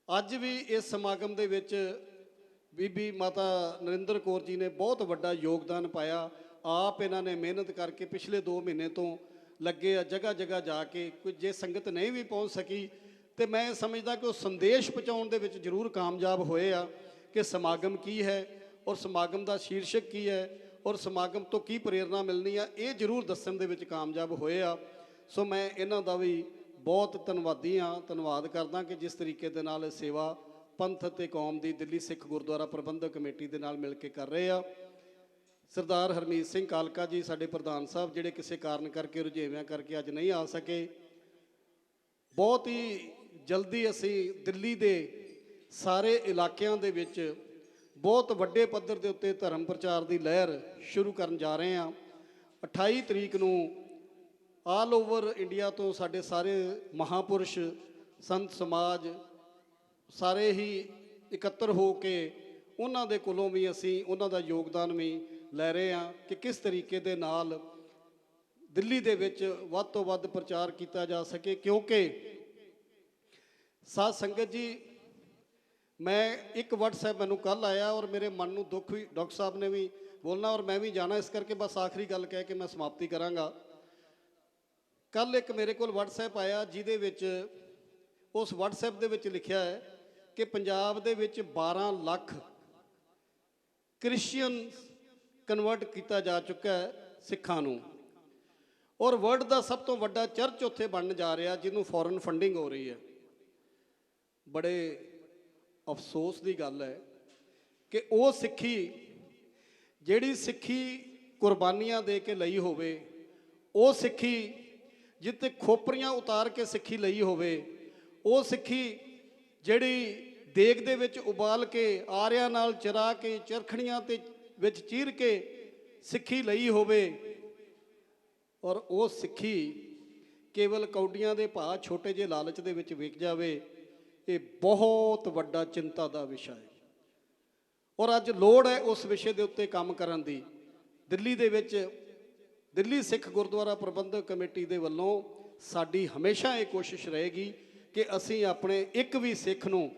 ਅੱਜ ਵੀ ਇਸ ਸਮਾਗਮ ਦੇ ਵਿੱਚ ਬੀਬੀ ਮਾਤਾ ਨਰਿੰਦਰ ਕੌਰ ਜੀ ਨੇ ਬਹੁਤ ਵੱਡਾ ਯੋਗਦਾਨ ਪਾਇਆ। ਆਪ ਇਹਨਾਂ ਨੇ ਮਿਹਨਤ ਕਰਕੇ ਪਿਛਲੇ 2 ਮਹੀਨੇ ਤੋਂ ਲੱਗੇ ਆ, ਜਗ੍ਹਾ ਜਗ੍ਹਾ ਜਾ ਕੇ। ਕੋਈ ਜੇ ਸੰਗਤ ਨਹੀਂ ਵੀ ਪਹੁੰਚ ਸਕੀ ਤੇ ਮੈਂ ਸਮਝਦਾ ਕਿ ਉਹ ਸੰਦੇਸ਼ ਪਹੁੰਚਾਉਣ ਦੇ ਵਿੱਚ ਜ਼ਰੂਰ ਕਾਮਯਾਬ ਹੋਏ ਆ ਕਿ ਸਮਾਗਮ ਕੀ ਹੈ ਔਰ ਸਮਾਗਮ ਦਾ ਸ਼ੀਰਸ਼ਕ ਕੀ ਹੈ ਔਰ ਸਮਾਗਮ ਤੋਂ ਕੀ ਪ੍ਰੇਰਨਾ ਮਿਲਣੀ ਆ, ਇਹ ਜ਼ਰੂਰ ਦੱਸਣ ਦੇ ਵਿੱਚ ਕਾਮਯਾਬ ਹੋਏ ਆ। ਸੋ ਮੈਂ ਇਹਨਾਂ ਦਾ ਵੀ ਬਹੁਤ ਧੰਨਵਾਦੀ ਹਾਂ, ਧੰਨਵਾਦ ਕਰਦਾ ਕਿ ਜਿਸ ਤਰੀਕੇ ਦੇ ਨਾਲ ਸੇਵਾ ਪੰਥ ਅਤੇ ਕੌਮ ਦੀ ਦਿੱਲੀ ਸਿੱਖ ਗੁਰਦੁਆਰਾ ਪ੍ਰਬੰਧਕ ਕਮੇਟੀ ਦੇ ਨਾਲ ਮਿਲ ਕੇ ਕਰ ਰਹੇ ਆ। ਸਰਦਾਰ ਹਰਮੀਤ ਸਿੰਘ ਕਾਲਕਾ ਜੀ ਸਾਡੇ ਪ੍ਰਧਾਨ ਸਾਹਿਬ, ਜਿਹੜੇ ਕਿਸੇ ਕਾਰਨ ਕਰਕੇ, ਰੁਝੇਵਿਆਂ ਕਰਕੇ ਅੱਜ ਨਹੀਂ ਆ ਸਕੇ, ਬਹੁਤ ਹੀ ਜਲਦੀ ਅਸੀਂ ਦਿੱਲੀ ਦੇ ਸਾਰੇ ਇਲਾਕਿਆਂ ਦੇ ਵਿੱਚ ਬਹੁਤ ਵੱਡੇ ਪੱਧਰ ਦੇ ਉੱਤੇ ਧਰਮ ਪ੍ਰਚਾਰ ਦੀ ਲਹਿਰ ਸ਼ੁਰੂ ਕਰਨ ਜਾ ਰਹੇ ਹਾਂ। 28 ਤਰੀਕ ਨੂੰ ਆਲ ਓਵਰ ਇੰਡੀਆ ਤੋਂ ਸਾਡੇ ਸਾਰੇ ਮਹਾਪੁਰਸ਼, ਸੰਤ ਸਮਾਜ, ਸਾਰੇ ਹੀ ਇਕੱਤਰ ਹੋ ਕੇ ਉਹਨਾਂ ਦੇ ਕੋਲੋਂ ਵੀ ਅਸੀਂ ਉਹਨਾਂ ਦਾ ਯੋਗਦਾਨ ਵੀ ਲੈ ਰਹੇ ਹਾਂ ਕਿ ਕਿਸ ਤਰੀਕੇ ਦੇ ਨਾਲ ਦਿੱਲੀ ਦੇ ਵਿੱਚ ਵੱਧ ਤੋਂ ਵੱਧ ਪ੍ਰਚਾਰ ਕੀਤਾ ਜਾ ਸਕੇ। ਕਿਉਂਕਿ ਸਾਧ ਸੰਗਤ ਜੀ, ਮੈਂ ਇੱਕ WhatsApp ਮੈਨੂੰ ਕੱਲ ਆਇਆ ਔਰ ਮੇਰੇ ਮਨ ਨੂੰ ਦੁੱਖ ਵੀ, ਡਾਕਟਰ ਸਾਹਿਬ ਨੇ ਵੀ ਬੋਲਣਾ ਔਰ ਮੈਂ ਵੀ ਜਾਣਾ, ਇਸ ਕਰਕੇ ਬਸ ਆਖਰੀ ਗੱਲ ਕਹਿ ਕੇ ਮੈਂ ਸਮਾਪਤੀ ਕਰਾਂਗਾ। ਕੱਲ ਇੱਕ ਮੇਰੇ ਕੋਲ WhatsApp ਆਇਆ ਜਿਹਦੇ ਵਿੱਚ, ਉਸ WhatsApp ਦੇ ਵਿੱਚ ਲਿਖਿਆ ਹੈ ਕਿ ਪੰਜਾਬ ਦੇ ਵਿੱਚ 12 ਲੱਖ ਕ੍ਰਿਸਚੀਅਨ ਕਨਵਰਟ ਕੀਤਾ ਜਾ ਚੁੱਕਾ ਹੈ ਸਿੱਖਾਂ ਨੂੰ, ਔਰ ਵਰਲਡ ਦਾ ਸਭ ਤੋਂ ਵੱਡਾ ਚਰਚ ਉੱਥੇ ਬਣਨ ਜਾ ਰਿਹਾ ਜਿਹਨੂੰ ਫੋਰਨ ਫੰਡਿੰਗ ਹੋ ਰਹੀ ਹੈ। ਬੜੇ ਅਫਸੋਸ ਦੀ ਗੱਲ ਹੈ ਕਿ ਉਹ ਸਿੱਖੀ, ਜਿਹੜੀ ਸਿੱਖੀ ਕੁਰਬਾਨੀਆਂ ਦੇ ਕੇ ਲਈ ਹੋਵੇ, ਉਹ ਸਿੱਖੀ ਜਿੱਥੇ ਖੋਪਰੀਆਂ ਉਤਾਰ ਕੇ ਸਿੱਖੀ ਲਈ ਹੋਵੇ, ਉਹ ਸਿੱਖੀ ਜਿਹੜੀ ਦੇਗ ਦੇ ਵਿੱਚ ਉਬਾਲ ਕੇ ਆਰਿਆਂ ਨਾਲ ਚਰਾ ਕੇ ਚਰਖੜੀਆਂ ਤੇ ਵਿੱਚ ਚੀਰ ਕੇ ਸਿੱਖੀ ਲਈ ਹੋਵੇ, ਔਰ ਉਹ ਸਿੱਖੀ ਕੇਵਲ ਕੌਡੀਆਂ ਦੇ ਭਾਅ ਛੋਟੇ ਜਿਹੇ ਲਾਲਚ ਦੇ ਵਿੱਚ ਵਿਕ ਜਾਵੇ, ਇਹ ਬਹੁਤ ਵੱਡਾ ਚਿੰਤਾ ਦਾ ਵਿਸ਼ਾ ਹੈ। ਔਰ ਅੱਜ ਲੋੜ ਹੈ ਉਸ ਵਿਸ਼ੇ ਦੇ ਉੱਤੇ ਕੰਮ ਕਰਨ ਦੀ। ਦਿੱਲੀ ਦੇ ਵਿੱਚ ਦਿੱਲੀ ਸਿੱਖ ਗੁਰਦੁਆਰਾ ਪ੍ਰਬੰਧਕ ਕਮੇਟੀ ਦੇ ਵੱਲੋਂ ਸਾਡੀ ਹਮੇਸ਼ਾ ਇਹ ਕੋਸ਼ਿਸ਼ ਰਹੇਗੀ ਕਿ ਅਸੀਂ ਆਪਣੇ ਇੱਕ ਵੀ ਸਿੱਖ ਨੂੰ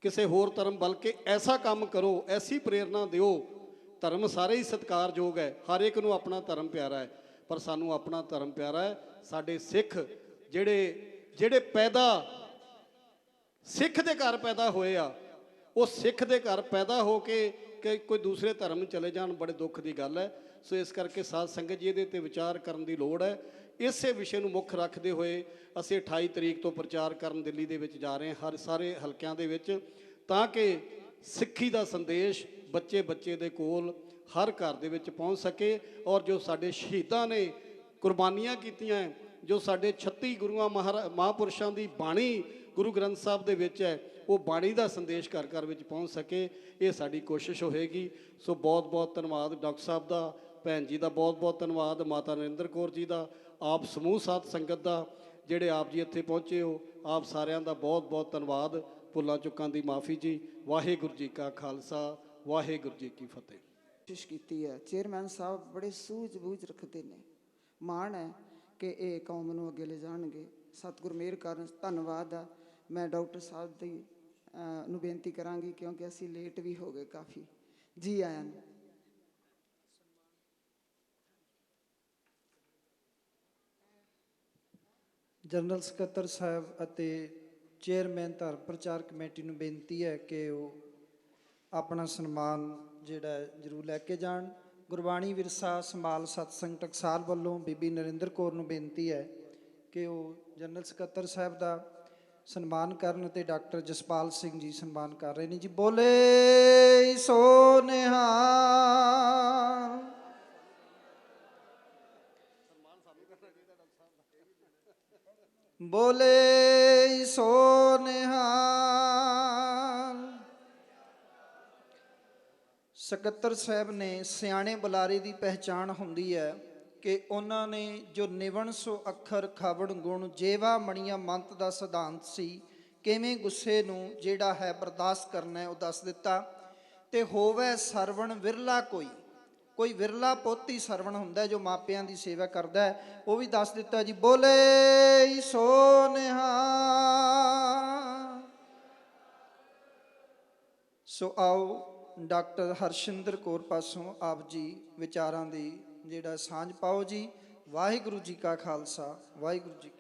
ਕਿਸੇ ਹੋਰ ਧਰਮ, ਬਲਕਿ ਐਸਾ ਕੰਮ ਕਰੋ, ਐਸੀ ਪ੍ਰੇਰਨਾ ਦਿਓ। ਧਰਮ ਸਾਰੇ ਹੀ ਸਤਿਕਾਰਯੋਗ ਹੈ, ਹਰ ਇੱਕ ਨੂੰ ਆਪਣਾ ਧਰਮ ਪਿਆਰਾ ਹੈ, ਪਰ ਸਾਨੂੰ ਆਪਣਾ ਧਰਮ ਪਿਆਰਾ ਹੈ। ਸਾਡੇ ਸਿੱਖ ਜਿਹੜੇ ਪੈਦਾ ਸਿੱਖ ਦੇ ਘਰ ਪੈਦਾ ਹੋਏ ਆ, ਉਹ ਸਿੱਖ ਦੇ ਘਰ ਪੈਦਾ ਹੋ ਕੇ ਕਿ ਕੋਈ ਦੂਸਰੇ ਧਰਮ ਚਲੇ ਜਾਣ, ਬੜੇ ਦੁੱਖ ਦੀ ਗੱਲ ਹੈ। ਸੋ ਇਸ ਕਰਕੇ ਸਾਧ ਸੰਗਤ ਜੀ, ਇਹਦੇ 'ਤੇ ਵਿਚਾਰ ਕਰਨ ਦੀ ਲੋੜ ਹੈ। ਇਸੇ ਵਿਸ਼ੇ ਨੂੰ ਮੁੱਖ ਰੱਖਦੇ ਹੋਏ ਅਸੀਂ 28 ਤਰੀਕ ਤੋਂ ਪ੍ਰਚਾਰ ਕਰਨ ਦਿੱਲੀ ਦੇ ਵਿੱਚ ਜਾ ਰਹੇ ਹਾਂ, ਸਾਰੇ ਹਲਕਿਆਂ ਦੇ ਵਿੱਚ, ਤਾਂ ਕਿ ਸਿੱਖੀ ਦਾ ਸੰਦੇਸ਼ ਬੱਚੇ ਦੇ ਕੋਲ ਹਰ ਘਰ ਦੇ ਵਿੱਚ ਪਹੁੰਚ ਸਕੇ। ਔਰ ਜੋ ਸਾਡੇ ਸ਼ਹੀਦਾਂ ਨੇ ਕੁਰਬਾਨੀਆਂ ਕੀਤੀਆਂ, ਜੋ ਸਾਡੇ 36 ਗੁਰੂਆਂ ਮਹਾਂਪੁਰਸ਼ਾਂ ਦੀ ਬਾਣੀ ਗੁਰੂ ਗ੍ਰੰਥ ਸਾਹਿਬ ਦੇ ਵਿੱਚ ਹੈ, ਉਹ ਬਾਣੀ ਦਾ ਸੰਦੇਸ਼ ਘਰ ਘਰ ਵਿੱਚ ਪਹੁੰਚ ਸਕੇ, ਇਹ ਸਾਡੀ ਕੋਸ਼ਿਸ਼ ਹੋਏਗੀ। ਸੋ ਬਹੁਤ ਬਹੁਤ ਧੰਨਵਾਦ ਡਾਕਟਰ ਸਾਹਿਬ ਦਾ, ਭੈਣ ਜੀ ਦਾ ਬਹੁਤ ਬਹੁਤ ਧੰਨਵਾਦ, ਮਾਤਾ ਨਰਿੰਦਰ ਕੌਰ ਜੀ ਦਾ, ਆਪ ਸਮੂਹ ਸਾਧ ਸੰਗਤ ਦਾ, ਜਿਹੜੇ ਆਪ ਜੀ ਇੱਥੇ ਪਹੁੰਚੇ ਹੋ, ਆਪ ਸਾਰਿਆਂ ਦਾ ਬਹੁਤ ਬਹੁਤ ਧੰਨਵਾਦ। ਭੁੱਲਾਂ ਚੁੱਕਾਂ ਦੀ ਮਾਫੀ ਜੀ। ਵਾਹਿਗੁਰੂ ਜੀ ਕਾ ਖਾਲਸਾ, ਵਾਹਿਗੁਰੂ ਜੀ ਕੀ ਫਤਿਹ। ਕੋਸ਼ਿਸ਼ ਕੀਤੀ ਹੈ। ਚੇਅਰਮੈਨ ਸਾਹਿਬ ਬੜੇ ਸੂਝ-ਬੂਝ ਰੱਖਦੇ ਨੇ, ਮਾਣ ਹੈ ਕਿ ਇਹ ਕੌਮ ਨੂੰ ਅੱਗੇ ਲੈ ਜਾਣਗੇ। ਸਤਿਗੁਰ ਮਿਹਰ ਕਰਨ। ਧੰਨਵਾਦ ਆ। ਮੈਂ ਡਾਕਟਰ ਸਾਹਿਬ ਦੀ ਨੂੰ ਬੇਨਤੀ ਕਰਾਂਗੀ, ਕਿਉਂਕਿ ਅਸੀਂ ਲੇਟ ਵੀ ਹੋ ਗਏ ਕਾਫੀ। ਜੀ ਆਇਆਂ ਨੂੰ। ਜਨਰਲ ਸਕੱਤਰ ਸਾਹਿਬ ਅਤੇ ਚੇਅਰਮੈਨ ਧਰਮ ਪ੍ਰਚਾਰ ਕਮੇਟੀ ਨੂੰ ਬੇਨਤੀ ਹੈ ਕਿ ਉਹ ਆਪਣਾ ਸਨਮਾਨ ਜਿਹੜਾ ਜ਼ਰੂਰ ਲੈ ਕੇ ਜਾਣ। ਗੁਰਬਾਣੀ ਵਿਰਸਾ ਸੰਭਾਲ ਸਤਸੰਗ ਟਕਸਾਲ ਵੱਲੋਂ ਬੀਬੀ ਨਰਿੰਦਰ ਕੌਰ ਨੂੰ ਬੇਨਤੀ ਹੈ ਕਿ ਉਹ ਜਨਰਲ ਸਕੱਤਰ ਸਾਹਿਬ ਦਾ ਸਨਮਾਨ ਕਰਨ, ਅਤੇ ਡਾਕਟਰ ਜਸਪਾਲ ਸਿੰਘ ਜੀ ਸਨਮਾਨ ਕਰ ਰਹੇ ਨੇ ਜੀ। ਬੋਲੇ ਸੋ ਨਿਹਾਲ। ਬੋਲੇ ਸੋ ਨਿਹਾਲ। ਸਕੱਤਰ ਸਾਹਿਬ ਨੇ ਸਿਆਣੇ ਬੁਲਾਰੇ ਦੀ ਪਹਿਚਾਣ ਹੁੰਦੀ ਹੈ ਕਿ ਉਹਨਾਂ ਨੇ ਜੋ ਨਿਵਣ ਸੋ ਅੱਖਰ ਖਾਵਣ ਗੁਣ ਜੇਵਾ ਮਣੀਆਂ ਮੰਤ ਦਾ ਸਿਧਾਂਤ ਸੀ, ਕਿਵੇਂ ਗੁੱਸੇ ਨੂੰ ਜਿਹੜਾ ਹੈ ਬਰਦਾਸ਼ਤ ਕਰਨਾ ਹੈ, ਉਹ ਦੱਸ ਦਿੱਤਾ। ਤੇ ਹੋਵੇ ਸਰਵਣ ਵਿਰਲਾ, ਕੋਈ ਵਿਰਲਾ ਪੁੱਤ ਹੀ ਸਰਵਣ ਹੁੰਦਾ ਜੋ ਮਾਪਿਆਂ ਦੀ ਸੇਵਾ ਕਰਦਾ ਹੈ, ਉਹ ਵੀ ਦੱਸ ਦਿੱਤਾ ਜੀ। ਬੋਲੇ ਸੋ ਨਿਹਾਲ। ਸੋ ਆਓ ਡਾਕਟਰ ਹਰਸ਼ਿੰਦਰ ਕੌਰ ਪਾਸੋਂ ਆਪ ਜੀ ਵਿਚਾਰਾਂ ਦੀ ਜਿਹੜਾ ਸਾਂਝ ਪਾਓ ਜੀ। ਵਾਹਿਗੁਰੂ ਜੀ ਕਾ ਖਾਲਸਾ, ਵਾਹਿਗੁਰੂ ਜੀ।